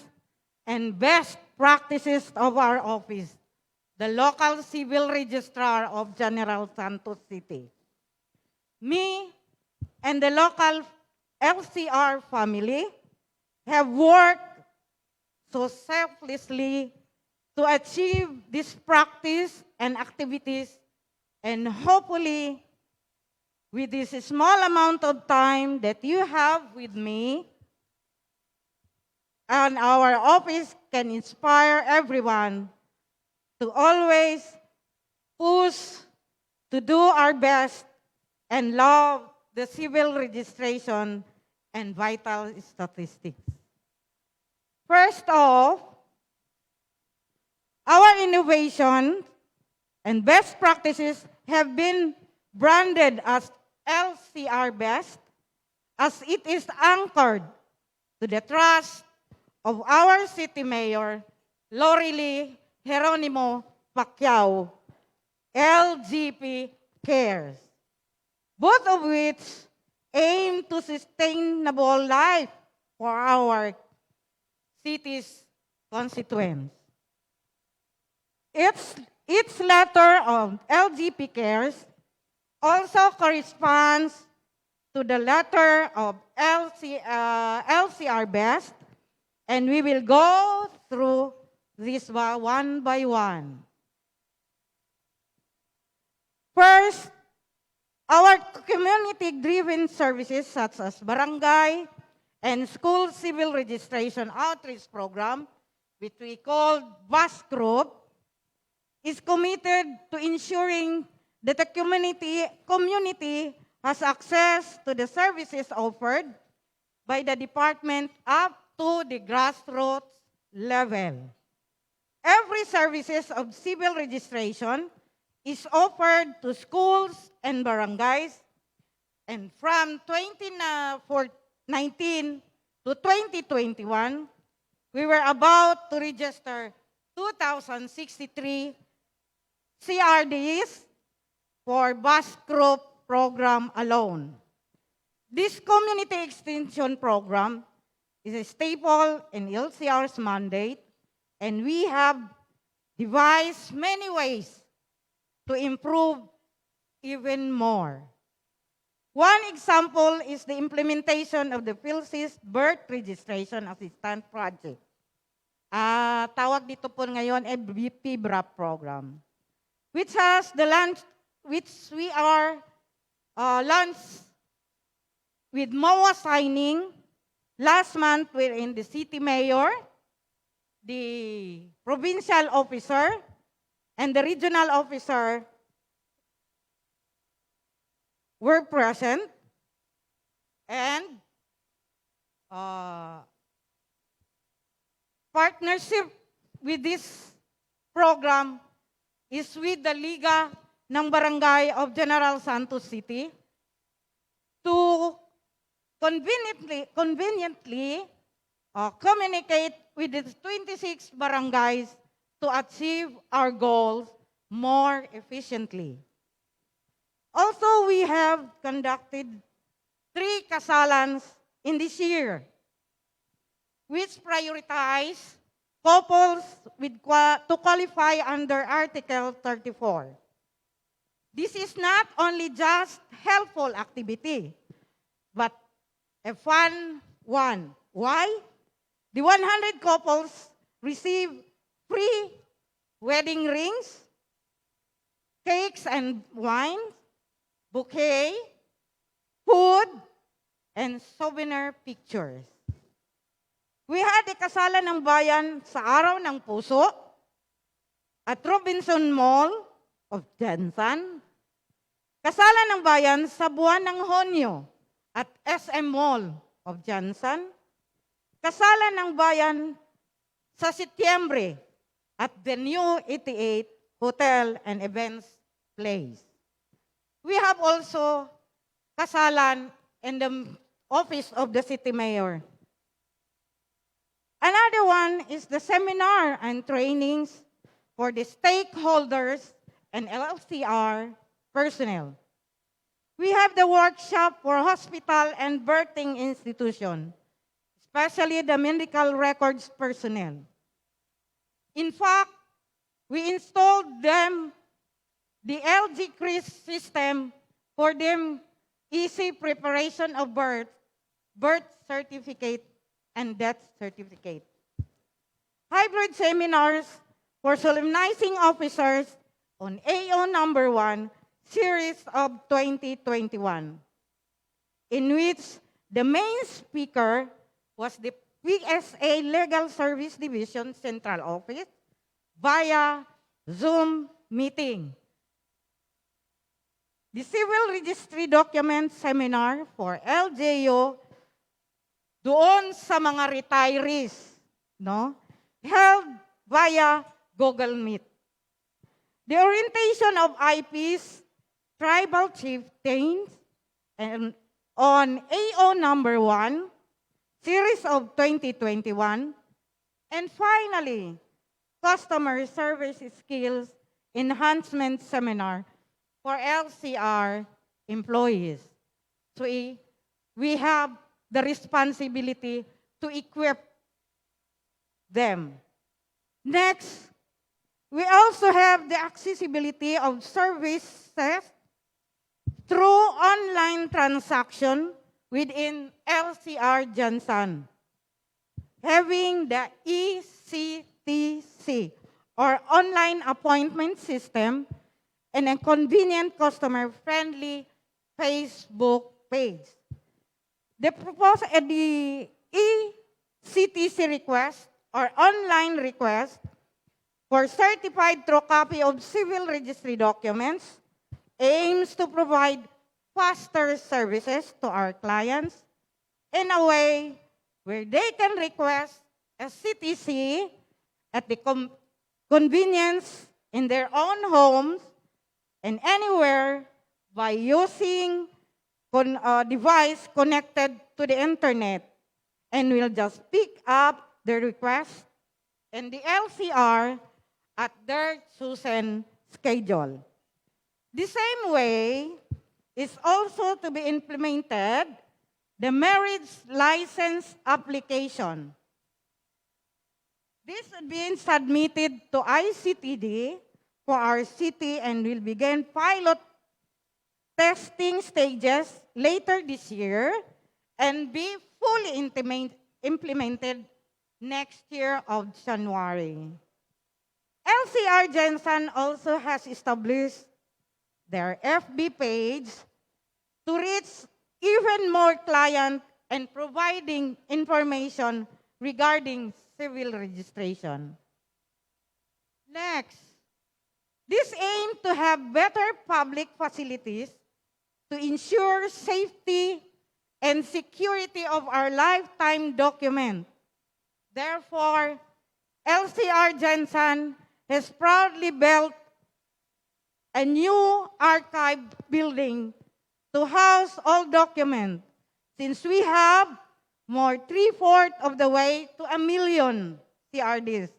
and best practices of our office, the local civil registrar of General Santos City. Me and the local LCR family have worked so selflessly to achieve this practice and activities, and hopefully, with this small amount of time that you have with me, and our office can inspire everyone to always push to do our best and love the civil registration and vital statistics. First off, our innovation and best practices have been branded as LCR Best, as it is anchored to the trust of our City Mayor, Lorely Geronimo Pacquiao, LGP Cares, both of which aim to sustainable life for our city's constituents. Its letter of LGP Cares also corresponds to the letter of LCR Best, and we will go through this one by one. First, our community-driven services such as barangay and school civil registration outreach program, which we call BUS Group, is committed to ensuring that the community has access to the services offered by the department up to the grassroots level. Every services of civil registration is offered to schools and barangays, and from 2019 to 2021, we were about to register 2,063 CRDs for BUS Group program alone. This community extension program is a staple in LCR's mandate, and we have devised many ways to improve even more. One example is the implementation of the PhilSys Birth Registration Assistant Project. Tawag dito po ngayon ay PBRAP program, which we are launched with MOA signing. Last month, we're in the city mayor, the provincial officer, and the regional officer were present, and partnership with this program is with the Liga ng Barangay of General Santos City to conveniently communicate with the 26 barangays to achieve our goals more efficiently. Also, we have conducted 3 kasalans in this year. which prioritize couples to qualify under Article 34. This is not only just helpful activity, but a fun one. Why? The 100 couples receive free wedding rings, cakes and wine, bouquet, food, and souvenir pictures. We had a kasalan ng bayan sa Araw ng Puso at Robinson Mall of Jensen, kasalan ng bayan sa buwan ng Honyo at SM Mall of Jensen, kasalan ng bayan sa Setyembre at the New 88 Hotel and Events Place. We have also kasalan in the office of the city mayor. Another one is the seminar and trainings for the stakeholders and LCR personnel. We have the workshop for hospital and birthing institution, especially the medical records personnel. In fact, we installed them the LG CRIS system for them easy preparation of birth certificate, and death certificate. Hybrid seminars for solemnizing officers on AO number 1, series of 2021, in which the main speaker was the PSA Legal Service Division Central Office via Zoom meeting. The Civil Registry Document Seminar for LGU doon sa mga retirees, no? Held via Google Meet. The orientation of IPs, tribal chieftains, and on AO number 1, series of 2021, and finally, customer service skills enhancement seminar for LCR employees. So we have the responsibility to equip them. Next, we also have the accessibility of services through online transaction within LCR Jensen, having the ECTC, or online appointment system, and a convenient customer-friendly Facebook page. The ECTC request or online request for certified true copy of civil registry documents aims to provide faster services to our clients in a way where they can request a CTC at the convenience in their own homes and anywhere by using device connected to the internet, and will just pick up the request and the LCR at their chosen schedule. The same way is also to be implemented the marriage license application. This is being submitted to ICTD for our city and will begin pilot testing stages later this year and be fully implemented next year of January. LCR Jensen also has established their FB page to reach even more clients and providing information regarding civil registration. Next, this aims to have better public facilities to ensure safety and security of our lifetime document. Therefore, LCR Jensen has proudly built a new archive building to house all documents, since we have more 3/4 of the way to 1 million CRDs,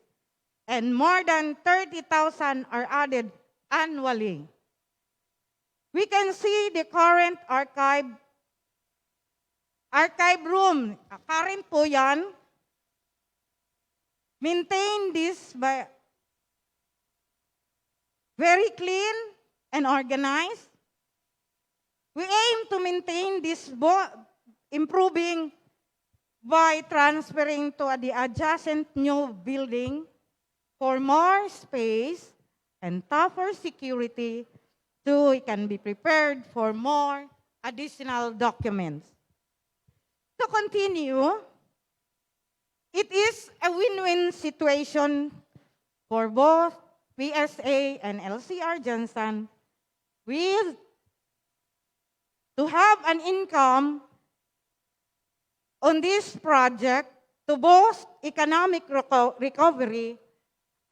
and more than 30,000 are added annually. We can see the current archive room. Current po yan. maintain this by very clean and organized. We aim to maintain this improving by transferring to the adjacent new building for more space and tougher security so we can be prepared for more additional documents. To continue, it is a win-win situation for both PSA and LCR Johnson with to have an income on this project to boost economic recovery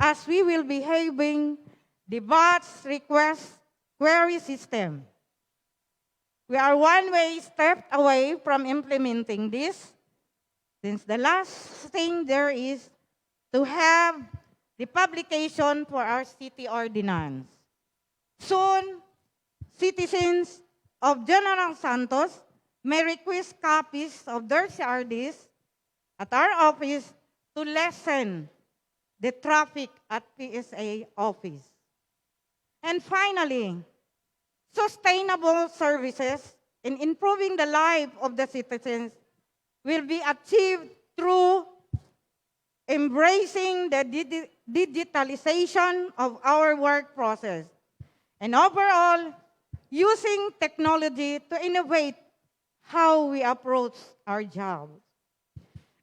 as we will be having the batch request query system. We are one way step away from implementing this, since the last thing there is to have the publication for our city ordinance. Soon, citizens of General Santos may request copies of their CRDs at our office to lessen the traffic at PSA office. And finally, sustainable services in improving the life of the citizens will be achieved through embracing the digitalization of our work process and overall using technology to innovate how we approach our jobs.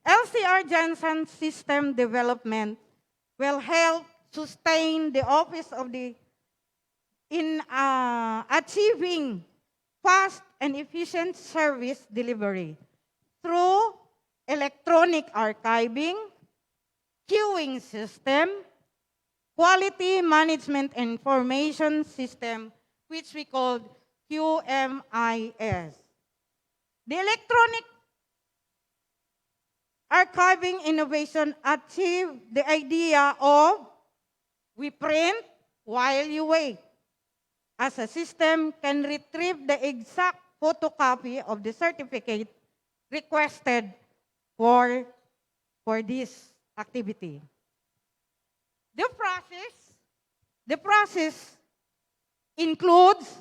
LCR Johnson system development will help sustain the office of the in achieving fast and efficient service delivery through electronic archiving, queuing system, quality management information system, which we call QMIS. The electronic archiving innovation achieved the idea of we print while you wait, as a system can retrieve the exact photocopy of the certificate requested for this activity. The process includes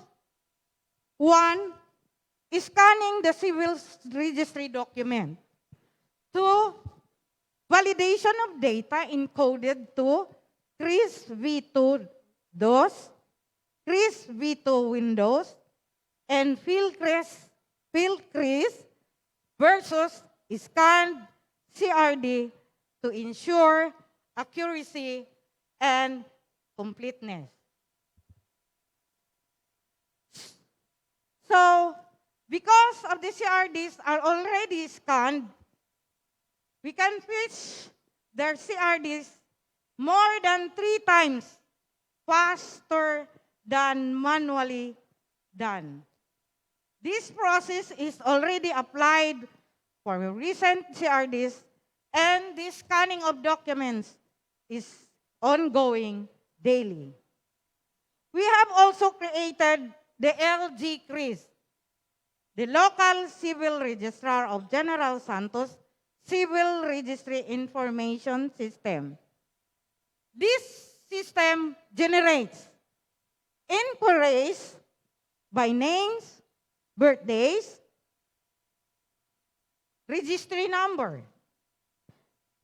1, scanning the civil registry document. 2, validation of data encoded to CRIS V2 DOS, CRIS V2 Windows, and FieldCRIS versus scanned CRD to ensure accuracy and completeness. So, because of the CRDs are already scanned, we can fetch their CRDs more than 3 times faster than manually done. This process is already applied for recent CRDs, and the scanning of documents is ongoing daily. We have also created the LG CRIS, the Local Civil Registrar of General Santos Civil Registry Information System. This system generates inquiries by names, birthdays, registry number.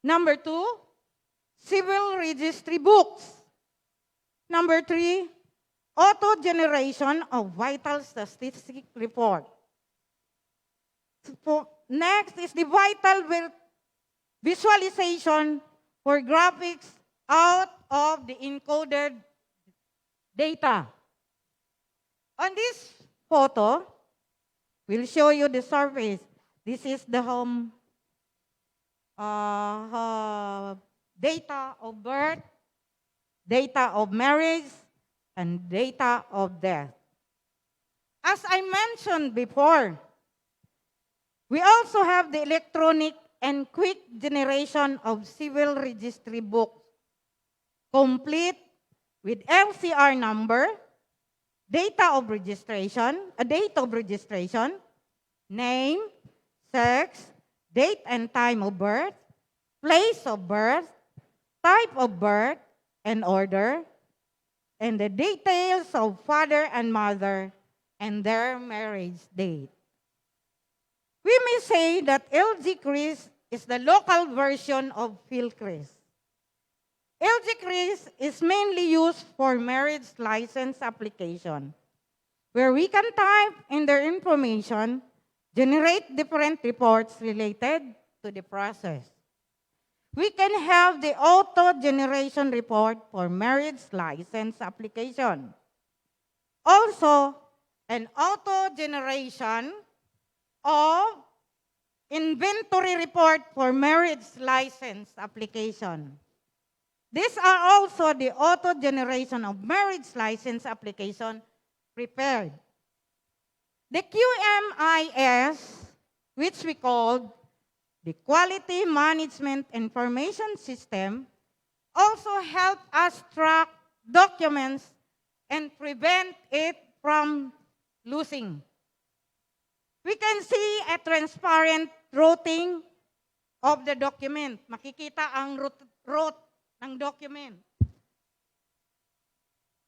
Number 2, civil registry books. Number 3, auto-generation of vital statistic report. Next is the vital visualization for graphics out of the encoded data. On this photo, we'll show you the surface. This is the home data of birth, data of marriage, and data of death. As I mentioned before, we also have the electronic and quick generation of civil registry books, complete with LCR number, date of registration, name, sex, date and time of birth, place of birth, type of birth and order, and the details of father and mother and their marriage date. We may say that LG-CRIS is the local version of PhilCRIS. LG-CRIS is mainly used for marriage license application, where we can type in their information, generate different reports related to the process. We can have the auto-generation report for marriage license application. Also, an auto-generation of inventory report for marriage license application. These are also the auto-generation of marriage license application prepared. The QMIS, which we call the Quality Management Information System, also help us track documents and prevent it from losing. We can see a transparent routing of the document. Makikita ang route ng document.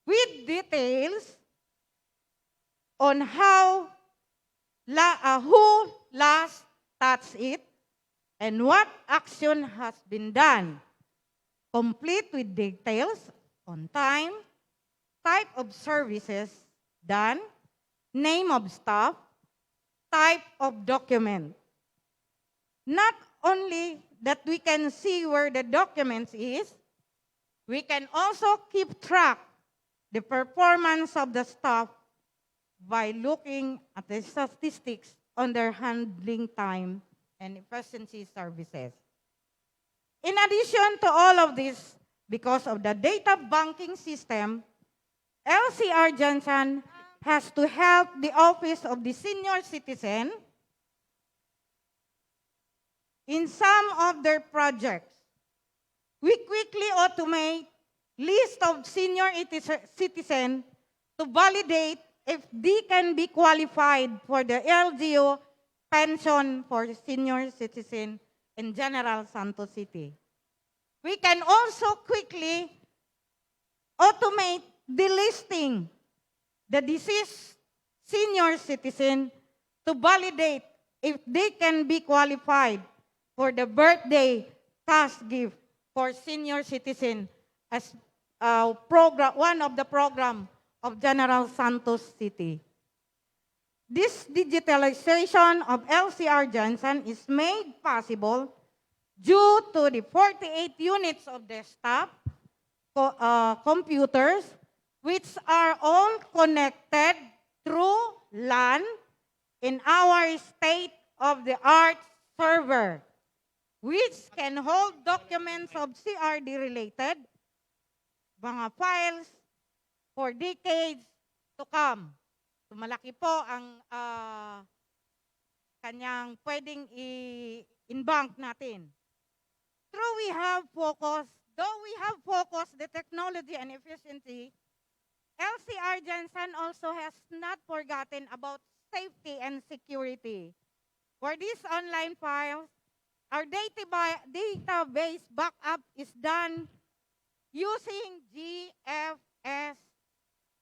With details on who last touched it and what action has been done. Complete with details on time, type of services done, name of staff, type of document. Not only that we can see where the documents is, we can also keep track the performance of the staff by looking at the statistics on their handling time and efficiency services. In addition to all of this, because of the data banking system, LCR Johnson has to help the Office of the Senior Citizen in some of their projects. We quickly automate list of senior citizen to validate if they can be qualified for the LGU pension for senior citizen in General Santos City. We can also quickly automate delisting the deceased senior citizen to validate if they can be qualified for the birthday cash gift for senior citizen as one of the program of General Santos City. This digitalization of LCR Johnson is made possible due to the 48 units of desktop computers, which are all connected through LAN in our state-of-the-art server, which can hold documents of CRD-related mga files for decades to come. So, malaki po ang kanyang pwedeng in-bank natin. Though we have focused the technology and efficiency, LCR Johnson also has not forgotten about safety and security. For these online files, our database backup is done using GFS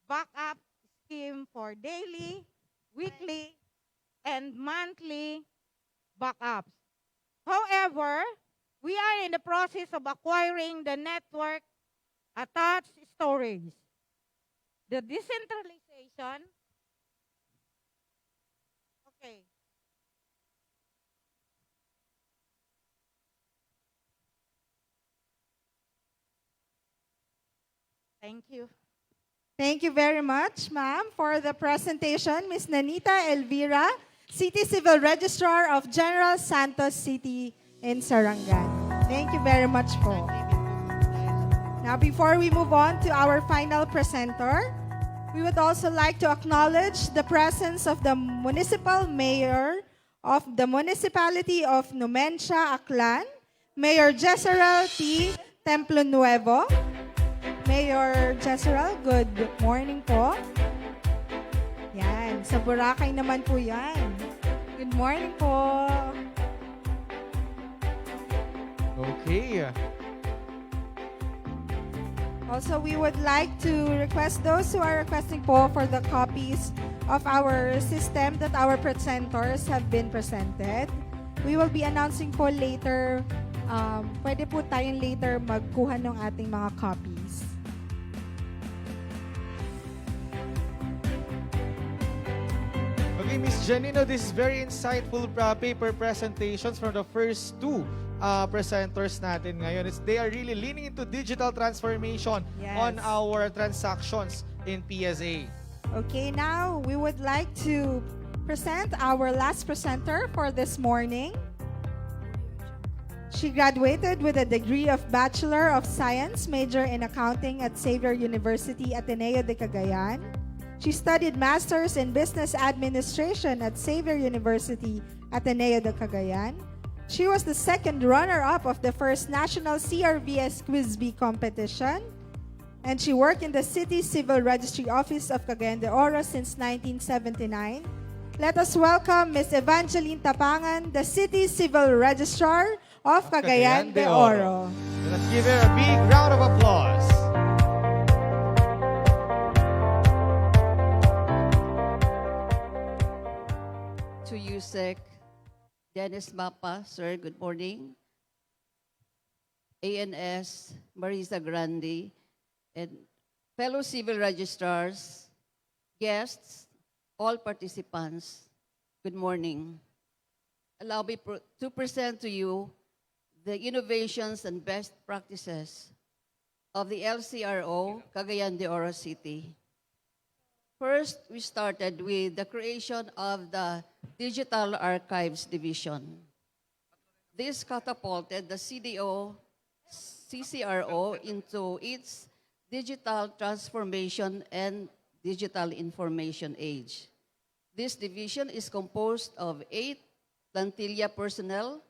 backup scheme for daily, weekly, and monthly backups. However, we are in the process of acquiring the network attached storage. The decentralization, okay. Thank you. Thank you very much, ma'am, for the presentation. Ms. Nanita Elvira, City Civil Registrar of General Santos City in Sarangani. Thank you very much po. Now, before we move on to our final presenter, we would also like to acknowledge the presence of the Municipal Mayor of the Municipality of Numencia, Aklan, Mayor Jezreel T. Templo Nuevo. Mayor Jezreel, good morning po. Yan, sa Boracay naman po yan. Good morning po. Okay. Also, we would like to request those who are requesting po for the copies of our system that our presenters have been presented. We will be announcing po later. Pwede po tayong later magkuha ng ating mga copies. Okay, Miss Janino, this is very insightful paper presentations from the first two presenters natin ngayon. They are really leaning into digital transformation on our transactions in PSA. Okay, now we would like to present our last presenter for this morning. She graduated with a degree of Bachelor of Science, major in Accounting at Xavier University, Ateneo de Cagayan. She studied Masters in Business Administration at Xavier University, Ateneo de Cagayan. She was the second runner-up of the first National CRVS Quiz Bee competition. And she worked in the City Civil Registry Office of Cagayan de Oro since 1979. Let us welcome Ms. Evangeline Tapangan, the City Civil Registrar of Cagayan de Oro. Let's give her a big round of applause. To USEC, Dennis Mapa, sir, good morning. ANS, Marisa Grande, and fellow civil registrars, guests, all participants, good morning. Allow me to present to you the innovations and best practices of the LCRO, Cagayan de Oro City. First, we started with the creation of the Digital Archives Division. This catapulted the CCRO into its digital transformation and digital information age. This division is composed of 8 plantilla personnel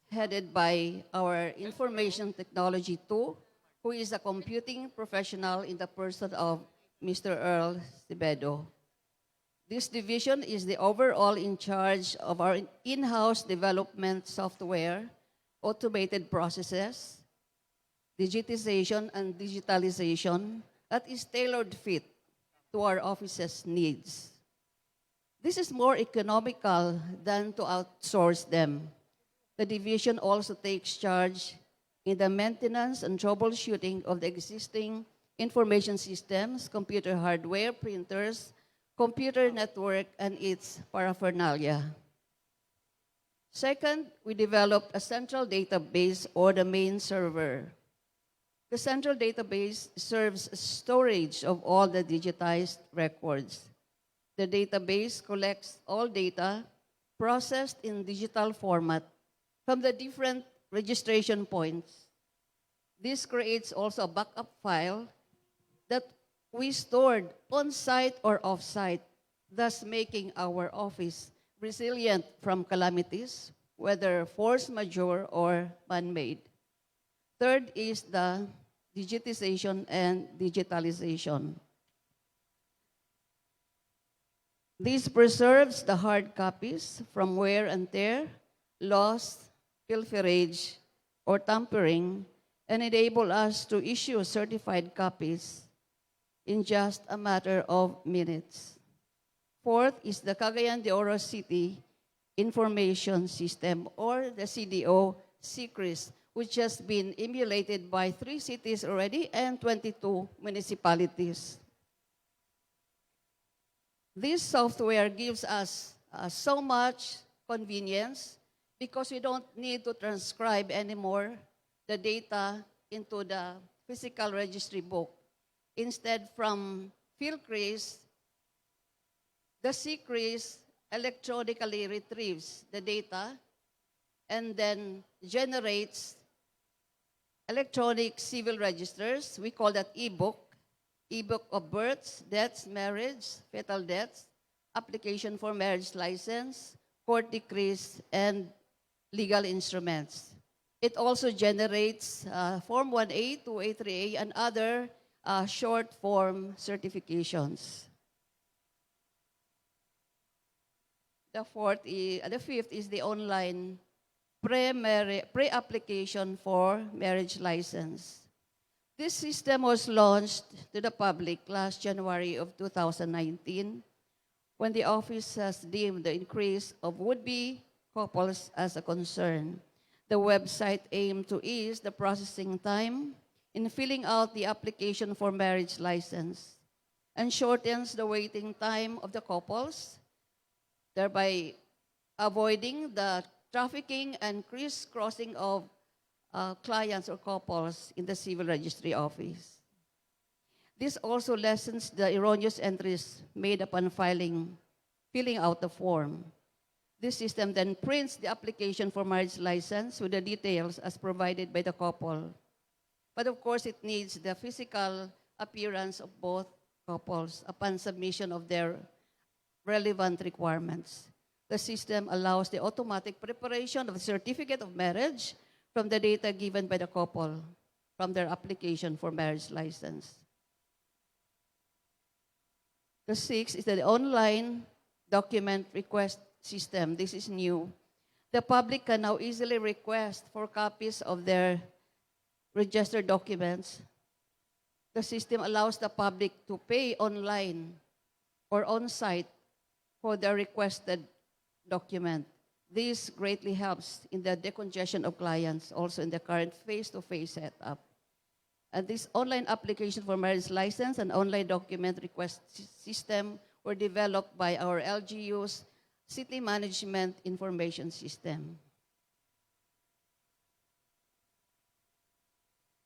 headed by our Information Technology 2, who is a computing professional in the person of Mr. Earl Sibedo. This division is the overall in charge of our in-house development software, automated processes, digitization and digitalization that is tailored fit to our office's needs. This is more economical than to outsource them. The division also takes charge in the maintenance and troubleshooting of the existing information systems, computer hardware, printers, computer network, and its paraphernalia. Second, we developed a central database or the main server. The central database serves storage of all the digitized records. The database collects all data processed in digital format from the different registration points. This creates also a backup file that we stored on-site or off-site, thus making our office resilient from calamities, whether force majeure or man-made. Third is the digitization and digitalization. This preserves the hard copies from wear and tear, loss, pilferage, or tampering, and enable us to issue certified copies in just a matter of minutes. Fourth is the Cagayan de Oro City Information System, or the CDO CRVS, which has been emulated by 3 cities already and 22 municipalities. This software gives us so much convenience because we don't need to transcribe anymore the data into the physical registry book. Instead, from FieldCRVS, the CRVS electronically retrieves the data and then generates electronic civil registers. We call that e-book of births, deaths, marriage, fetal deaths, application for marriage license, court decrees, and legal instruments. It also generates Form 1A, 2A, 3A, and other short form certifications. The fifth is the online pre-application for marriage license. This system was launched to the public last January of 2019 when the office has deemed the increase of would-be couples as a concern. The website aimed to ease the processing time in filling out the application for marriage license and shortens the waiting time of the couples, thereby avoiding the trafficking and crisscrossing of clients or couples in the civil registry office. This also lessens the erroneous entries made upon filling out the form. This system then prints the application for marriage license with the details as provided by the couple. But of course, it needs the physical appearance of both couples upon submission of their relevant requirements. The system allows the automatic preparation of the certificate of marriage from the data given by the couple from their application for marriage license. The sixth is the online document request system. This is new. The public can now easily request for copies of their registered documents. The system allows the public to pay online or on-site for the requested document. This greatly helps in the decongestion of clients, also in the current face-to-face setup. And this online application for marriage license and online document request system were developed by our LGU's City Management Information System.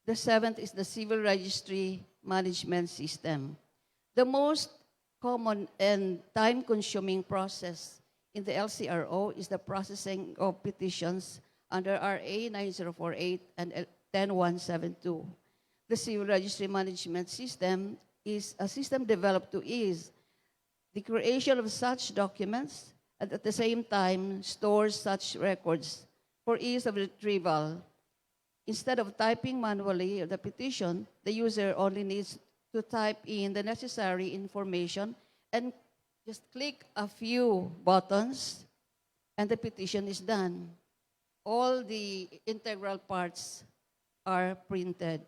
The seventh is the Civil Registry Management System. The most common and time-consuming process in the LCRO is the processing of petitions under RA 9048 and 10172. The Civil Registry Management System is a system developed to ease the creation of such documents and at the same time stores such records for ease of retrieval. Instead of typing manually the petition, the user only needs to type in the necessary information and just click a few buttons and the petition is done. All the integral parts are printed.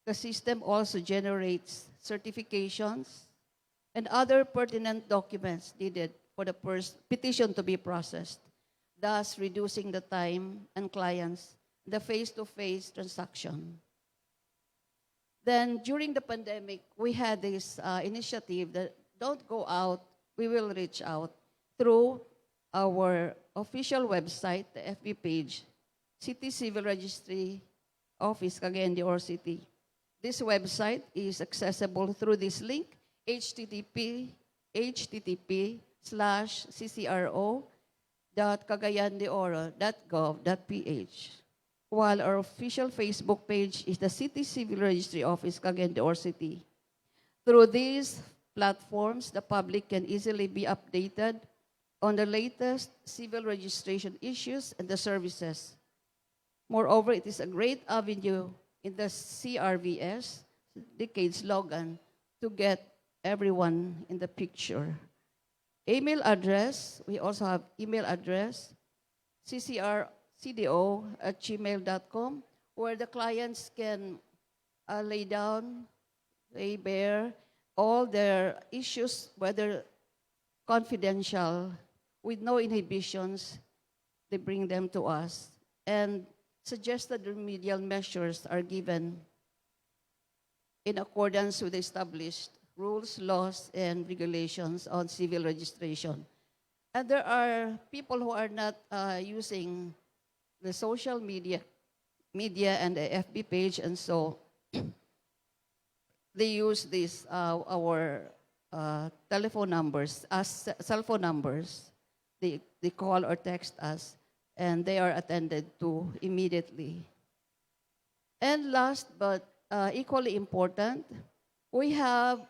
The system also generates certifications and other pertinent documents needed for the petition to be processed, thus reducing the time and clients the face-to-face transaction. Then during the pandemic, we had this initiative that don't go out, we will reach out through our official website, the FB page, City Civil Registry Office, Cagayan de Oro City. This website is accessible through this link, http://ccro.cagayandeoro.gov.ph. While our official Facebook page is the City Civil Registry Office, Cagayan de Oro City. Through these platforms, the public can easily be updated on the latest civil registration issues and the services. Moreover, it is a great avenue in the CRVS decade slogan to get everyone in the picture. Email address, we also have email address, ccrcdo@gmail.com, where the clients can lay bare all their issues, whether confidential, with no inhibitions, they bring them to us. And suggested remedial measures are given in accordance with established rules, laws, and regulations on civil registration. And there are people who are not using the social media and the FB page, and so they use this, our telephone numbers as cell phone numbers. They call or text us, and they are attended to immediately. And last but equally important, we have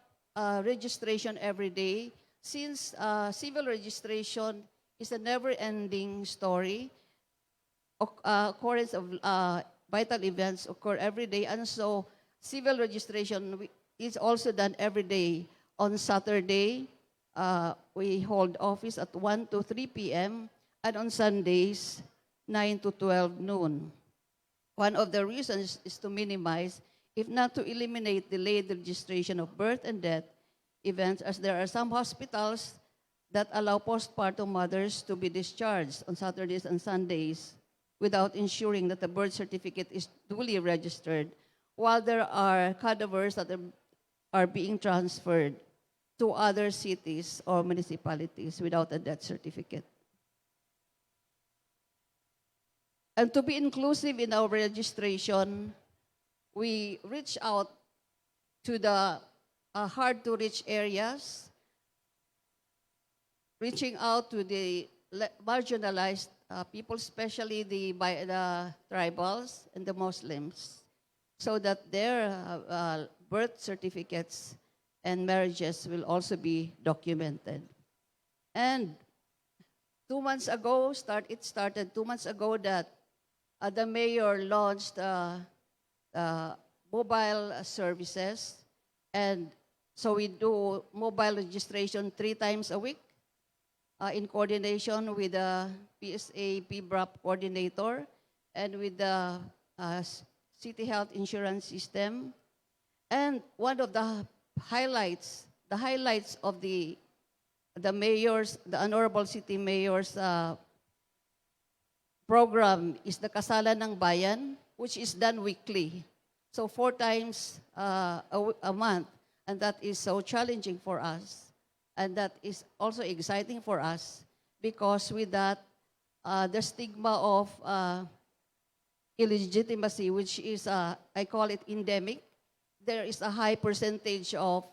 registration every day. Since civil registration is a never-ending story, occurrence of vital events occur every day, and so civil registration is also done every day. On Saturday, we hold office at 1 to 3 p.m., and on Sundays, 9 to 12 noon. One of the reasons is to minimize if not to eliminate delayed registration of birth and death events, as there are some hospitals that allow postpartum mothers to be discharged on Saturdays and Sundays without ensuring that the birth certificate is duly registered, while there are cadavers that are being transferred to other cities or municipalities without a death certificate. And to be inclusive in our registration, we reach out to the hard-to-reach areas, reaching out to the marginalized people, especially the tribals and the Muslims, so that their birth certificates and marriages will also be documented. And 2 months ago, it started 2 months ago that the mayor launched mobile services. And so we do mobile registration 3 times a week in coordination with the PSA PBRAP coordinator and with the City Health Insurance System. And one of the highlights of the mayor's, the Honorable City Mayor's program is the Kasalan ng Bayan, which is done weekly. So 4 times a month. And that is so challenging for us. And that is also exciting for us because with that, the stigma of illegitimacy, which is, I call it endemic, there is a high percentage of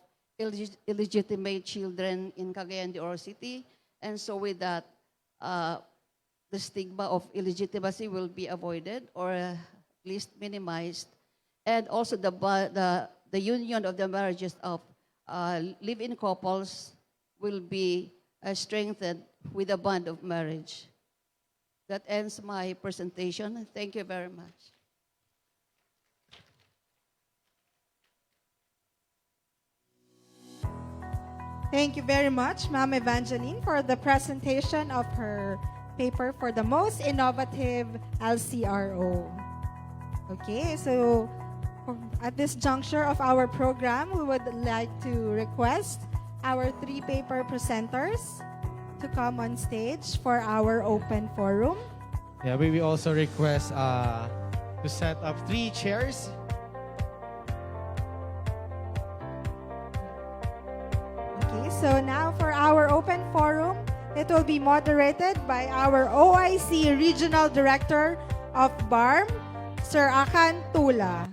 illegitimate children in Cagayan de Oro City. And so with that, the stigma of illegitimacy will be avoided or at least minimized. And also the union of the marriages of live-in couples will be strengthened with a bond of marriage. That ends my presentation. Thank you very much. Thank you very much, Ma'am Evangeline, for the presentation of her paper for the most innovative LCRO. Okay, so at this juncture of our program, we would like to request our 3 paper presenters to come on stage for our open forum. Yeah, we also request to set up 3 chairs. Okay, so now for our open forum, it will be moderated by our OIC Regional Director of BARM, Sir Akan Tula.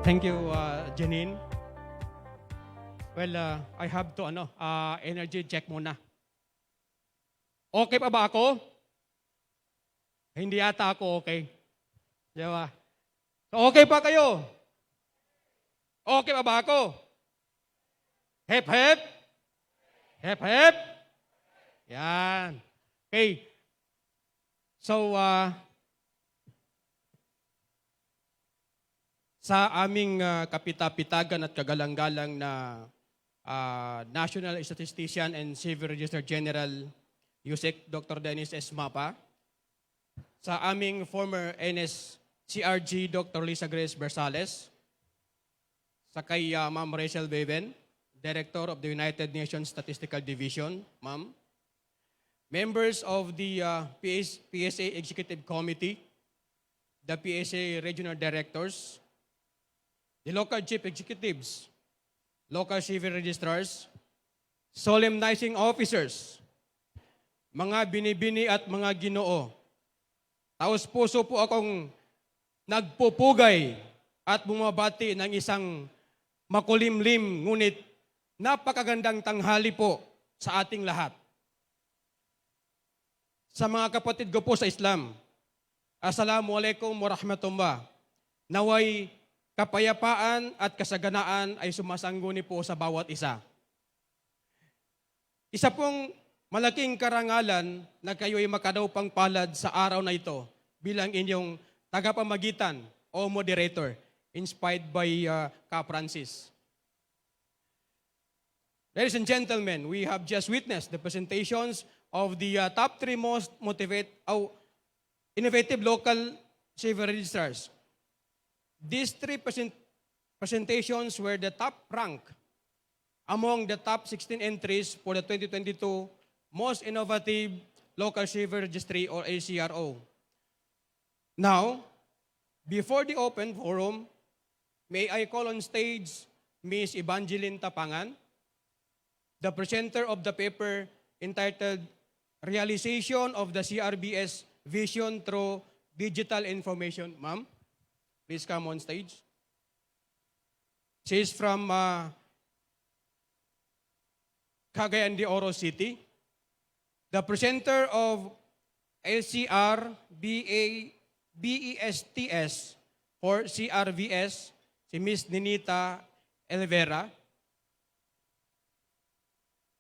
Thank you, Janine. Well, I have to energy check muna. Okay pa ba ako? Hindi yata ako okay. Di ba? So okay pa kayo? Okay pa ba ako? Hep, hep? Hep, hep? Yan. Okay. So, sa aming kapita-pitagan at kagalang-galang na National Statistician and Civil Register General USEC, Dr. Dennis S. Mapa, sa aming former NSCRG, Dr. Lisa Grace Bersales, sa kay Ma'am Rachel Beven, Director of the United Nations Statistical Division, Ma'am, members of the PSA Executive Committee, the PSA Regional Directors, the local chief executives, local civil registrars, solemnizing officers, mga binibini at mga ginoo. Taos puso po akong nagpupugay at bumabati ng isang makulimlim ngunit napakagandang tanghali po sa ating lahat. Sa mga kapatid ko po sa Islam, Assalamualaikum warahmatullah. Naway kapayapaan at kasaganaan ay sumasangguni po sa bawat isa. Isa pong malaking karangalan na kayo'y makadaw pang palad sa araw na ito bilang inyong tagapamagitan o moderator. inspired by Ka Francis. Ladies and gentlemen, we have just witnessed the presentations of the top 3 most innovative local civil registrars. These 3 presentations were the top rank among the top 16 entries for the 2022 Most Innovative Local Civil Registry or ACRO. Now, before the open forum, may I call on stage Ms. Evangeline Tapangan, the presenter of the paper entitled Realization of the CRVS Vision Through Digital Information. Ma'am, please come on stage. She is from Cagayan de Oro City. The presenter of LCR BESTS for CRVS, si Ms. Ninita Elvera.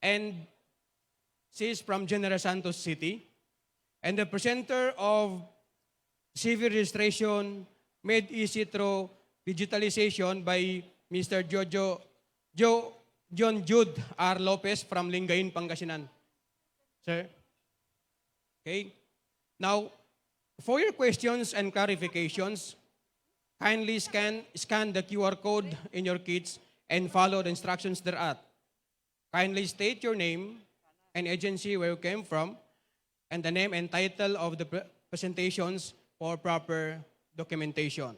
And she is from General Santos City. And the presenter of civil registration made easy through digitalization by Mr. John Jude R. Lopez from Lingayen, Pangasinan. Sir? Okay. Now, for your questions and clarifications, kindly scan the QR code in your kits and follow the instructions thereat. Kindly state your name and agency where you came from, and the name and title of the presentations for proper documentation.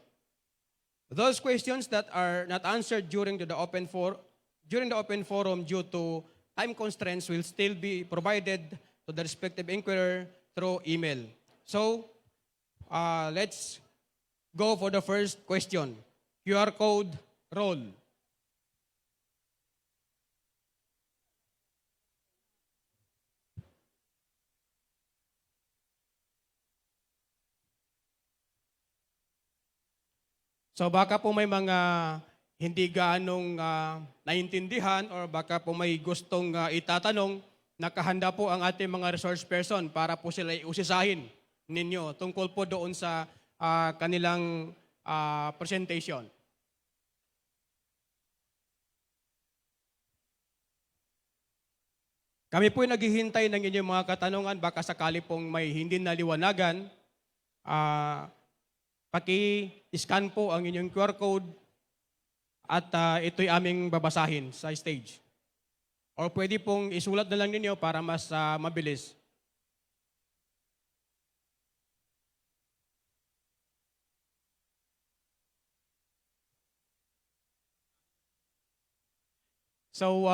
Those questions that are not answered during the open forum due to time constraints will still be provided to the respective inquirer through email. So, let's go for the first question. QR code roll. So baka po may mga hindi gaanong naintindihan or baka po may gustong itatanong, nakahanda po ang ating mga resource person para po sila usisahin ninyo tungkol po doon sa kanilang presentation. Kami po ay naghihintay ng inyong mga katanungan, baka sakali pong may hindi naliwanagan, paki-scan po ang inyong QR code at ito'y aming babasahin sa stage. Or pwede pong isulat na lang ninyo para mas mabilis. So,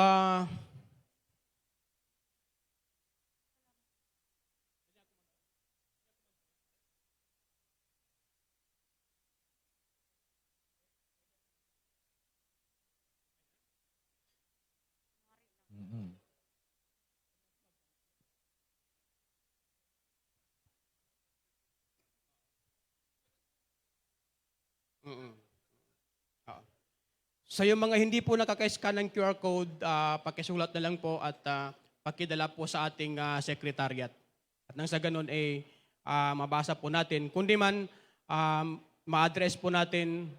So yung mga hindi po nakaka-scan ng QR code, pakisulat na lang po at pakidala po sa ating secretariat. At nang sa ganun mabasa po natin. Kundi man ma-address po natin,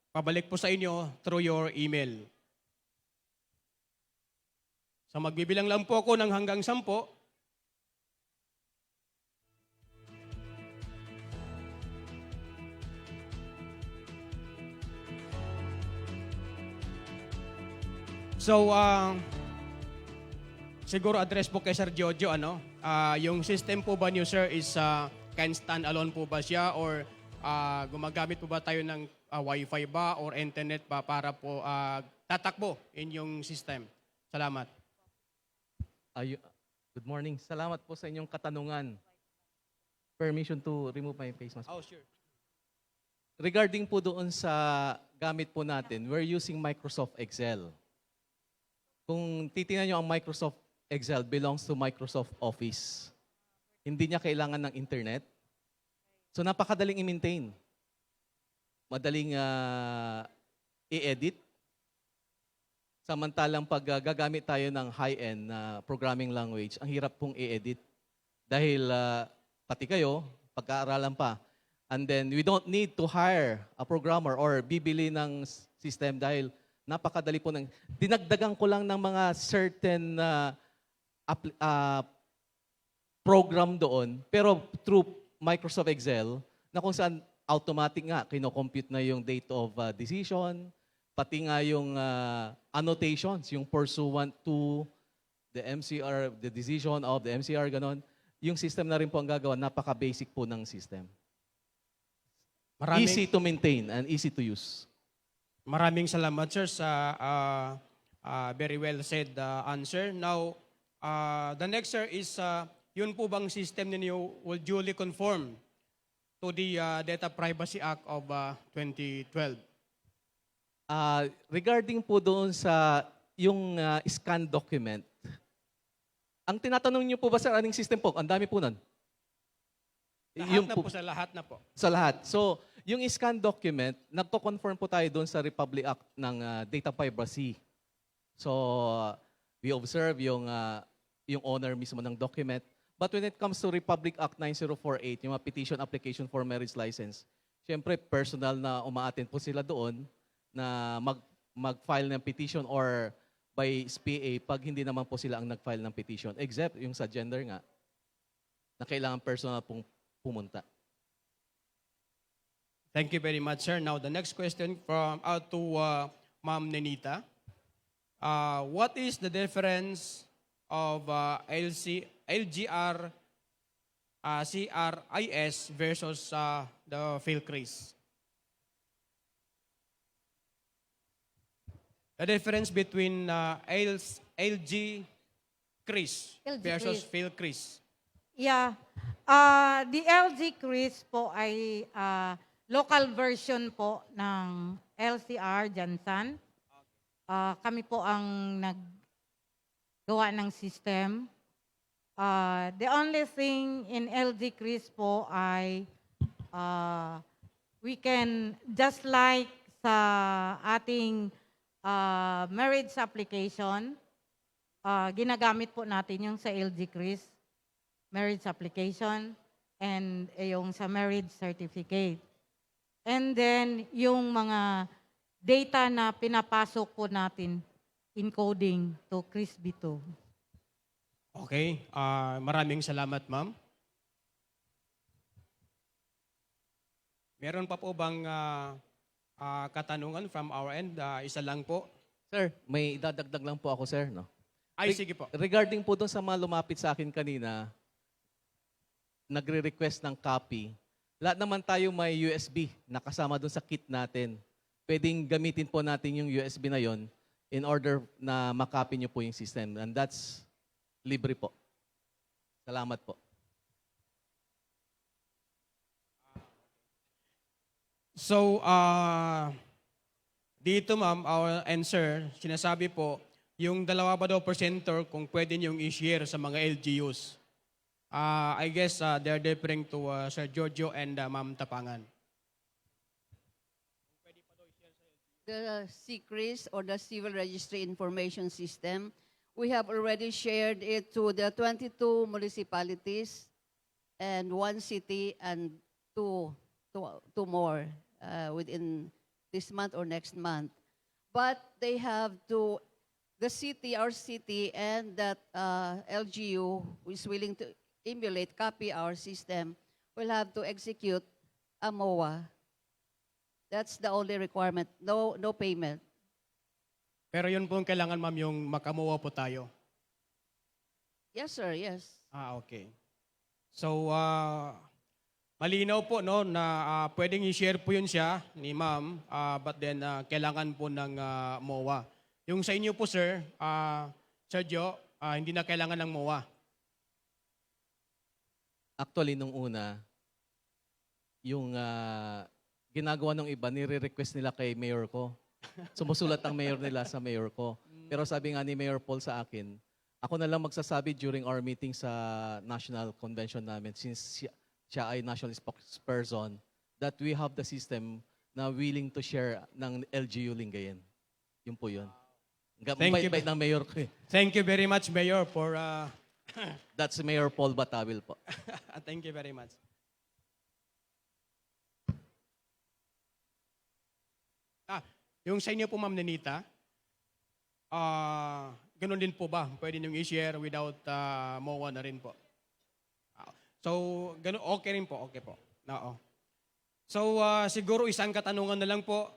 pabalik po sa inyo through your email. So magbibilang lang po ako ng hanggang 10. So, siguro address po kay Sir Jojo, yung system po ba niyo, sir, is can stand alone po ba siya or gumagamit po ba tayo ng Wi-Fi ba or internet ba para po tatakbo inyong system? Salamat. Good morning. Salamat po sa inyong katanungan. Permission to remove my face mask. Oh, sure. Regarding po doon sa gamit po natin, we're using Microsoft Excel. Kung titingnan nyo ang Microsoft Excel belongs to Microsoft Office. Hindi niya kailangan ng internet. So napakadaling i-maintain. Madaling i-edit. Samantalang pag gagamit tayo ng high-end na programming language, ang hirap pong i-edit. Dahil pati kayo, pagkaaralan pa, And then we don't need to hire a programmer or bibili ng system dahil napakadali po ng... Dinagdagan ko lang ng mga certain program doon, pero through Microsoft Excel, na kung saan automatic nga, kino-compute na yung date of decision, pati nga yung annotations, yung pursuant to the MCR, the decision of the MCR, ganon. Yung system na rin po ang gagawa, napaka-basic po ng system. Easy to maintain and easy to use. Maraming salamat, sir, sa very well said answer. Now, the next, sir, is yun po bang system ninyo will duly conform to the Data Privacy Act of 2012? Regarding po doon sa yung scan document, ang tinatanong niyo po ba sa running system po? Ang dami po nun. Lahat na po. Sa lahat. So, yung scan document, nagko-conform po tayo doon sa Republic Act ng Data Privacy. So, we observe yung owner mismo ng document. But when it comes to Republic Act 9048, yung petition application for marriage license, syempre personal na umaattend po sila doon na mag-file ng petition or by SPA pag hindi naman po sila ang nag-file ng petition. Except yung sa gender nga, na kailangan personal pong pumunta. Thank you very much, sir. Now, the next question from out to Ma'am Nenita. What is the difference of LGR CRIS versus the PhilCris? The difference between LG CRIS versus PhilCris. Yeah. The LG Chris po ay local version po ng LCR Jansan. Kami po ang naggawa ng system. The only thing in LG Chris po ay we can, just like sa ating marriage application, ginagamit po natin yung sa LG Chris marriage application and yung sa marriage certificate. And then yung mga data na pinapasok po natin encoding to Chris B2. Okay. Maraming salamat, ma'am. Meron pa po bang katanungan from our end? Isa lang po. Sir, may idadagdag lang po ako, sir. No? Ay, sige po. Regarding po doon sa mga lumapit sa akin kanina, nagre-request ng copy. Lahat naman tayo may USB na kasama doon sa kit natin. Pwedeng gamitin po natin yung USB na yon in order na makopy nyo po yung system. And that's libre po. Salamat po. So, dito ma'am, our answer, sinasabi po, yung 2% kung pwede niyong i-share sa mga LGUs. I guess they're referring to Sir Giorgio and Ma'am Tapangan. The CRIS or the Civil Registry Information System, we have already shared it to the 22 municipalities and 1 city and two more within this month or next month. But they have to, the city, our city, and that LGU who is willing to emulate, copy our system, will have to execute a MOA. That's the only requirement. No payment. Pero yun po ang kailangan, ma'am, yung makamuha po tayo. Yes, sir. Yes. Okay. So, malinaw po no, na pwedeng i-share po yun siya ni ma'am, but then kailangan po ng MOA. Yung sa inyo po, sir, Sergio, hindi na kailangan ng MOA. Actually, nung una, yung ginagawa ng iba, nire-request nila kay mayor ko. Sumusulat ang mayor nila sa mayor ko. Pero sabi nga ni Mayor Paul sa akin, ako na lang magsasabi during our meeting sa national convention namin, since siya ay national spokesperson, that we have the system na willing to share ng LGU Lingayen. Yun po yun. Bait ng mayor ko eh. Thank you very much, Mayor, for... That's Mayor Paul Batabil po. Thank you very much. Yung sa inyo po, Ma'am Nenita, ganun din po ba? Pwede nyo i-share without MOA na rin po. So, ganun, okay rin po, okay po. Oo. So, siguro isang katanungan na lang po.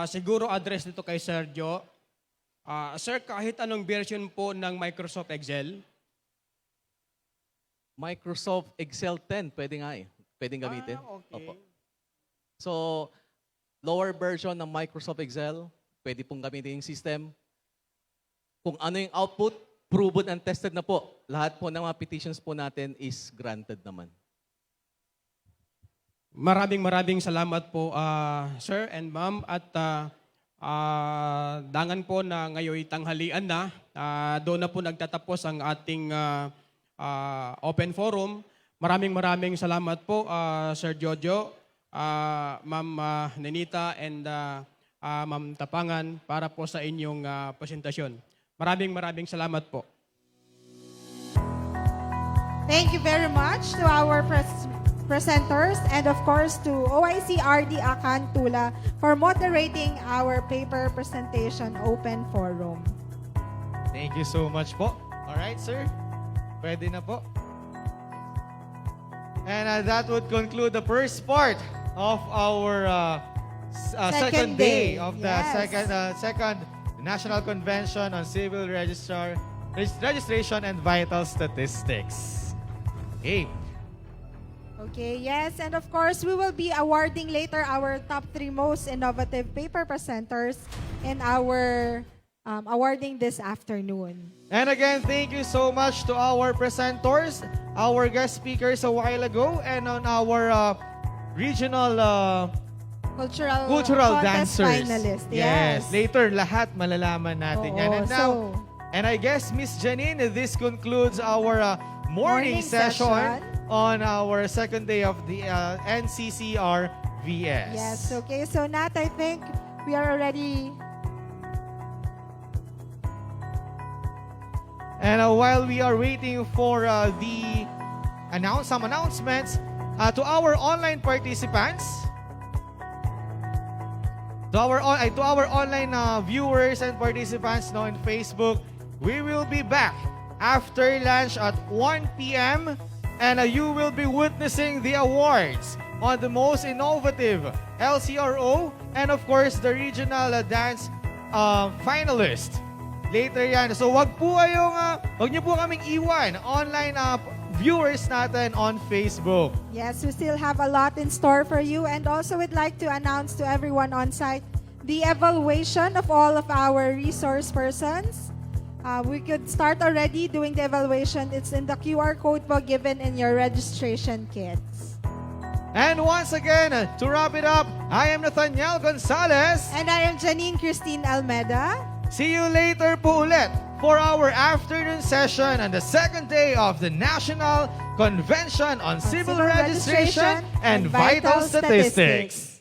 Siguro address dito kay Sergio. Sir, kahit anong version po ng Microsoft Excel, Microsoft Excel 10, pwede nga eh. Pwedeng gamitin. okay. Opo. So, lower version ng Microsoft Excel, pwede pong gamitin yung system. Kung ano yung output, proven and tested na po. Lahat po ng mga petitions po natin is granted naman. Maraming salamat po, sir and ma'am. At dangan po na ngayon tanghalian na, doon na po nagtatapos ang ating open forum. Maraming salamat po, Sir Jojo, Ma'am Nenita, and Ma'am Tapangan para po sa inyong presentasyon. Maraming salamat po. Thank you very much to our presenters and of course to OIC RD Akan Tula for moderating our paper presentation open forum. Thank you so much po. All right, sir. Pwede na po. And that would conclude the first part of our second day of the second National Convention on Civil Registration and Vital Statistics. Okay. Okay, yes, and of course, we will be awarding later our top 3 most innovative paper presenters in our awarding this afternoon. And again, thank you so much to our presenters, our guest speakers a while ago, and on our regional cultural contest dancers. finalists. Yes. Later, lahat malalaman natin yan. And now, so, and I guess, Miss Janine, this concludes our morning session on our second day of the NCCRVS. yes, okay. So, Nat, I think we are already... And while we are waiting for some announcements to our online participants, to our online viewers and participants now in Facebook, we will be back after lunch at 1 p.m. and you will be witnessing the awards on the most innovative LCRO and of course the regional dance finalist. Later yan. So wag niyo po kaming iwan online viewers natin on Facebook. Yes, we still have a lot in store for you. And also we'd like to announce to everyone on site the evaluation of all of our resource persons. We could start already doing the evaluation. It's in the QR code po given in your registration kits. And once again, to wrap it up, I am Nathaniel Gonzalez. And I am Janine Christine Almeda. See you later po ulit for our afternoon session on the second day of the National Convention on Civil Registration and Vital Statistics.